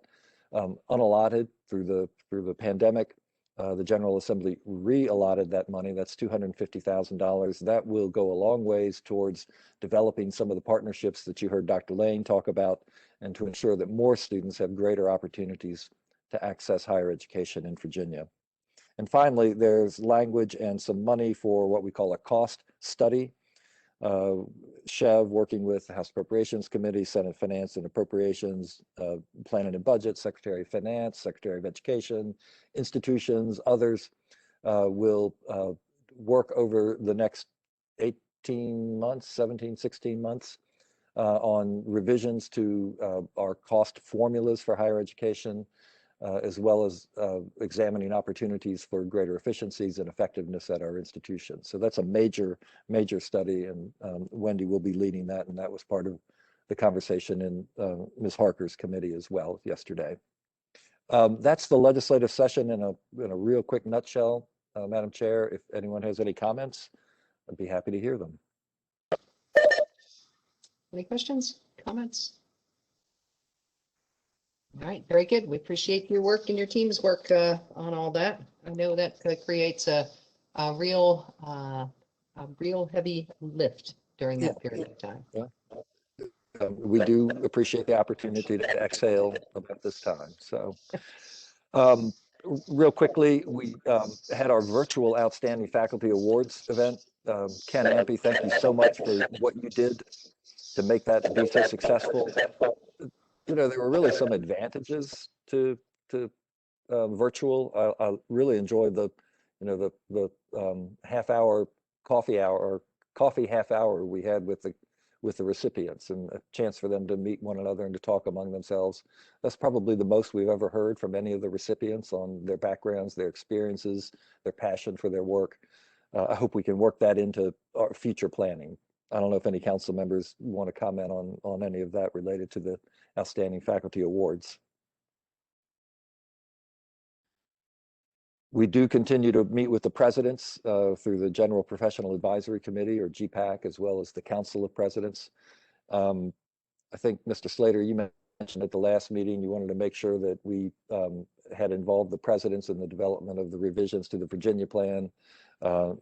unallotted through the pandemic. The General Assembly re-allotted that money. That's $250,000. That will go a long ways towards developing some of the partnerships that you heard Dr. Lane talk about, and to ensure that more students have greater opportunities to access higher education in Virginia. And finally, there's language and some money for what we call a cost study. SCHEV, working with the House Appropriations Committee, Senate Finance and Appropriations, Planning and Budget, Secretary of Finance, Secretary of Education, institutions, others will work over the next 18 months, 17, 16 months on revisions to our cost formulas for higher education, as well as examining opportunities for greater efficiencies and effectiveness at our institutions. So that's a major study, and Wendy will be leading that, and that was part of the conversation in Ms. Harker's committee as well yesterday. That's the legislative session in a real quick nutshell, Madam Chair. If anyone has any comments, I'd be happy to hear them. Any questions, comments? All right, very good. We appreciate your work and your team's work on all that. I know that creates a real heavy lift during that period of time. Yeah. We do appreciate the opportunity to exhale about this time. So real quickly, we had our virtual Outstanding Faculty Awards event. Ken Ampey, thank you so much for what you did to make that be so successful. You know, there were really some advantages to virtual. I really enjoyed the half-hour coffee half hour we had with the recipients, and a chance for them to meet one another and to talk among themselves. That's probably the most we've ever heard from any of the recipients on their backgrounds, their experiences, their passion for their work. I hope we can work that into our future planning. I don't know if any council members want to comment on any of that related to the Outstanding Faculty Awards. We do continue to meet with the presidents through the General Professional Advisory Committee, or GPAC, as well as the Council of Presidents. I think, Mr. Slater, you mentioned at the last meeting you wanted to make sure that we had involved the presidents in the development of the revisions to the Virginia plan.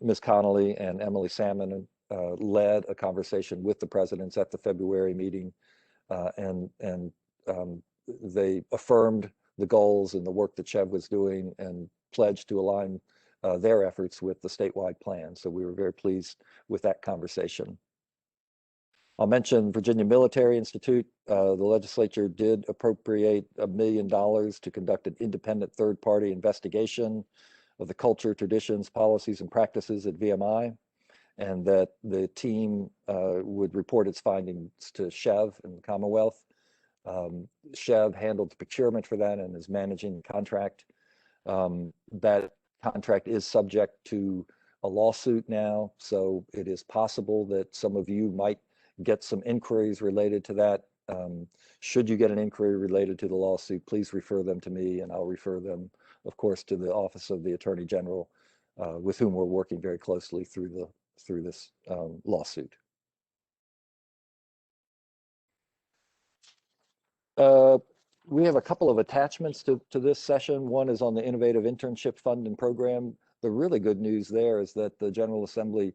Ms. Connolly and Emily Salmon led a conversation with the presidents at the February meeting, and they affirmed the goals and the work that SCHEV was doing and pledged to align their efforts with the statewide plan. So we were very pleased with that conversation. I'll mention Virginia Military Institute. The legislature did appropriate $1 million to conduct an independent third-party investigation of the culture, traditions, policies, and practices at VMI, and that the team would report its findings to SCHEV in the Commonwealth. SCHEV handled the procurement for that and is managing the contract. That contract is subject to a lawsuit now, so it is possible that some of you might get some inquiries related to that. Should you get an inquiry related to the lawsuit, please refer them to me, and I'll refer them, of course, to the Office of the Attorney General, with whom we're working very closely through this lawsuit. We have a couple of attachments to this session. One is on the Innovative Internship Fund and Program. The really good news there is that the General Assembly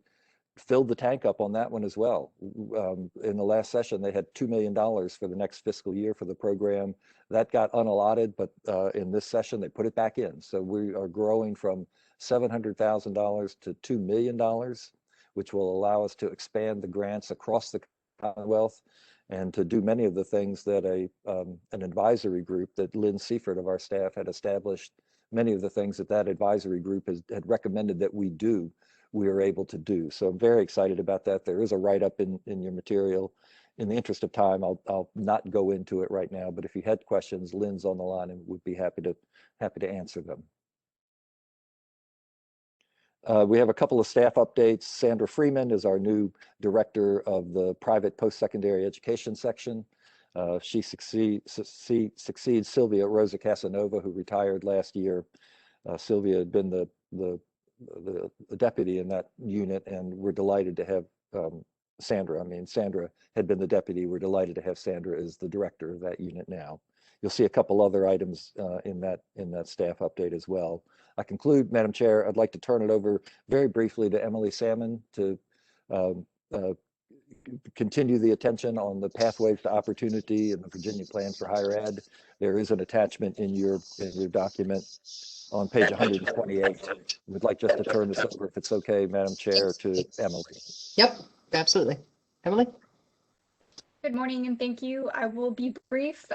filled the tank up on that one as well. In the last session, they had $2 million for the next fiscal year for the program. That got unallotted, but in this session, they put it back in. So we are growing from $700,000 to $2 million, which will allow us to expand the grants across the Commonwealth and to do many of the things that an advisory group that Lynn Seifert of our staff had established. Many of the things that advisory group had recommended that we do, we are able to do. So I'm very excited about that. There is a write-up in your material. In the interest of time, I'll not go into it right now, but if you had questions, Lynn's on the line and would be happy to answer them. We have a couple of staff updates. Sandra Freeman is our new director of the private post-secondary education section. She succeeds Sylvia Rosa Casanova, who retired last year. Sylvia had been the deputy in that unit, and we're delighted to have Sandra. I mean, Sandra had been the deputy. We're delighted to have Sandra as the director of that unit now. You'll see a couple other items in that staff update as well. I conclude, Madam Chair, I'd like to turn it over very briefly to Emily Salmon to continue the attention on the pathways to opportunity and the Virginia Plan for Higher Ed. There is an attachment in your document on page 128. We'd like just to turn this over, if it's okay, Madam Chair, to Emily. Yep, absolutely. Emily? Good morning and thank you. I will be brief.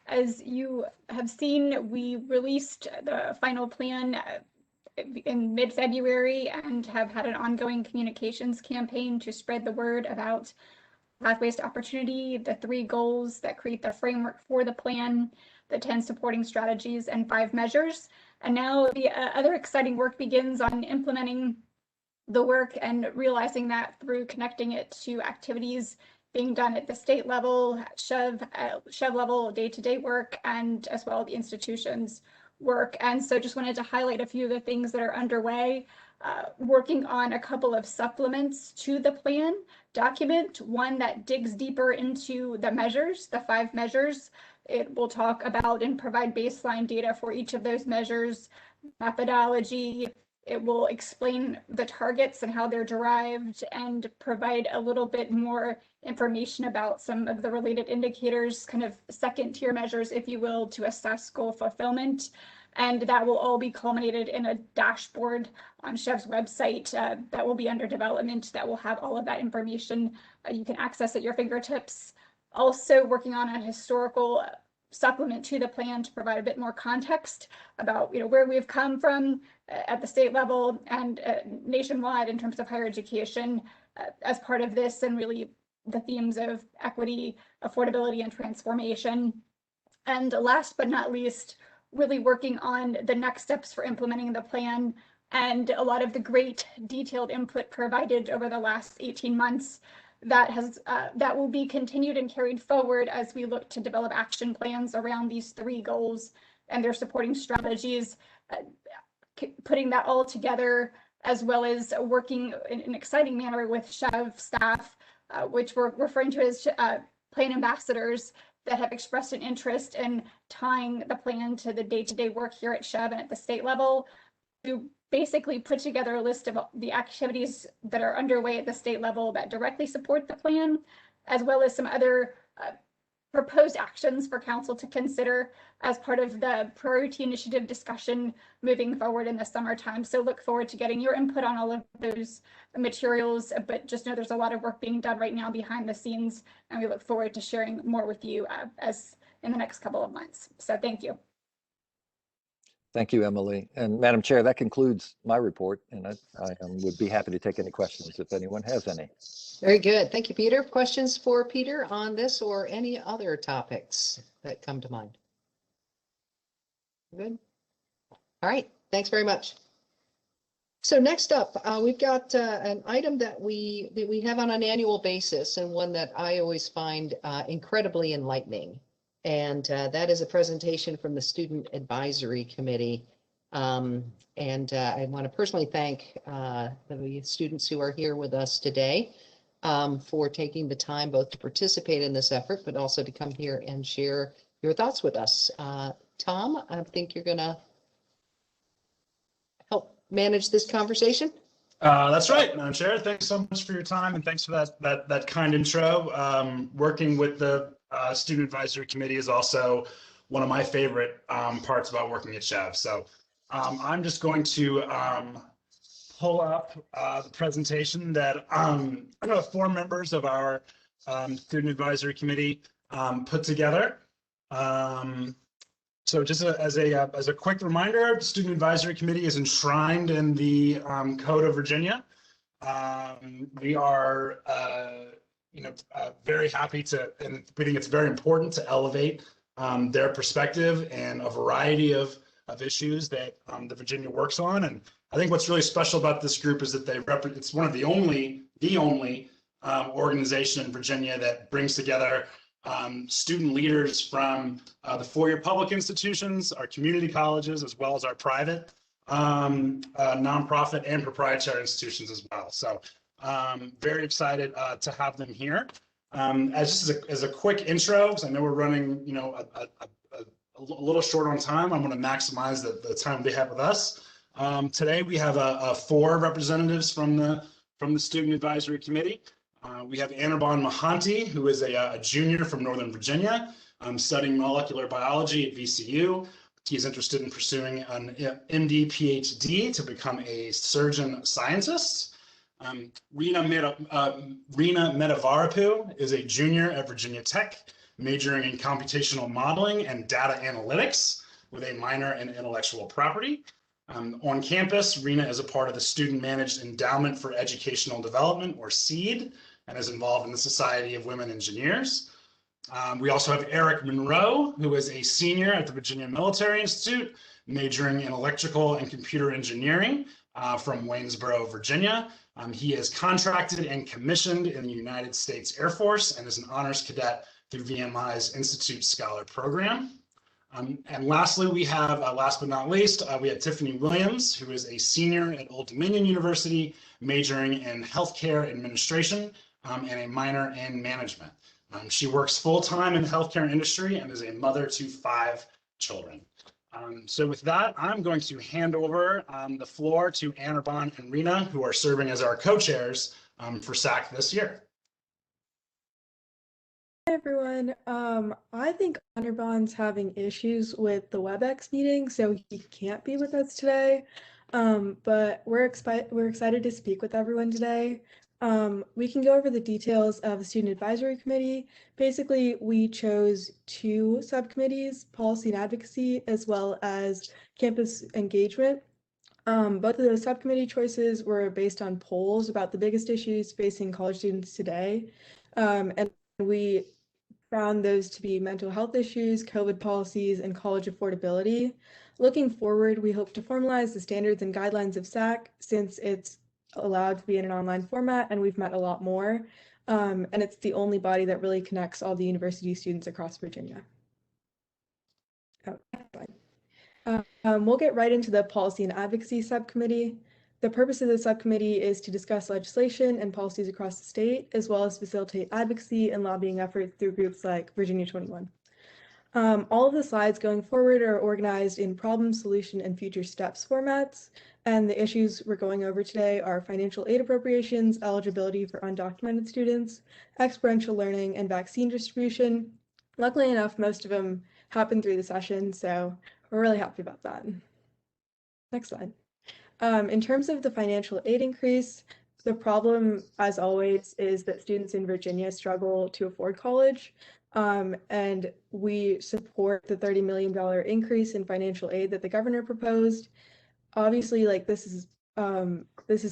As you have seen, we released the final plan in mid-February and have had an ongoing communications campaign to spread the word about pathways to opportunity, the 3 goals that create the framework for the plan, the 10 supporting strategies, and 5 measures. And now the other exciting work begins on implementing the work and realizing that through connecting it to activities being done at the state level, SCHEV level, day-to-day work, and as well the institutions work. And so just wanted to highlight a few of the things that are underway. Working on a couple of supplements to the plan document, one that digs deeper into the measures, the 5 measures. It will talk about and provide baseline data for each of those measures, methodology. It will explain the targets and how they're derived and provide a little bit more information about some of the related indicators, kind of second tier measures, if you will, to assess goal fulfillment. And that will all be culminated in a dashboard on SCHEV's website that will be under development, that will have all of that information you can access at your fingertips. Also working on a historical supplement to the plan to provide a bit more context about where we've come from at the state level and nationwide in terms of higher education as part of this, and really the themes of equity, affordability, and transformation. And last but not least, really working on the next steps for implementing the plan and a lot of the great detailed input provided over the last 18 months that will be continued and carried forward as we look to develop action plans around these 3 goals and their supporting strategies, putting that all together, as well as working in an exciting manner with SCHEV staff, which we're referring to as plan ambassadors, that have expressed an interest in tying the plan to the day-to-day work here at SCHEV and at the state level, to basically put together a list of the activities that are underway at the state level that directly support the plan, as well as some other proposed actions for council to consider as part of the priority initiative discussion moving forward in the summertime. So look forward to getting your input on all of those materials, but just know there's a lot of work being done right now behind the scenes, and we look forward to sharing more with you as in the next couple of months. So thank you. Thank you, Emily. And Madam Chair, that concludes my report, and I would be happy to take any questions if anyone has any. Very good. Thank you, Peter. Questions for Peter on this or any other topics that come to mind? Good. All right. Thanks very much. So next up, we've got an item that we have on an annual basis, and one that I always find incredibly enlightening. And that is a presentation from the Student Advisory Committee. And I want to personally thank the students who are here with us today for taking the time both to participate in this effort, but also to come here and share your thoughts with us. Tom, I think you're going to help manage this conversation. That's right, Madam Chair. Thanks so much for your time, and thanks for that kind intro. Working with the Student Advisory Committee is also one of my favorite parts about working at SCHEV. So I'm just going to pull up the presentation that 4 members of our Student Advisory Committee put together. So just as a quick reminder, the Student Advisory Committee is enshrined in the Code of Virginia. We are very happy to, and we think it's very important to elevate their perspective and a variety of issues that the Virginia works on. And I think what's really special about this group is that it's one of the only organization in Virginia that brings together student leaders from the 4-year public institutions, our community colleges, as well as our private nonprofit and proprietary institutions as well. So very excited to have them here. As a quick intro, because I know we're running a little short on time, I'm going to maximize the time they have with us. Today we have 4 representatives from the Student Advisory Committee. We have Anirban Mahanti, who is a junior from Northern Virginia, studying molecular biology at VCU. He's interested in pursuing an MD, PhD to become a surgeon scientist. Rina Medavarapu is a junior at Virginia Tech, majoring in computational modeling and data analytics with a minor in intellectual property. On campus, Rina is a part of the Student Managed Endowment for Educational Development, or SEED, and is involved in the Society of Women Engineers. We also have Eric Monroe, who is a senior at the Virginia Military Institute, majoring in electrical and computer engineering from Waynesboro, Virginia. He is contracted and commissioned in the United States Air Force and is an honors cadet through VMI's Institute Scholar Program. And lastly, we have, last but not least, we have Tiffany Williams, who is a senior at Old Dominion University, majoring in healthcare administration and a minor in management. She works full-time in the healthcare industry and is a mother to 5 children. So with that, I'm going to hand over the floor to Anirban and Rena, who are serving as our co-chairs for SAC this year. Hi everyone. I think Anirban's having issues with the WebEx meeting, so he can't be with us today. But we're excited to speak with everyone today. We can go over the details of the Student Advisory Committee. Basically, we chose 2 subcommittees, policy and advocacy, as well as campus engagement. Both of those subcommittee choices were based on polls about the biggest issues facing college students today. And we found those to be mental health issues, COVID policies, and college affordability. Looking forward, we hope to formalize the standards and guidelines of SAC since it's allowed to be in an online format and we've met a lot more. And it's the only body that really connects all the university students across Virginia. We'll get right into the policy and advocacy subcommittee. The purpose of the subcommittee is to discuss legislation and policies across the state, as well as facilitate advocacy and lobbying efforts through groups like Virginia 21. All of the slides going forward are organized in problem, solution, and future steps formats. And the issues we're going over today are financial aid appropriations, eligibility for undocumented students, experiential learning, and vaccine distribution. Luckily enough, most of them happened through the session, so we're really happy about that. Next slide. In terms of the financial aid increase, the problem, as always, is that students in Virginia struggle to afford college. And we support the $30 million increase in financial aid that the governor proposed. Obviously, like this is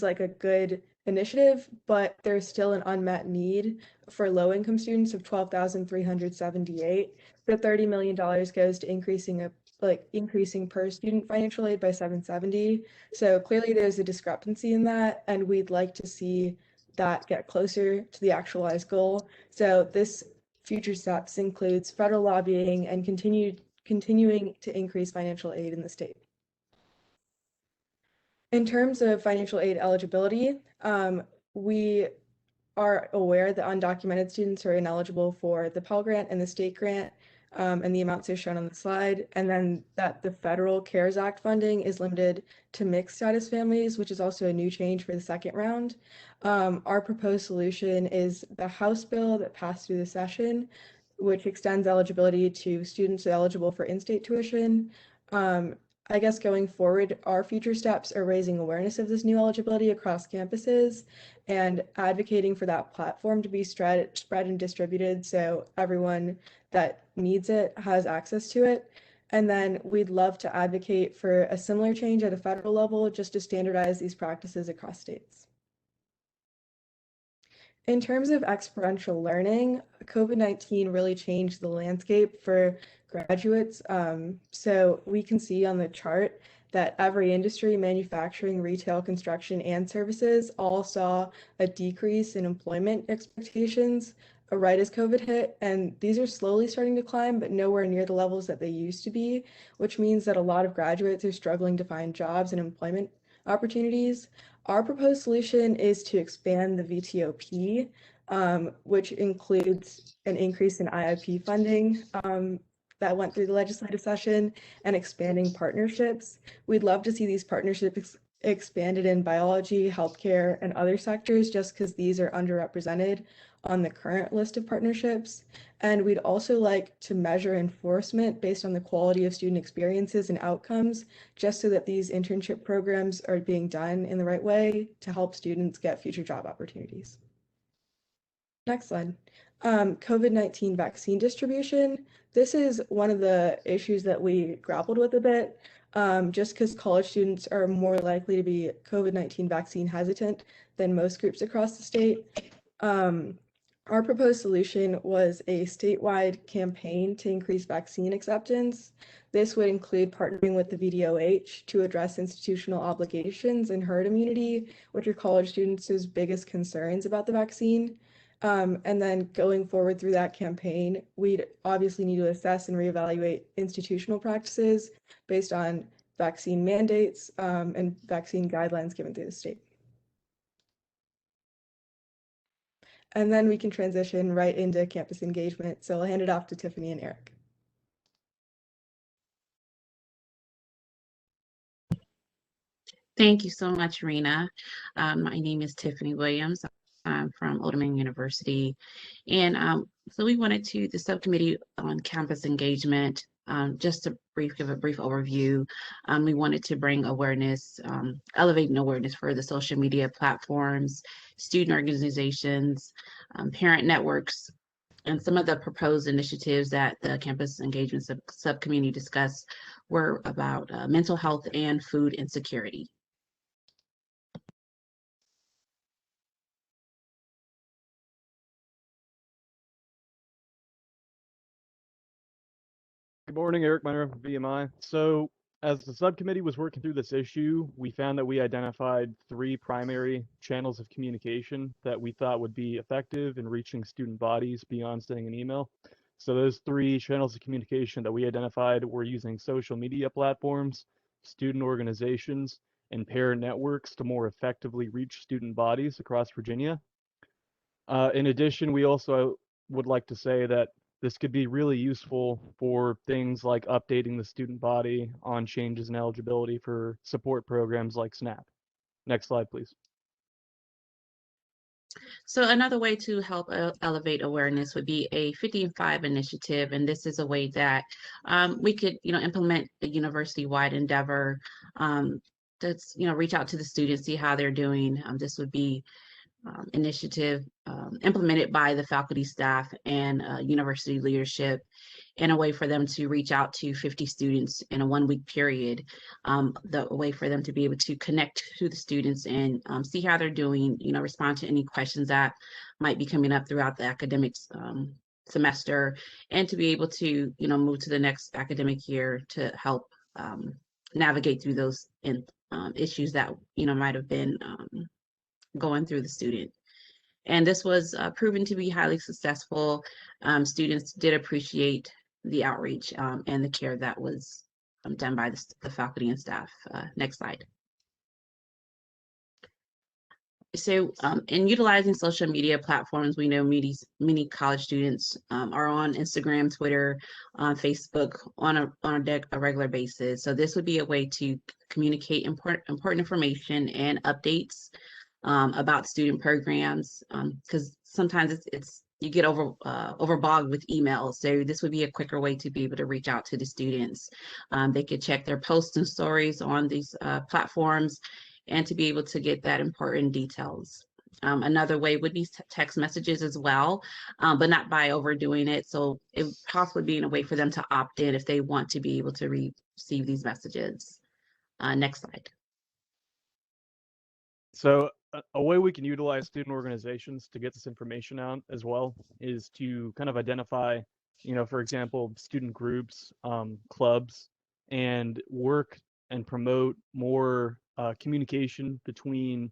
like a good initiative, but there's still an unmet need for low-income students of $12,378. The $30 million goes to increasing per student financial aid by $770. So clearly there's a discrepancy in that, and we'd like to see that get closer to the actualized goal. So this future steps includes federal lobbying and continuing to increase financial aid in the state. In terms of financial aid eligibility, we are aware that undocumented students are ineligible for the Pell Grant and the state grant, and the amounts are shown on the slide, and then that the federal CARES Act funding is limited to mixed status families, which is also a new change for the second round. Our proposed solution is the House bill that passed through the session, which extends eligibility to students eligible for in-state tuition. I guess going forward, our future steps are raising awareness of this new eligibility across campuses and advocating for that platform to be spread and distributed so everyone that needs it has access to it. And then we'd love to advocate for a similar change at a federal level just to standardize these practices across states. In terms of experiential learning, COVID-19 really changed the landscape for graduates. So we can see on the chart that every industry, manufacturing, retail, construction, and services all saw a decrease in employment expectations right as COVID hit. And these are slowly starting to climb, but nowhere near the levels that they used to be, which means that a lot of graduates are struggling to find jobs and employment opportunities. Our proposed solution is to expand the VTOP, which includes an increase in IIP funding that went through the legislative session and expanding partnerships. We'd love to see these partnerships expanded in biology, healthcare, and other sectors just because these are underrepresented on the current list of partnerships. And we'd also like to measure enforcement based on the quality of student experiences and outcomes, just so that these internship programs are being done in the right way to help students get future job opportunities. Next slide. COVID-19 vaccine distribution. This is one of the issues that we grappled with a bit, just because college students are more likely to be COVID-19 vaccine hesitant than most groups across the state. Our proposed solution was a statewide campaign to increase vaccine acceptance. This would include partnering with the VDOH to address institutional obligations and herd immunity, which are college students' biggest concerns about the vaccine. And then going forward through that campaign, we'd obviously need to assess and reevaluate institutional practices based on vaccine mandates and vaccine guidelines given through the state. And then we can transition right into campus engagement. So I'll hand it off to Tiffany and Eric. Thank you so much, Rena. My name is Tiffany Williams. I'm from Old Dominion University. And so we wanted to, the subcommittee on campus engagement, just to give a brief overview. We wanted to bring awareness, elevating awareness for the social media platforms, student organizations, parent networks, and some of the proposed initiatives that the campus engagement subcommittee discussed were about mental health and food insecurity. Good morning, Eric Miner of VMI. So as the subcommittee was working through this issue, we found that we identified 3 primary channels of communication that we thought would be effective in reaching student bodies beyond sending an email. So those 3 channels of communication that we identified were using social media platforms, student organizations, and parent networks to more effectively reach student bodies across Virginia. In addition, we also would like to say that this could be really useful for things like updating the student body on changes in eligibility for support programs like SNAP. Next slide, please. So another way to help elevate awareness would be a 50 and 5 initiative, and this is a way that we could, implement a university-wide endeavor that's, reach out to the students, see how they're doing. This would be initiative implemented by the faculty, staff, and university leadership in a way for them to reach out to 50 students in a 1-week period, a way for them to be able to connect to the students and see how they're doing, respond to any questions that might be coming up throughout the academic semester, and to be able to, move to the next academic year to help navigate through those issues that, might have been going through the student. And this was proven to be highly successful. Students did appreciate the outreach and the care that was done by the faculty and staff. Next slide. So in utilizing social media platforms, we know many college students are on Instagram, Twitter, Facebook on a regular basis. So this would be a way to communicate important information and updates about student programs, because sometimes you get overbogged with emails. So this would be a quicker way to be able to reach out to the students. They could check their posts and stories on these platforms and to be able to get that important details. Another way would be text messages as well, but not by overdoing it. So it would possibly be in a way for them to opt in if they want to be able to receive these messages. Next slide. So a way we can utilize student organizations to get this information out as well is to kind of identify, for example, student groups, clubs, and work and promote more communication between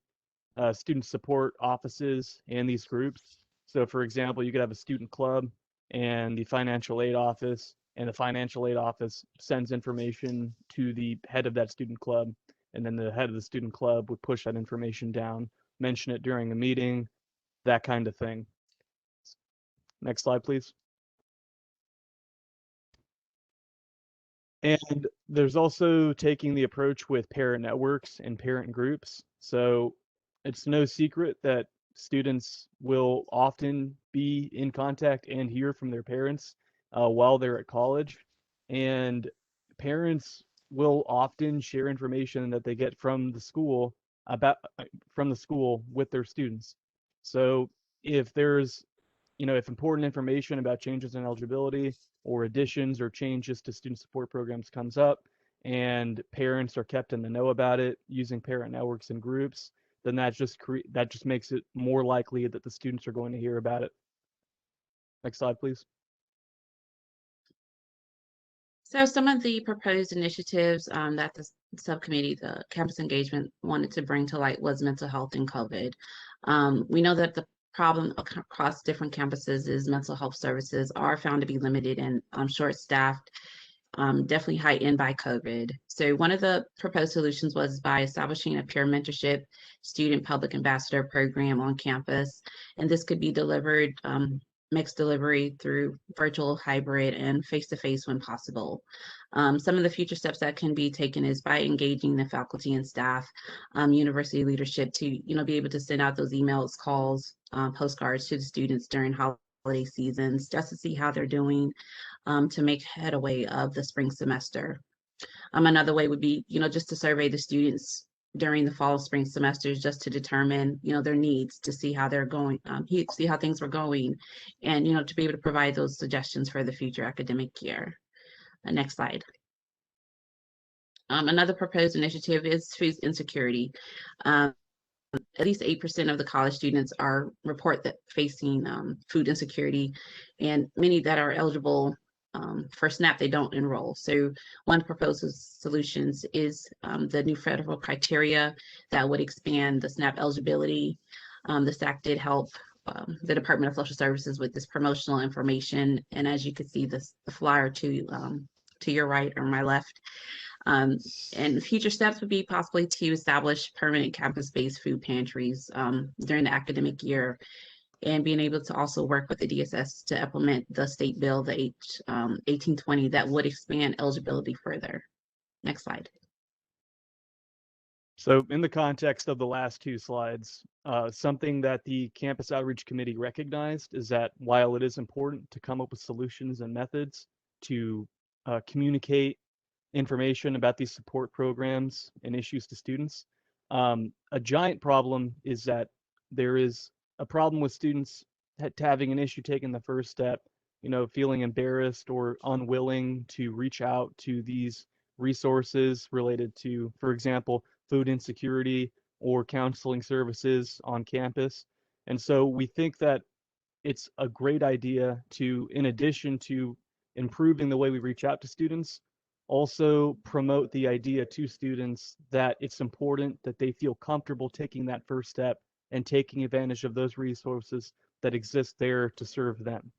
student support offices and these groups. So for example, you could have a student club and the financial aid office, and the financial aid office sends information to the head of that student club, and then the head of the student club would push that information down, mention it during a meeting, that kind of thing. Next slide, please. And there's also taking the approach with parent networks and parent groups. So it's no secret that students will often be in contact and hear from their parents while they're at college. And parents will often share information that they get from the school with their students. So if there's, if important information about changes in eligibility or additions or changes to student support programs comes up and parents are kept in the know about it using parent networks and groups, then that just makes it more likely that the students are going to hear about it. Next slide, please. So some of the proposed initiatives that the subcommittee, the campus engagement, wanted to bring to light was mental health and COVID. We know that the problem across different campuses is mental health services are found to be limited and short-staffed, definitely heightened by COVID. So one of the proposed solutions was by establishing a peer mentorship student public ambassador program on campus. And this could be delivered, mixed delivery through virtual, hybrid, and face-to-face when possible. Some of the future steps that can be taken is by engaging the faculty and staff, university leadership to, be able to send out those emails, calls, postcards to the students during holiday seasons, just to see how they're doing, to make headway of the spring semester. Another way would be, just to survey the students during the fall and spring semesters, just to determine, their needs, to see how they're going, see how things were going, and, to be able to provide those suggestions for the future academic year. Next slide. Another proposed initiative is food insecurity. At least 8% of the college students report that facing food insecurity, and many that are eligible for SNAP, they don't enroll. So one proposed solutions is the new federal criteria that would expand the SNAP eligibility. The SAC did help the Department of Social Services with this promotional information. And as you can see, the flyer to your right or my left. And future steps would be possibly to establish permanent campus-based food pantries during the academic year, and being able to also work with the DSS to implement the state bill, the 1820, that would expand eligibility further. Next slide. So in the context of the last two slides, something that the Campus Outreach Committee recognized is that while it is important to come up with solutions and methods to communicate information about these support programs and issues to students, a giant problem is that there is a problem with students having an issue taking the first step, feeling embarrassed or unwilling to reach out to these resources related to, for example, food insecurity or counseling services on campus. And so we think that it's a great idea to, in addition to improving the way we reach out to students, also promote the idea to students that it's important that they feel comfortable taking that first step and taking advantage of those resources that exist there to serve them.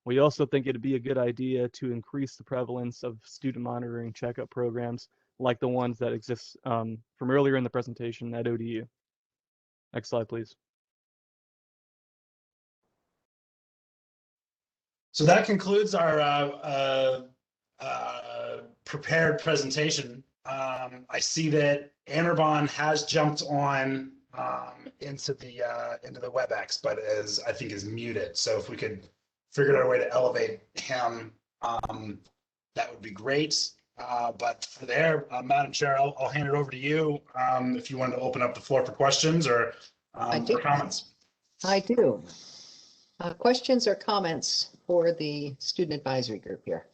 We also think it'd be a good idea to increase the prevalence of student monitoring checkup programs like the ones that exist from earlier in the presentation at ODU. Next slide, please. So that concludes our prepared presentation. I see that Anirban has jumped on into the WebEx, but I think is muted. So if we could figure out a way to elevate him, that would be great. But for there, Madam Chair, I'll hand it over to you if you want to open up the floor for questions or for comments. I do. Questions or comments for the student advisory group here?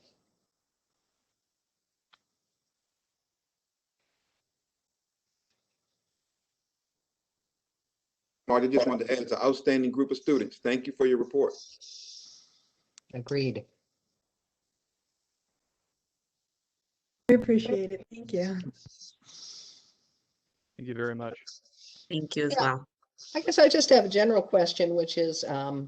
I just wanted to add, it's an outstanding group of students. Thank you for your report. Agreed. I appreciate it. Thank you. Thank you very much. Thank you as well. I guess I just have a general question, which is, how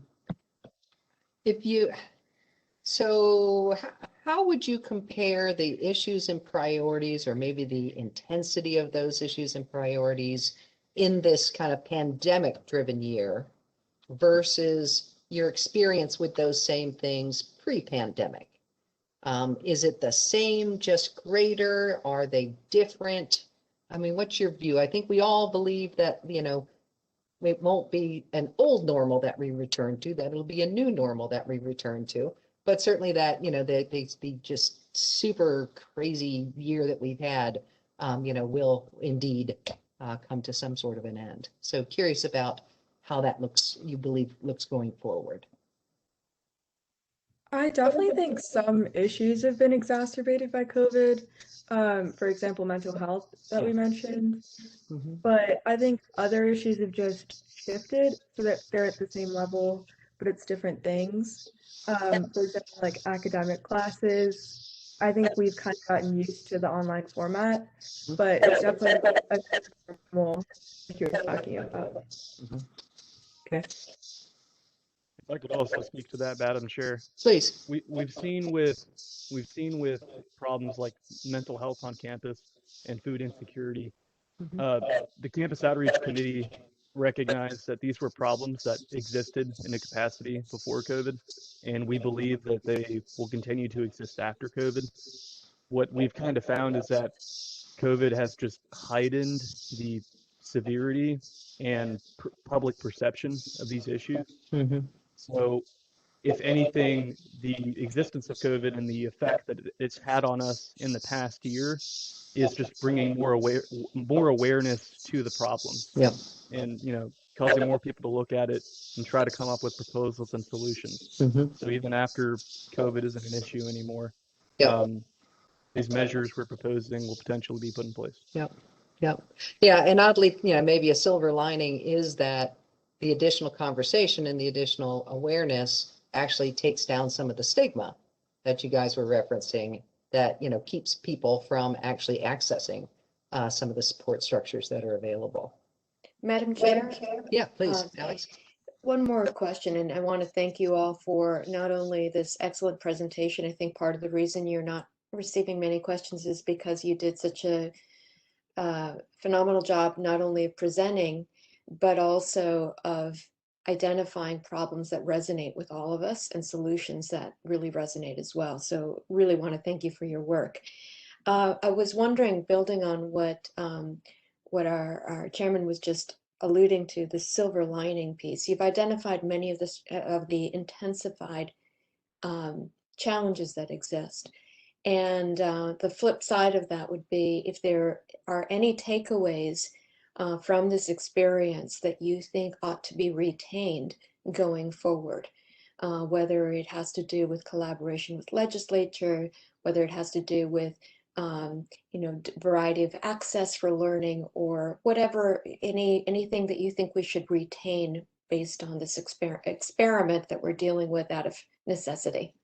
would you compare the issues and priorities, or maybe the intensity of those issues and priorities in this kind of pandemic-driven year versus your experience with those same things pre-pandemic? Is it the same, just greater? Are they different? I mean, what's your view? I think we all believe that, it won't be an old normal that we return to, that it'll be a new normal that we return to. But certainly that, the just super crazy year that we've had, will indeed come to some sort of an end. So curious about how that you believe looks going forward. I definitely think some issues have been exacerbated by COVID. For example, mental health that we mentioned. Mm-hmm. But I think other issues have just shifted so that they're at the same level, but it's different things. For example, like academic classes, I think we've kind of gotten used to the online format, but it's definitely a normal like you're talking about. Mm-hmm. Okay. I could also speak to that, Madam Chair. Please. We've seen with problems like mental health on campus and food insecurity. The Campus Outreach Committee recognized that these were problems that existed in a capacity before COVID, and we believe that they will continue to exist after COVID. What we've kind of found is that COVID has just heightened the severity and public perception of these issues. So if anything, the existence of COVID and the effect that it's had on us in the past year is just bringing more awareness to the problems. Yeah. And, you know, causing more people to look at it and try to come up with proposals and solutions. So even after COVID isn't an issue anymore, these measures we're proposing will potentially be put in place. Yep. Yeah, and oddly, you know, maybe a silver lining is that the additional conversation and the additional awareness actually takes down some of the stigma that you guys were referencing that, you know, keeps people from actually accessing some of the support structures that are available. Madam Chair? Yeah, please, Alex. One more question, and I want to thank you all for not only this excellent presentation. I think part of the reason you're not receiving many questions is because you did such a phenomenal job, not only of presenting, but also of identifying problems that resonate with all of us and solutions that really resonate as well. So really want to thank you for your work. I was wondering, building on what our chairman was just alluding to, the silver lining piece. You've identified many of the intensified challenges that exist. And the flip side of that would be if there are any takeaways from this experience that you think ought to be retained going forward, whether it has to do with collaboration with legislature, whether it has to do with variety of access for learning, or whatever, anything that you think we should retain based on this experiment that we're dealing with out of necessity.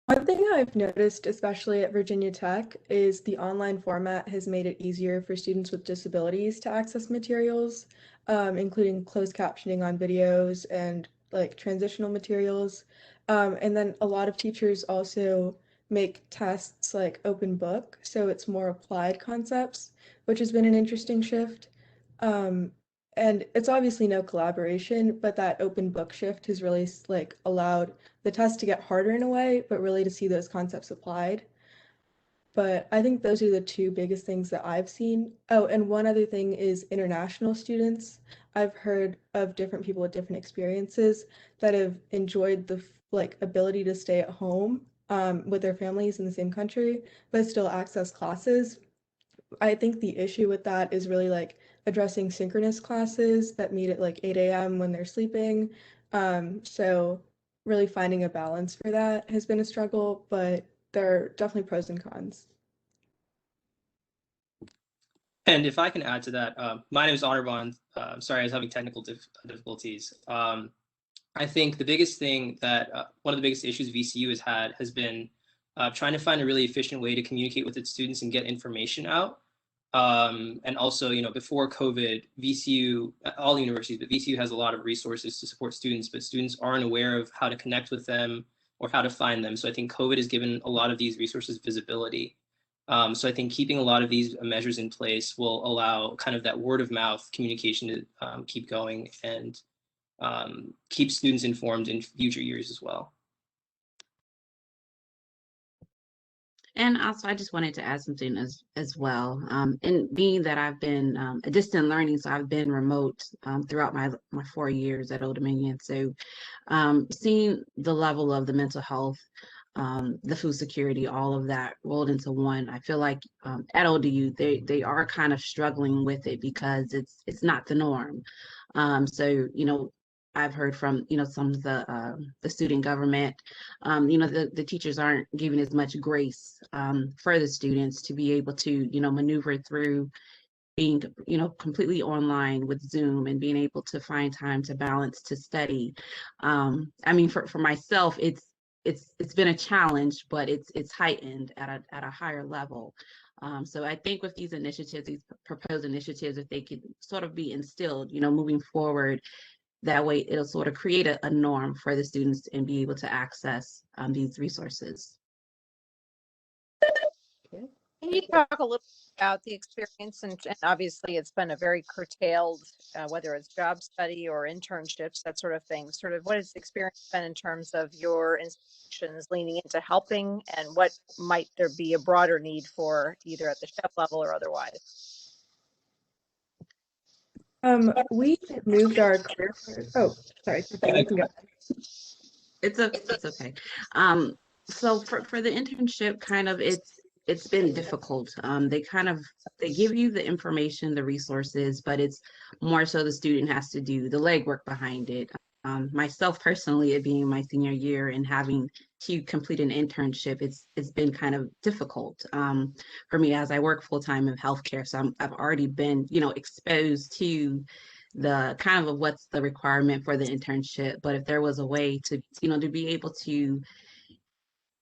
One thing I've noticed, especially at Virginia Tech, is the online format has made it easier for students with disabilities to access materials, including closed captioning on videos and like transitional materials. And then a lot of teachers also make tests like open book, so it's more applied concepts, which has been an interesting shift. And it's obviously no collaboration, but that open book shift has really like allowed the test to get harder in a way, but really to see those concepts applied. But I think those are the two biggest things that I've seen. Oh, and one other thing is international students. I've heard of different people with different experiences that have enjoyed the like ability to stay at home with their families in the same country, but still access classes. I think the issue with that is really like addressing synchronous classes that meet at like 8 a.m. when they're sleeping. So really finding a balance for that has been a struggle, but there are definitely pros and cons. And if I can add to that, my name is Anirban. Sorry, I was having technical difficulties. I think the biggest thing that one of the biggest issues VCU has had has been trying to find a really efficient way to communicate with its students and get information out. And also, before COVID, VCU, all universities, but VCU has a lot of resources to support students, but students aren't aware of how to connect with them or how to find them. So I think COVID has given a lot of these resources visibility. So I think keeping a lot of these measures in place will allow kind of that word of mouth communication to keep going and keep students informed in future years as well. And also, I just wanted to add something as well. And being that I've been a distant learning, so I've been remote throughout my 4 years at Old Dominion. So seeing the level of the mental health, the food security, all of that rolled into one, I feel like at ODU, they are kind of struggling with it because it's not the norm. So, I've heard from, some of the student government, the teachers aren't giving as much grace for the students to be able to, maneuver through being, completely online with Zoom and being able to find time to balance to study. I mean, for myself, it's been a challenge, but it's heightened at a higher level. So I think with these initiatives, these proposed initiatives, if they could sort of be instilled, moving forward, that way it'll sort of create a norm for the students and be able to access these resources. Can you talk a little about the experience? And obviously it's been a very curtailed, whether it's job study or internships, that sort of thing. Sort of what has the experience been in terms of your institutions leaning into helping, and what might there be a broader need for either at the SCHEV level or otherwise? We moved our career. Oh, sorry. You can go. It's okay. So for the internship, kind of it's been difficult. They give you the information, the resources, but it's more so the student has to do the legwork behind it. Myself personally, it being my senior year and having to complete an internship, it's been kind of difficult for me as I work full time in healthcare. So I've already been, exposed to the kind of what's the requirement for the internship. But if there was a way to, to be able to,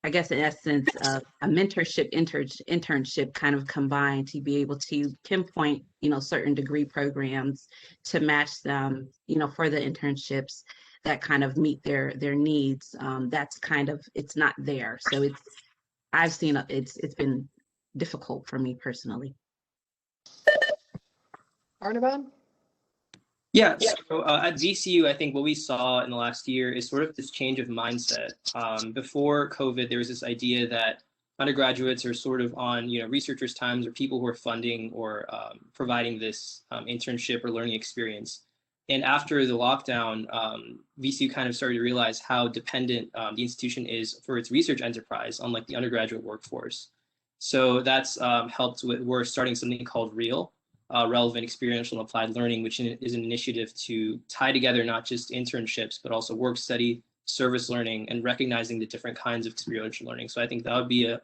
I guess in essence, a mentorship internship kind of combined to be able to pinpoint, certain degree programs to match them, for the internships that kind of meet their needs. That's kind of, it's not there. So I've seen it's been difficult for me personally. Arnabon? Yeah, so at VCU, I think what we saw in the last year is sort of this change of mindset. Before COVID, there was this idea that undergraduates are sort of on, researchers' times, or people who are funding or providing this internship or learning experience. And after the lockdown, VCU kind of started to realize how dependent the institution is for its research enterprise on like the undergraduate workforce. So that's helped with, we're starting something called REAL, Relevant Experiential and Applied Learning, which is an initiative to tie together not just internships, but also work study, service learning, and recognizing the different kinds of experiential learning. So I think that would be a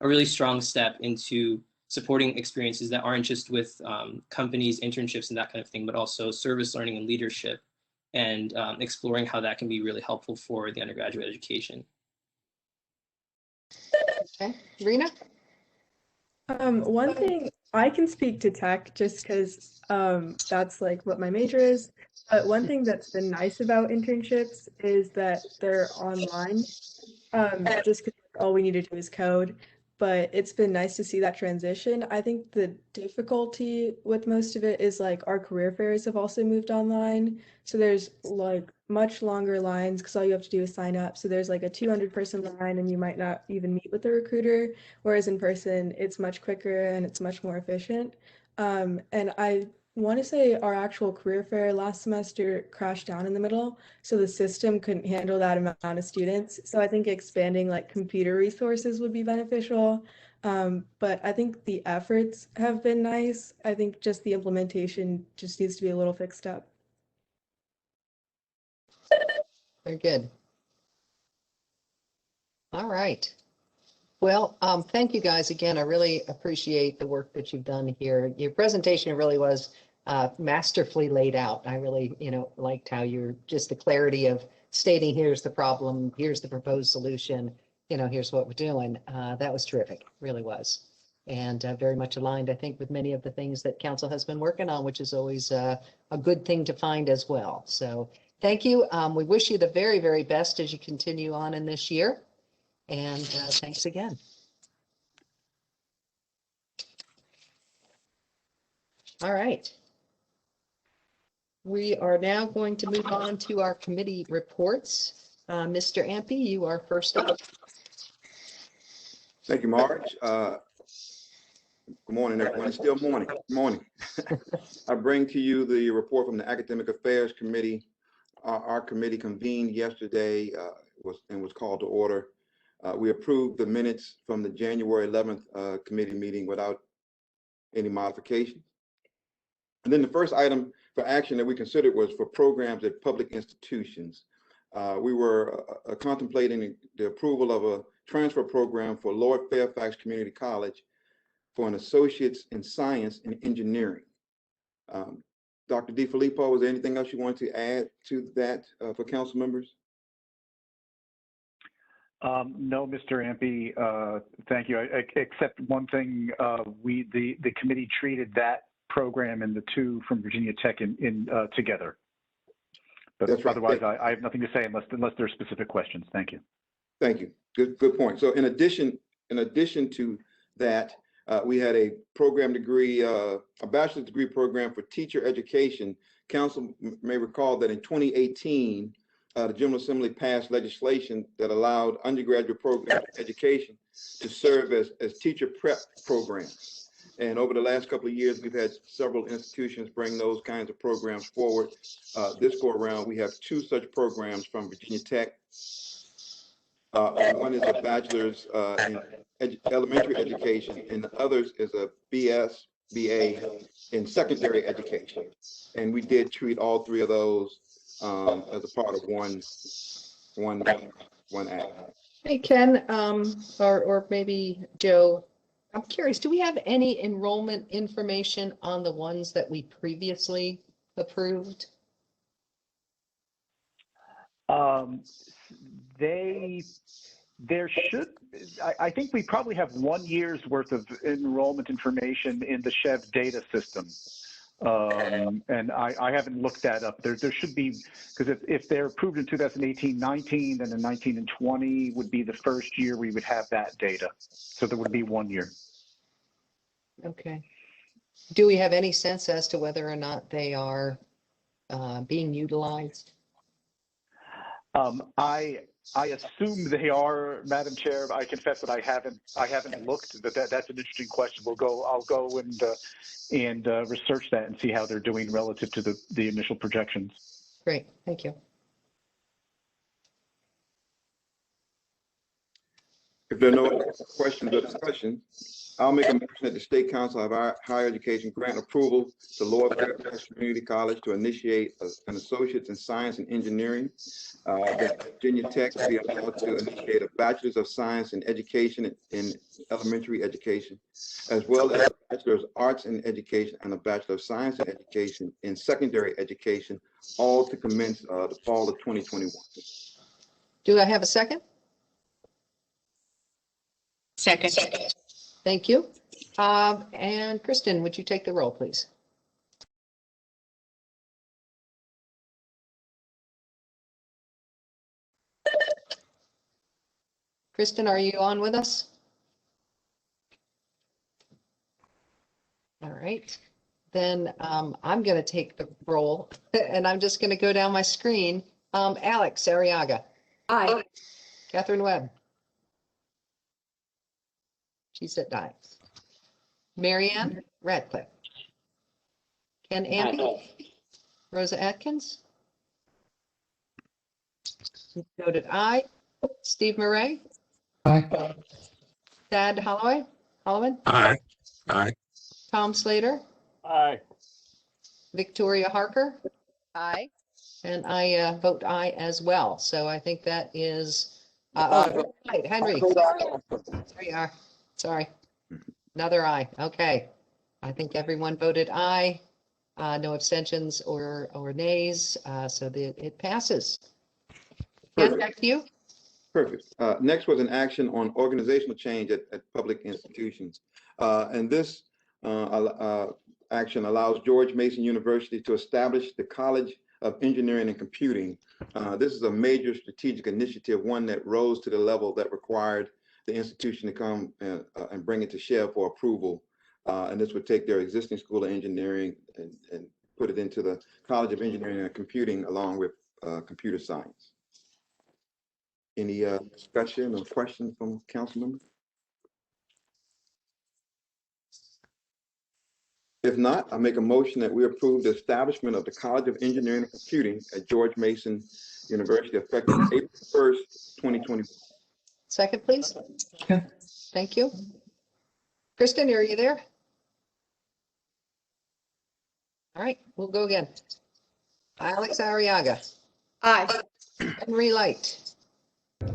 really strong step into supporting experiences that aren't just with companies, internships, and that kind of thing, but also service learning and leadership, and exploring how that can be really helpful for the undergraduate education. Okay, Rena? One thing, I can speak to tech just because that's like what my major is. But one thing that's been nice about internships is that they're online. Just because all we need to do is code. But it's been nice to see that transition. I think the difficulty with most of it is like our career fairs have also moved online. So there's like much longer lines because all you have to do is sign up. So there's like a 200-person line and you might not even meet with the recruiter. Whereas in person, it's much quicker and it's much more efficient. And I want to say our actual career fair last semester crashed down in the middle, so the system couldn't handle that amount of students. So I think expanding like computer resources would be beneficial. But I think the efforts have been nice. I think just the implementation just needs to be a little fixed up. Very good. All right. Well, thank you guys again. I really appreciate the work that you've done here. Your presentation really was masterfully laid out. I really, liked how you're just the clarity of stating, here's the problem, here's the proposed solution, here's what we're doing. That was terrific, really was. And very much aligned, I think, with many of the things that council has been working on, which is always a good thing to find as well. So thank you. We wish you the very, very best as you continue on in this year. And thanks again. All right. We are now going to move on to our committee reports. Mr. Ampe, you are first up. Thank you, Marge. Good morning, everyone. It's still morning. Good morning. I bring to you the report from the Academic Affairs Committee. Our committee convened yesterday was called to order. We approved the minutes from the January 11th committee meeting without any modifications. And then the first item for action that we considered was for programs at public institutions. We were contemplating the approval of a transfer program for Lord Fairfax Community College for an associate's in science and engineering. Dr. DeFilippo, is there anything else you want to add to that for council members? No, Mr. Ampe, thank you. Except one thing, the committee treated that program and the two from Virginia Tech in together. But That's right. otherwise, I have nothing to say unless there's specific questions. Thank you. Thank you. Good point. So in addition to that, we had a program degree, a bachelor's degree program for teacher education. Council may recall that in 2018, the General Assembly passed legislation that allowed undergraduate program education to serve as teacher prep programs. And over the last couple of years, we've had several institutions bring those kinds of programs forward. This go around, we have 2 such programs from Virginia Tech. One is a bachelor's in elementary education, and the other is a BA in secondary education. And we did treat all 3 of those as a part of one act. Hey, Ken, or maybe Joe, I'm curious, do we have any enrollment information on the ones that we previously approved? There should, I think we probably have 1 year's worth of enrollment information in the SCHEV data system. And I haven't looked that up. There should be, because if they're approved in 2018-19, then in 19 and 20 would be the first year we would have that data. So there would be 1 year. Okay. Do we have any sense as to whether or not they are being utilized? I assume they are, Madam Chair. I confess that I haven't looked. But that's an interesting question. I'll go and research that and see how they're doing relative to the initial projections. Great, thank you. If there are no other questions or discussion, I'll make a motion that the State Council of Higher Education grant approval to Lower Fairfax Community College to initiate an Associate's in Science and Engineering. That Virginia Tech will be allowed to initiate a Bachelor's of Science in Education in Elementary Education, as well as a Bachelor of Arts in Education and a Bachelor of Science in Education in Secondary Education, all to commence the fall of 2021. Do I have a second? Second. Thank you. And Kristen, would you take the roll, please? Kristen, are you on with us? All right, then I'm going to take the roll and I'm just going to go down my screen. Alex Arriaga. Aye. Catherine Webb. She said aye. Marianne Radcliffe. Ken Ampey. Rosa Atkins. Voted aye. Steve Murray. Aye. Thad Holloman. Aye. Aye. Tom Slater. Aye. Victoria Harker. Aye. And I vote aye as well. So I think that is, right, Henry. There you are. Sorry. Another aye. Okay. I think everyone voted aye. No abstentions or nays. So it passes. Ken, back to you. Perfect. Next was an action on organizational change at public institutions. And this action allows George Mason University to establish the College of Engineering and Computing. This is a major strategic initiative, one that rose to the level that required the institution to come and bring it to SCHEV for approval. And this would take their existing School of Engineering and put it into the College of Engineering and Computing along with computer science. Any discussion or questions from council members? If not, I make a motion that we approve the establishment of the College of Engineering and Computing at George Mason University effective April 1st, 2021. Second, please. Thank you. Kristen, are you there? All right, we'll go again. Alex Arriaga. Aye. Henry Light.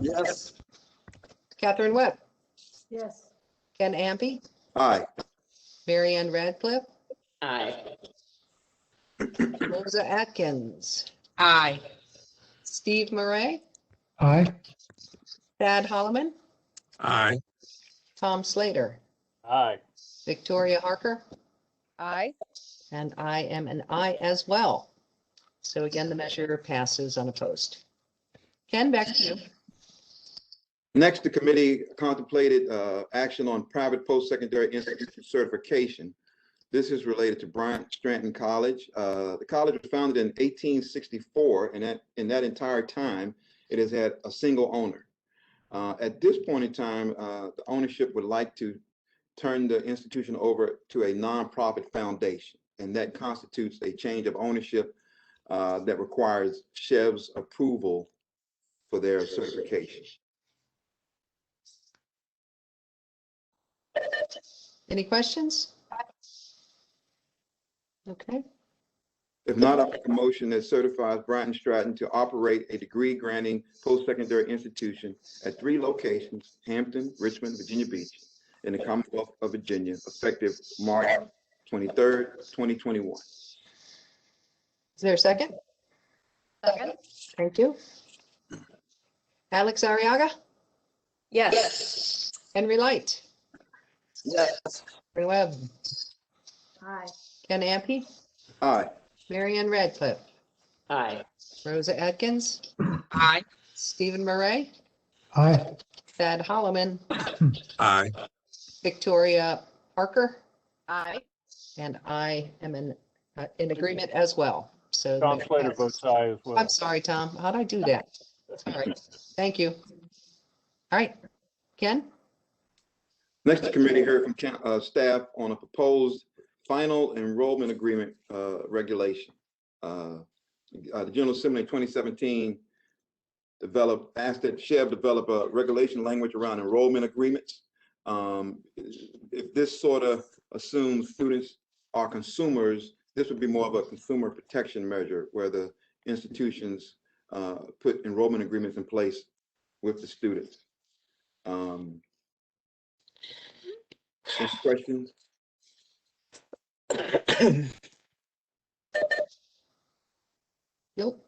Yes. Catherine Webb. Yes. Ken Ampey. Aye. Marianne Radcliffe. Aye. Rosa Atkins. Aye. Steve Murray. Aye. Thad Holloman. Aye. Tom Slater. Aye. Victoria Harker. Aye. And I am an aye as well. So again, the measure passes unopposed. Ken, back to you. Next, the committee contemplated action on private post-secondary institution certification. This is related to Bryant Stratton College. The college was founded in 1864, and in that entire time, it has had a single owner. At this point in time, the ownership would like to turn the institution over to a nonprofit foundation, and that constitutes a change of ownership that requires SCHEV's approval for their certification. Any questions? Okay. If not, I'll make a motion that certifies Bryant Stratton to operate a degree-granting post-secondary institution at 3 locations, Hampton, Richmond, Virginia Beach, in the Commonwealth of Virginia, effective March 23rd, 2021. Is there a second? Second. Thank you. Alex Arriaga? Yes. Henry Light? Yes. Henry Webb? Aye. Ken Ampe? Aye. Marianne Radcliffe? Aye. Rosa Atkins? Aye. Stephen Murray? Aye. Thad Holloman? Aye. Victoria Parker? Aye. And I am in agreement as well. So Tom the- Slater votes aye as well. I'm sorry, Tom. How'd I do that? All right. Thank you. All right. Ken? Next, the committee heard from staff on a proposed final enrollment agreement regulation. The General Assembly in 2017 asked that SCHEV develop a regulation language around enrollment agreements. If this sort of assumes students are consumers, this would be more of a consumer protection measure where the institutions put enrollment agreements in place with the students. Any questions? Nope.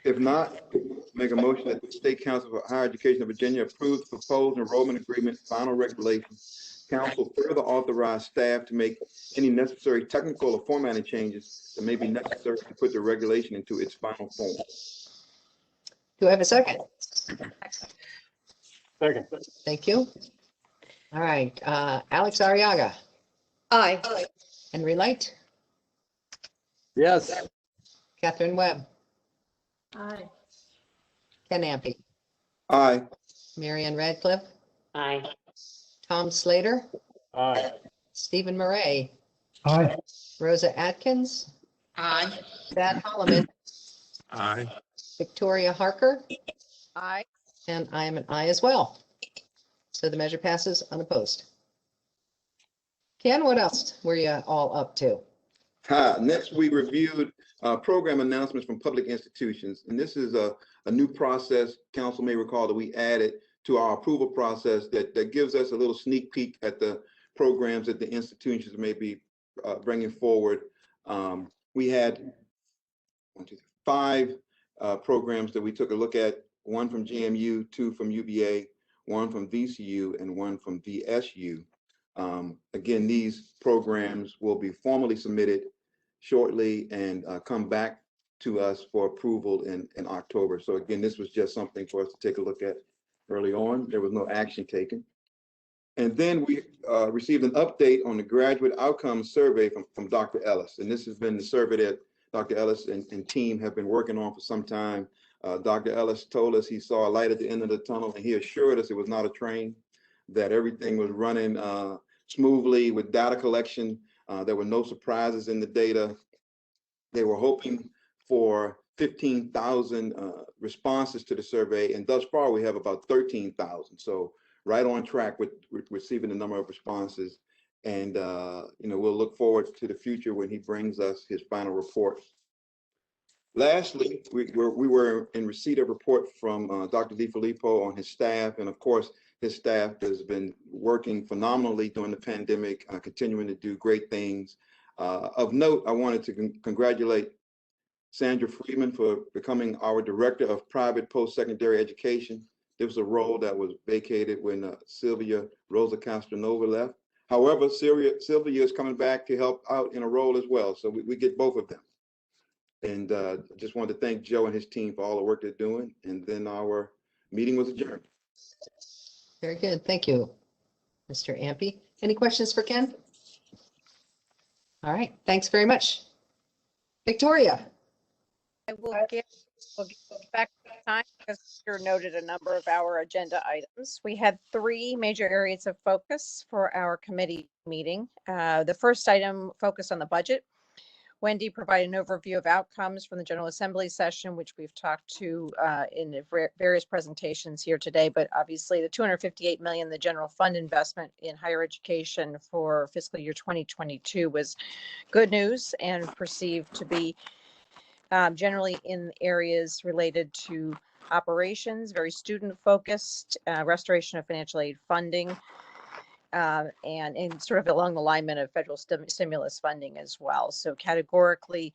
If not, make a motion that the State Council for Higher Education of Virginia approves the proposed enrollment agreement final regulation. Council further authorize staff to make any necessary technical or formatting changes that may be necessary to put the regulation into its final form. Do I have a second? Second. Thank you. All right. Alex Arriaga? Aye. Henry Light? Yes. Catherine Webb? Aye. Ken Ampe? Aye. Marianne Radcliffe? Aye. Tom Slater? Aye. Stephen Murray? Aye. Rosa Atkins? Aye. Thad Holloman? Aye. Victoria Harker? Aye. And I am an aye as well. So the measure passes unopposed. Ken, what else were you all up to? Next, we reviewed program announcements from public institutions. And this is a new process, council may recall, that we added to our approval process that gives us a little sneak peek at the programs that the institutions may be bringing forward. We had 5 programs that we took a look at, 1 from GMU, 2 from UVA, 1 from VCU, and 1 from VSU. Again, these programs will be formally submitted shortly and come back to us for approval in October. So again, this was just something for us to take a look at early on. There was no action taken. And then we received an update on the graduate outcomes survey from Dr. Ellis. And this has been the survey that Dr. Ellis and team have been working on for some time. Dr. Ellis told us he saw a light at the end of the tunnel, and he assured us it was not a train, that everything was running smoothly with data collection. There were no surprises in the data. They were hoping for 15,000 responses to the survey, and thus far we have about 13,000. So right on track with receiving the number of responses. And we'll look forward to the future when he brings us his final report. Lastly, we were in receipt of a report from Dr. DiFilippo on his staff, and of course, his staff has been working phenomenally during the pandemic, continuing to do great things. Of note, I wanted to congratulate Sandra Friedman for becoming our Director of Private Post-Secondary Education. This was a role that was vacated when Sylvia Rosa Castronova left. However, Sylvia is coming back to help out in a role as well, so we get both of them. And just wanted to thank Joe and his team for all the work they're doing. And then our meeting was adjourned. Very good. Thank you, Mr. Ampe. Any questions for Ken? All right. Thanks very much. Victoria. I will get back to time because Peter noted a number of our agenda items. We had 3 major areas of focus for our committee meeting. The first item focused on the budget. Wendy provided an overview of outcomes from the General Assembly session, which we've talked to in the various presentations here today. But obviously, the $258 million, the general fund investment in higher education for fiscal year 2022 was good news and perceived to be generally in areas related to operations, very student focused, restoration of financial aid funding, and sort of along the alignment of federal stimulus funding as well. So categorically,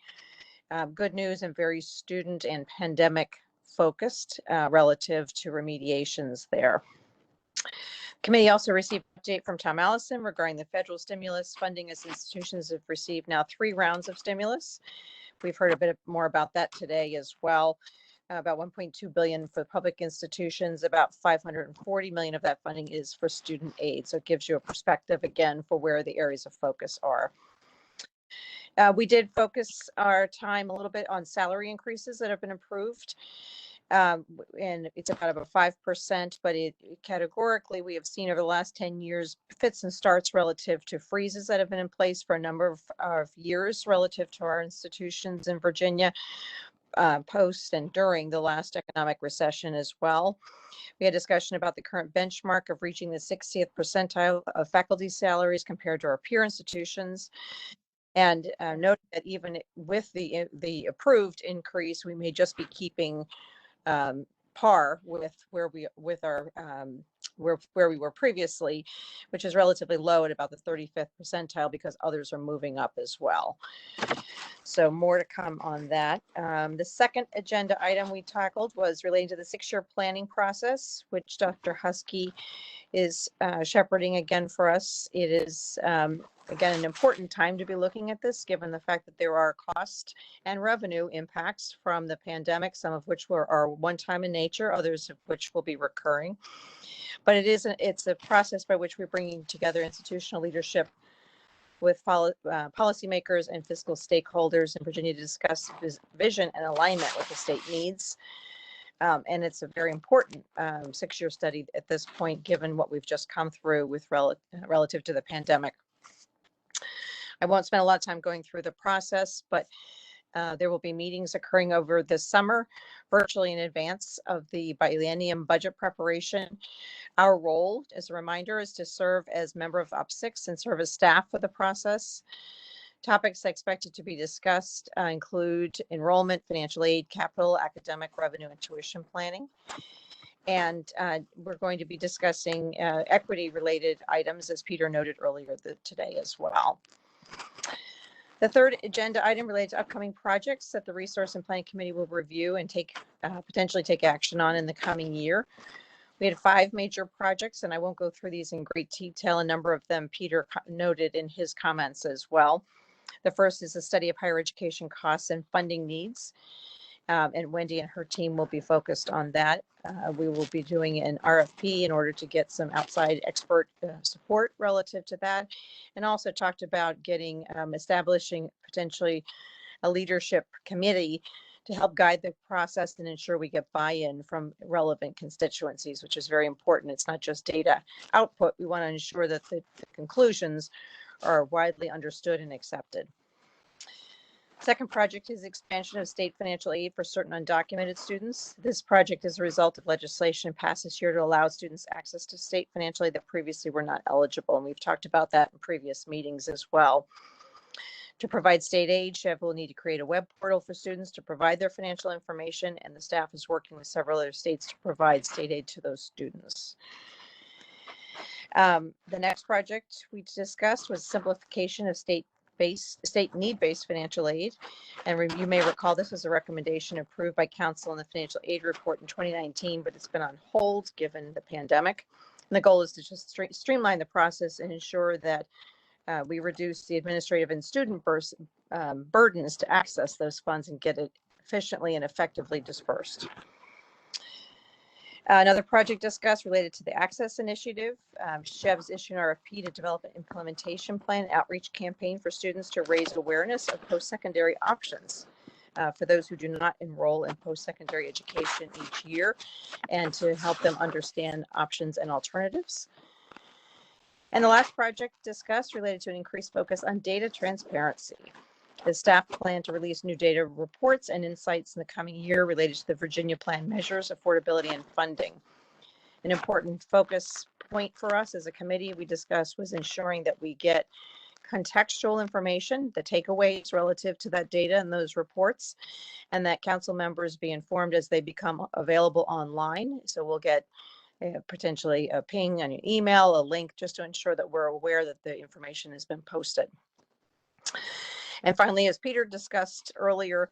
good news and very student and pandemic focused relative to remediations there. Committee also received an update from Tom Allison regarding the federal stimulus funding, as institutions have received now 3 rounds of stimulus. We've heard a bit more about that today as well. About $1.2 billion for public institutions, about $540 million of that funding is for student aid. So it gives you a perspective again for where the areas of focus are. We did focus our time a little bit on salary increases that have been approved. And it's about 5%, but categorically, we have seen over the last 10 years fits and starts relative to freezes that have been in place for a number of years relative to our institutions in Virginia, post and during the last economic recession as well. We had discussion about the current benchmark of reaching the 60th percentile of faculty salaries compared to our peer institutions. And note that even with the approved increase, we may just be keeping par with where we were previously, which is relatively low at about the 35th percentile because others are moving up as well. So more to come on that. The second agenda item we tackled was relating to the 6-year planning process, which Dr. Husky is shepherding again for us. It is, again, an important time to be looking at this, given the fact that there are cost and revenue impacts from the pandemic, some of which are one-time in nature, others of which will be recurring. But it's a process by which we're bringing together institutional leadership with policymakers and fiscal stakeholders in Virginia to discuss vision and alignment with the state needs. And it's a very important 6-year study at this point, given what we've just come through with relative to the pandemic. I won't spend a lot of time going through the process, but there will be meetings occurring over this summer, virtually in advance of the biennium budget preparation. Our role, as a reminder, is to serve as member of UP6 and serve as staff for the process. Topics expected to be discussed include enrollment, financial aid, capital, academic, revenue, and tuition planning. And we're going to be discussing equity-related items, as Peter noted earlier today as well. The third agenda item relates to upcoming projects that the Resource and Planning Committee will review and potentially take action on in the coming year. We had 5 major projects, and I won't go through these in great detail. A number of them Peter noted in his comments as well. The first is a study of higher education costs and funding needs. And Wendy and her team will be focused on that. We will be doing an RFP in order to get some outside expert support relative to that. And also talked about establishing potentially a leadership committee to help guide the process and ensure we get buy-in from relevant constituencies, which is very important. It's not just data output. We want to ensure that the conclusions are widely understood and accepted. Second project is expansion of state financial aid for certain undocumented students. This project is a result of legislation passed this year to allow students access to state financial aid that previously were not eligible. And we've talked about that in previous meetings as well. To provide state aid, SCHEV will need to create a web portal for students to provide their financial information, and the staff is working with several other states to provide state aid to those students. The next project we discussed was simplification of state need-based financial aid. And you may recall this was a recommendation approved by Council in the financial aid report in 2019, but it's been on hold given the pandemic. And the goal is to just streamline the process and ensure that we reduce the administrative and student burdens to access those funds and get it efficiently and effectively dispersed. Another project discussed related to the Access Initiative. SCHEV's issued an RFP to develop an implementation plan outreach campaign for students to raise awareness of post-secondary options for those who do not enroll in post-secondary education each year, and to help them understand options and alternatives. And the last project discussed related to an increased focus on data transparency. The staff plan to release new data reports and insights in the coming year related to the Virginia Plan measures, affordability, and funding. An important focus point for us as a committee we discussed was ensuring that we get contextual information, the takeaways relative to that data and those reports, and that council members be informed as they become available online. So we'll get potentially a ping on your email, a link, just to ensure that we're aware that the information has been posted. And finally, as Peter discussed earlier,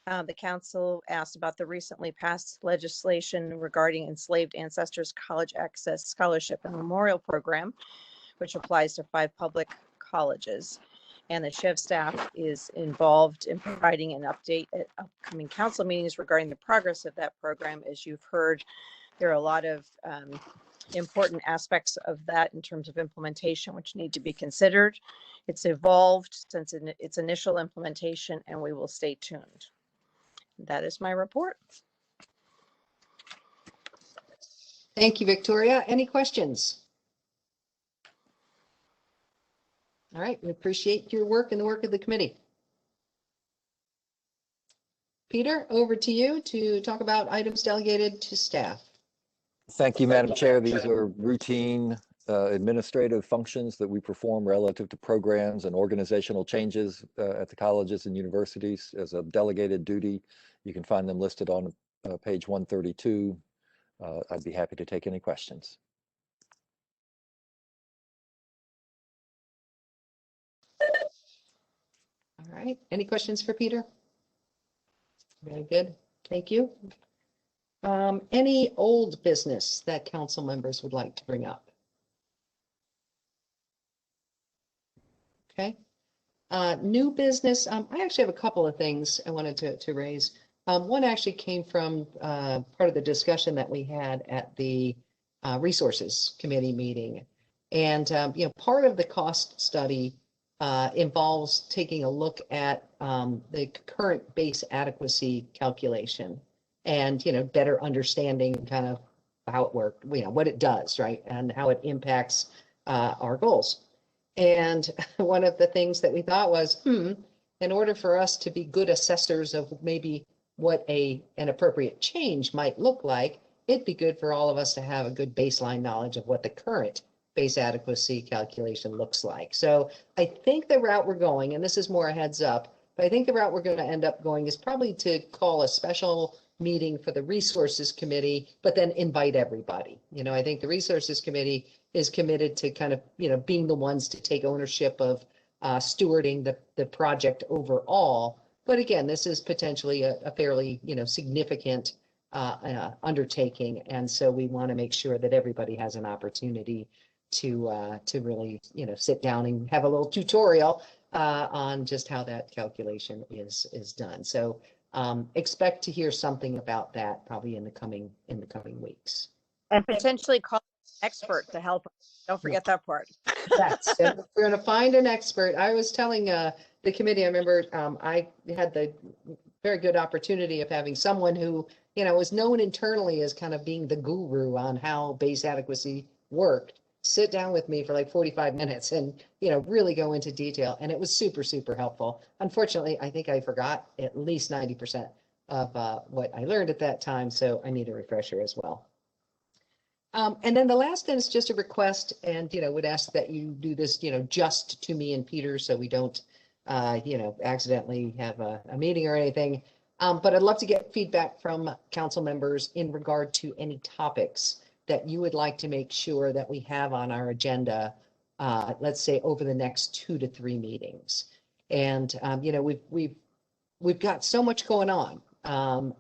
the council asked about the recently passed legislation regarding enslaved ancestors college access scholarship and memorial program, which applies to 5 public colleges. And the SCHEV staff is involved in providing an update at upcoming council meetings regarding the progress of that program. As you've heard, there are a lot of important aspects of that in terms of implementation, which need to be considered. It's evolved since its initial implementation, and we will stay tuned. That is my report. Thank you, Victoria. Any questions? All right, we appreciate your work and the work of the committee. Peter, over to you to talk about items delegated to staff. Thank you, Madam Chair. These are routine administrative functions that we perform relative to programs and organizational changes at the colleges and universities as a delegated duty. You can find them listed on page 132. I'd be happy to take any questions. All right, any questions for Peter? Very good, thank you. Any old business that council members would like to bring up? Okay. New business, I actually have a couple of things I wanted to raise. One actually came from part of the discussion that we had at the Resources Committee meeting. And, you know, part of the cost study involves taking a look at the current base adequacy calculation and, you know, better understanding kind of how it works, you know, what it does, right, and how it impacts our goals. And one of the things that we thought was, in order for us to be good assessors of maybe what an appropriate change might look like, it'd be good for all of us to have a good baseline knowledge of what the current base adequacy calculation looks like. So I think the route we're going, and this is more a heads up, but I think the route we're going to end up going is probably to call a special meeting for the Resources Committee, but then invite everybody. You know, I think the Resources Committee is committed to kind of, you know, being the ones to take ownership of stewarding the project overall. But again, this is potentially a fairly, you know, significant undertaking. And so we want to make sure that everybody has an opportunity to really, you know, sit down and have a little tutorial on just how that calculation is done. So expect to hear something about that probably in the coming weeks. And potentially call an expert to help. Don't forget that part. Yes, we're going to find an expert. I was telling the committee, I remember I had the very good opportunity of having someone who, you know, was known internally as kind of being the guru on how base adequacy worked, sit down with me for like 45 minutes and, you know, really go into detail. And it was super, super helpful. Unfortunately, I think I forgot at least 90% of what I learned at that time. So I need a refresher as well. And then the last thing is just a request, and, you know, would ask that you do this, you know, just to me and Peter, so we don't, you know, accidentally have a meeting or anything. But I'd love to get feedback from council members in regard to any topics that you would like to make sure that we have on our agenda, let's say over the next 2 to 3 meetings. And, you know, we've got so much going on,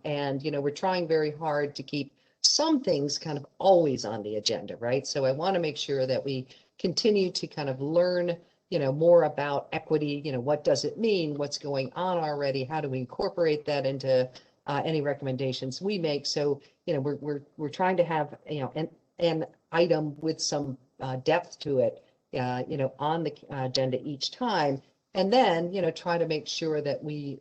and, you know, we're trying very hard to keep some things kind of always on the agenda, right? So I want to make sure that we continue to kind of learn more about equity, what does it mean? What's going on already? How do we incorporate that into any recommendations we make? So, we're trying to have, an item with some depth to it, on the agenda each time. And then, try to make sure that we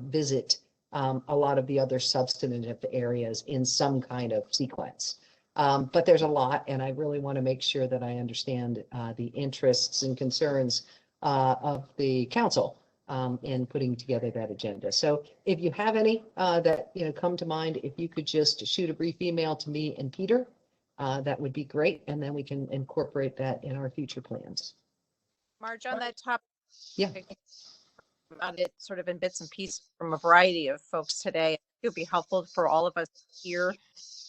visit a lot of the other substantive areas in some kind of sequence. But there's a lot, and I really want to make sure that I understand the interests and concerns of the council in putting together that agenda. So if you have any that come to mind, if you could just shoot a brief email to me and Peter, that would be great, and then we can incorporate that in our future plans. Marge, on that topic, yeah, on it sort of in bits and pieces from a variety of folks today, it would be helpful for all of us to hear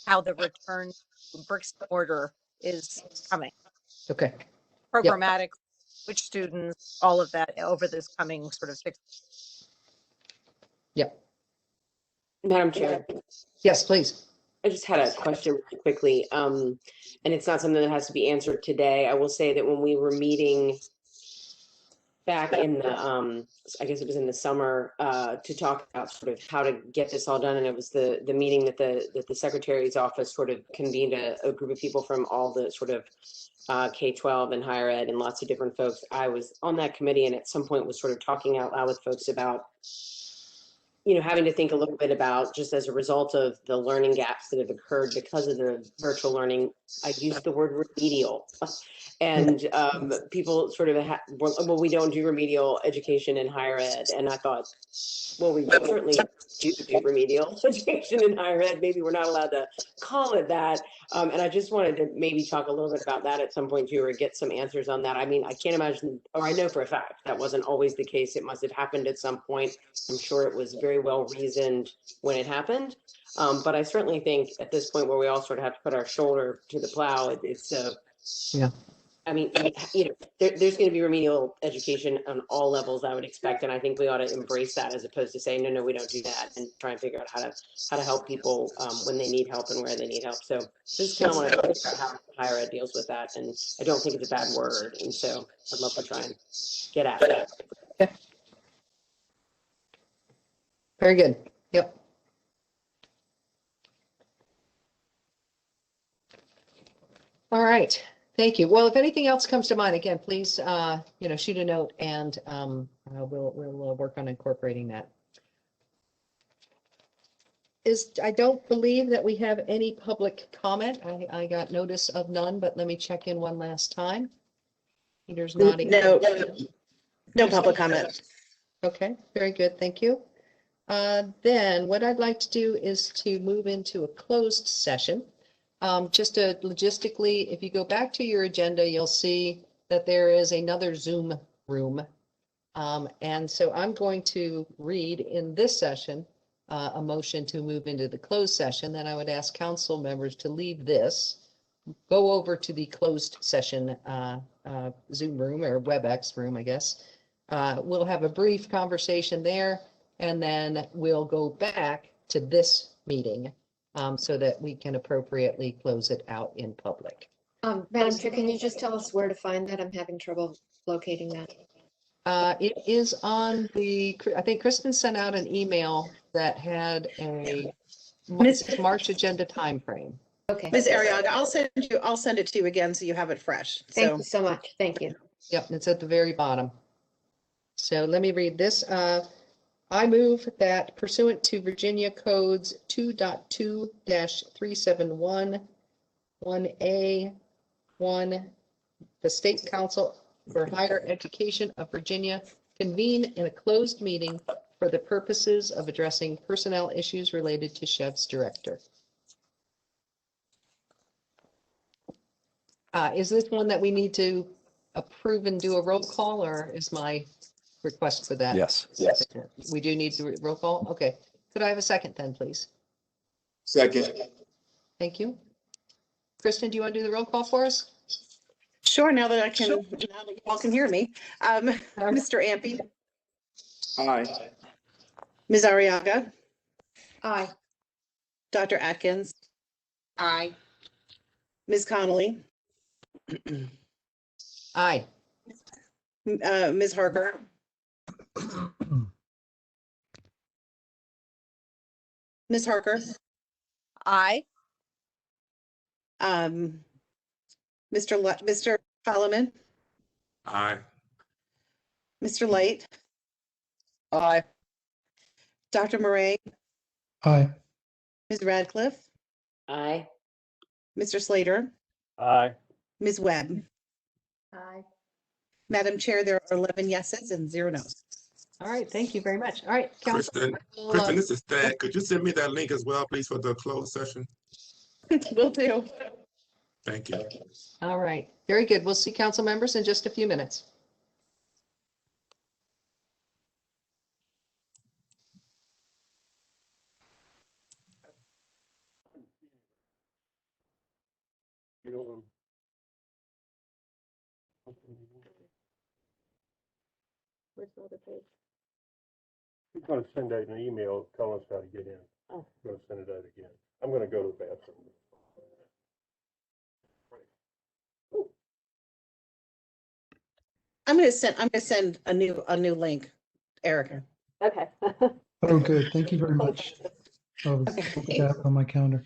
how the return to bricks and mortar is coming. Okay. Programmatic, which students, all of that over this coming sort of 6. Yep. Madam Chair. Yes, please. I just had a question really quickly, and it's not something that has to be answered today. I will say that when we were meeting back in the, I guess it was in the summer, to talk about sort of how to get this all done, and it was the meeting that the Secretary's office sort of convened a group of people from all the sort of K-12 and higher ed and lots of different folks. I was on that committee and at some point was sort of talking out loud with folks about having to think a little bit about, just as a result of the learning gaps that have occurred because of the virtual learning, I used the word remedial. And people sort of, well, we don't do remedial education in higher ed. And I thought, well, we certainly do remedial education in higher ed. Maybe we're not allowed to call it that. And I just wanted to maybe talk a little bit about that at some point too, or get some answers on that. I mean, I can't imagine, or I know for a fact that wasn't always the case. It must have happened at some point. I'm sure it was very well reasoned when it happened. But I certainly think at this point where we all sort of have to put our shoulder to the plow, it's yeah. I mean, there's going to be remedial education on all levels, I would expect, and I think we ought to embrace that as opposed to saying no, we don't do that, and try and figure out how to help people when they need help and where they need help. So just kind of want to figure out how higher ed deals with that, and I don't think it's a bad word, and so I'd love to try and get at it. Okay. Very good. Yep. All right. Thank you. Well, if anything else comes to mind, again, please, shoot a note, and we'll work on incorporating that. I don't believe that we have any public comment. I got notice of none, but let me check in one last time. Peter's nodding. No public comment. Okay, very good. Thank you. Then what I'd like to do is to move into a closed session. Just logistically, if you go back to your agenda, you'll see that there is another Zoom room. And so I'm going to read in this session a motion to move into the closed session. Then I would ask council members to leave this, go over to the closed session Zoom room or WebEx room, I guess. We'll have a brief conversation there, and then we'll go back to this meeting so that we can appropriately close it out in public. Madam Chair, can you just tell us where to find that? I'm having trouble locating that. It is on I think Kristen sent out an email that had a March agenda timeframe. Okay. Ms. Arriaga, I'll send it to you again so you have it fresh. Thank you so much. Thank you. Yep, it's at the very bottom. So let me read this. I move that pursuant to Virginia Codes 2.2-371 1A1, the State Council for Higher Education of Virginia convene in a closed meeting for the purposes of addressing personnel issues related to SCHEV's director. Is this one that we need to approve and do a roll call, or is my request for that? Yes. We do need to roll call. Okay. Could I have a second then, please? Second. Thank you. Kristen, do you want to do the roll call for us? Sure, now that you all can hear me. Mr. Ampe. Aye. Ms. Arriaga. Aye. Dr. Atkins. Aye. Ms. Connolly. Aye. Ms. Harker? Ms. Harker? Aye. Mr. Solomon? Aye. Mr. Light? Aye. Dr. Murray? Aye. Ms. Radcliffe? Aye. Mr. Slater? Aye. Ms. Webb? Aye. Madam Chair, there are 11 yeses and 0 nos. All right, thank you very much. All right, Council. Kristen, this is Thad. Could you send me that link as well, please, for the closed session? Will do. Thank you. All right, very good. We'll see council members in just a few minutes. Where's the other page? He's going to send out an email telling us how to get in. Oh. I'm going to send it out again. I'm going to go to the bathroom. I'm going to send a new link, Erica. Okay. Oh, good. Thank you very much. I was looking at it on my calendar.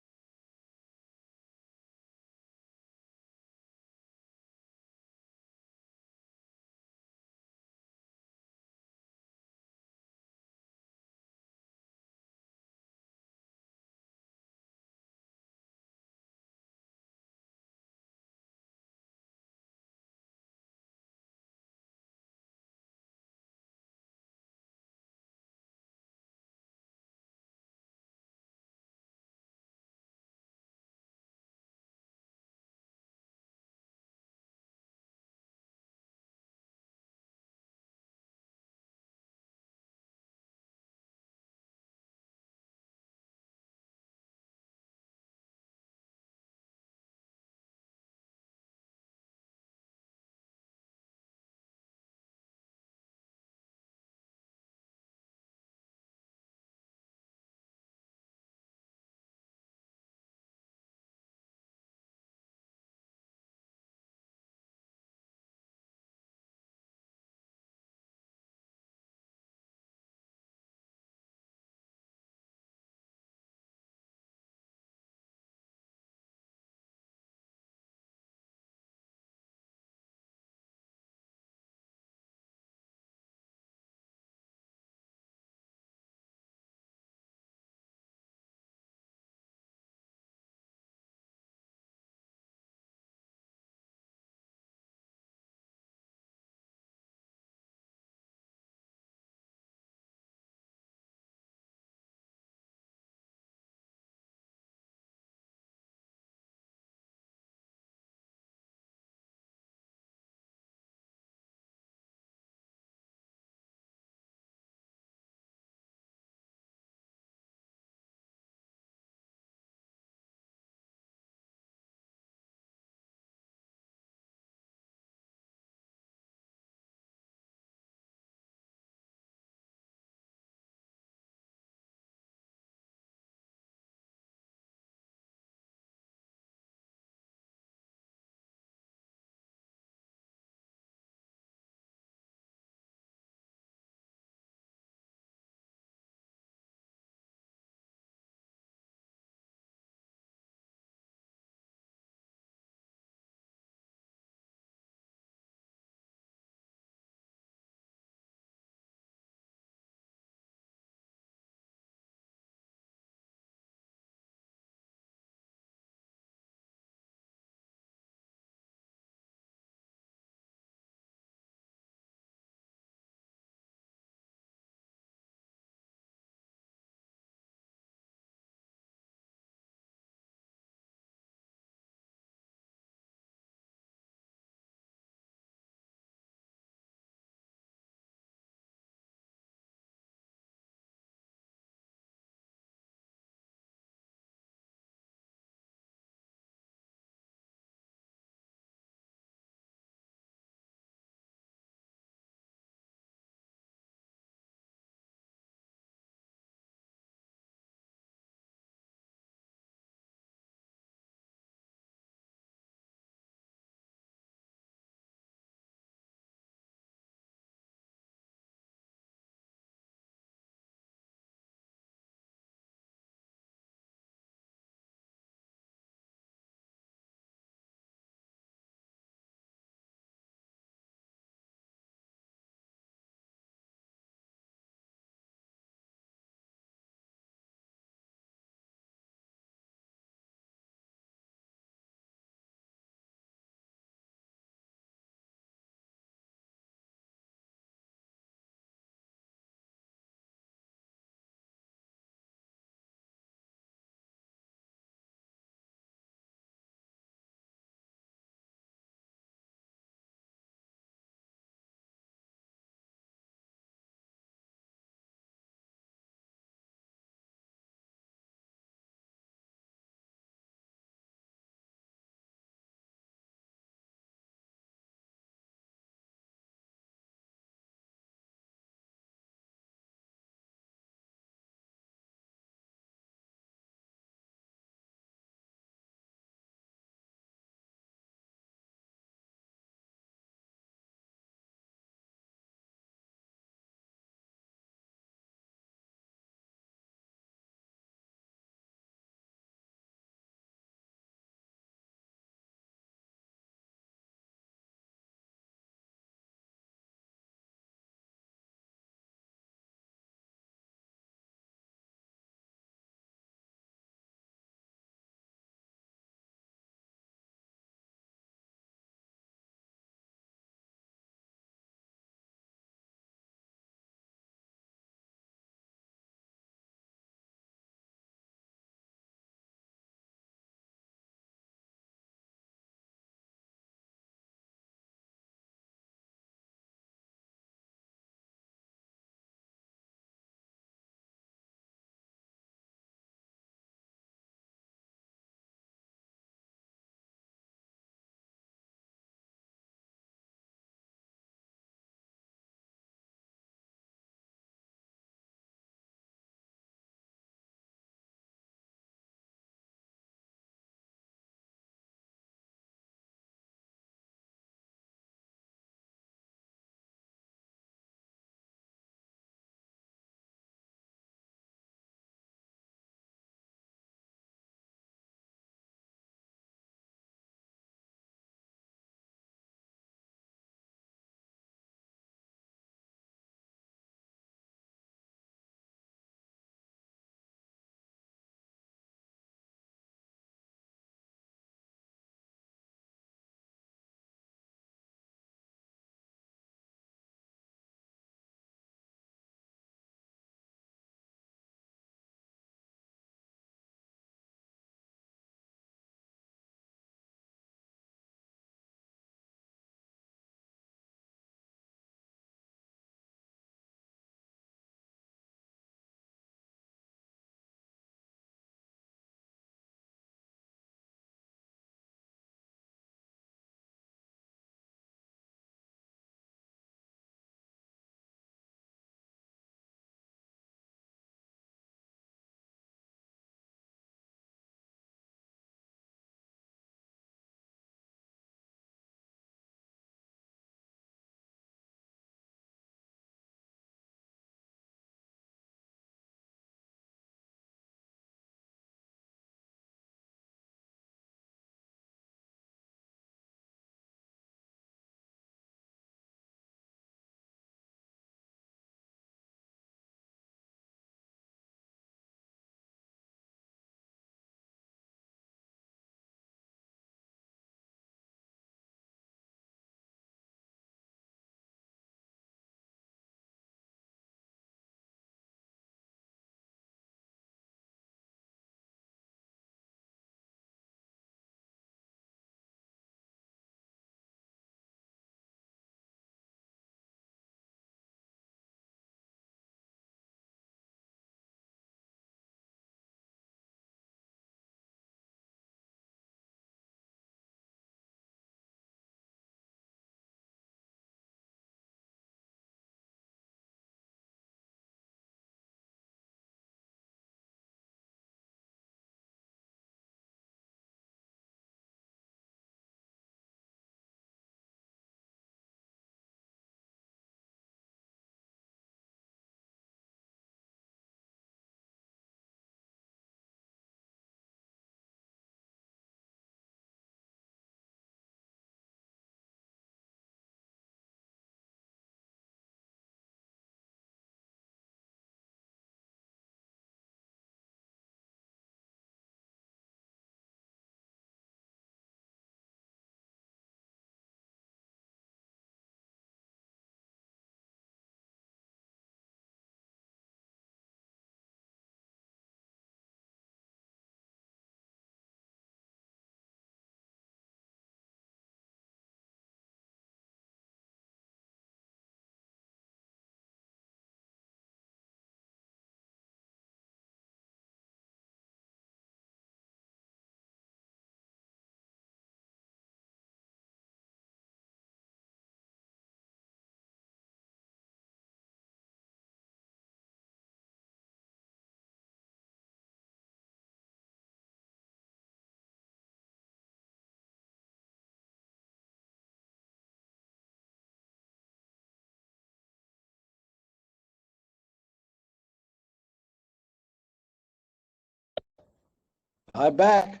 I'm back.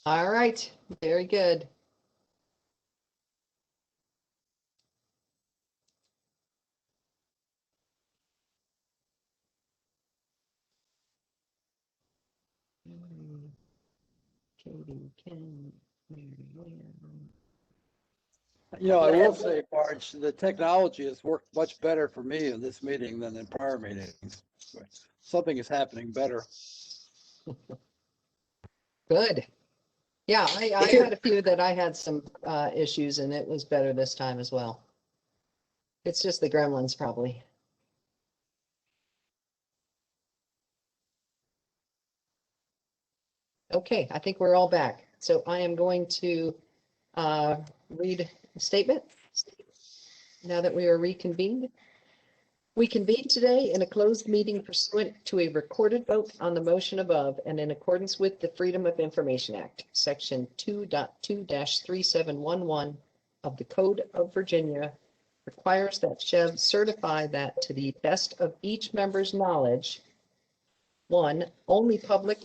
All right, very good. Katie, Ken, Mary Ann. You know, I will say, Marge, the technology has worked much better for me in this meeting than in prior meetings. Something is happening better. Good. Yeah, I had a few that I had some issues, and it was better this time as well. It's just the gremlins, probably. Okay, I think we're all back. So I am going to read a statement now that we are reconvened. We convened today in a closed meeting pursuant to a recorded vote on the motion above and in accordance with the Freedom of Information Act, Section 2.2-3711 of the Code of Virginia requires that SCHEV certify that to the best of each member's knowledge, 1, only public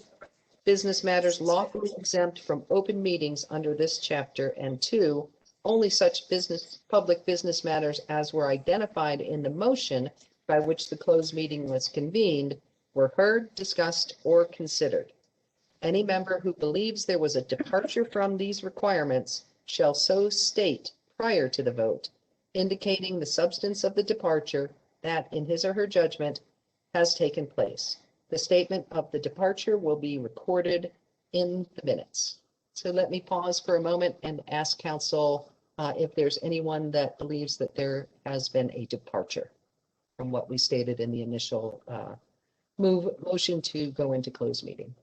business matters lawfully exempt from open meetings under this chapter, and 2, only such public business matters as were identified in the motion by which the closed meeting was convened were heard, discussed, or considered. Any member who believes there was a departure from these requirements shall so state prior to the vote, indicating the substance of the departure that, in his or her judgment, has taken place. The statement of the departure will be recorded in the minutes. So let me pause for a moment and ask council if there's anyone that believes that there has been a departure from what we stated in the initial motion to go into closed meeting.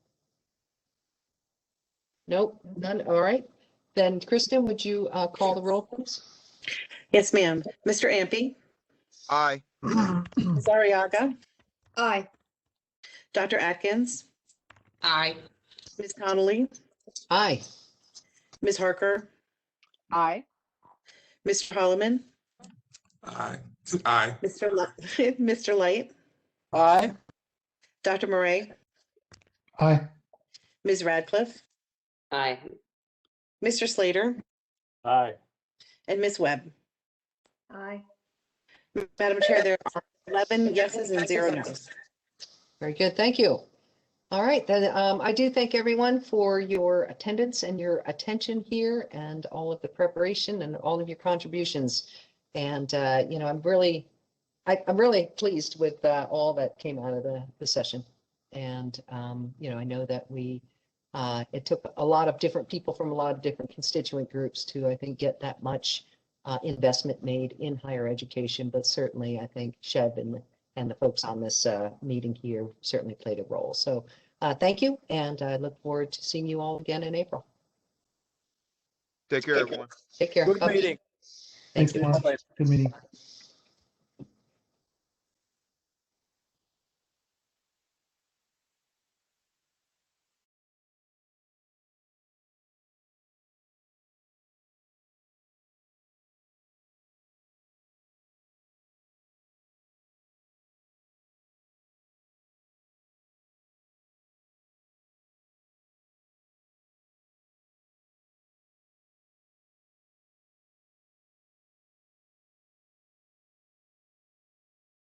Nope, none. All right. Then Kristen, would you call the roll, please? Yes, ma'am. Mr. Ampe? Aye. Ms. Arriaga? Aye. Dr. Atkins? Aye. Ms. Connolly? Aye. Ms. Harker? Aye. Mr. Holloman? Aye. Aye. Mr. Light? Aye. Dr. Murray? Aye. Ms. Radcliffe? Aye. Mr. Slater? Aye. And Ms. Webb? Aye. Madam Chair, there are 11 yeses and 0 noes. Very good. Thank you. All right, then I do thank everyone for your attendance and your attention here and all of the preparation and all of your contributions. And, you know, I'm really pleased with all that came out of the session. And, you know, I know that it took a lot of different people from a lot of different constituent groups to, I think, get that much investment made in higher education. But certainly, I think SCHEV and the folks on this meeting here certainly played a role. So thank you, and I look forward to seeing you all again in April. Take care, everyone. Take care. Good Bye. meeting. Thank you. Mark. Good meeting.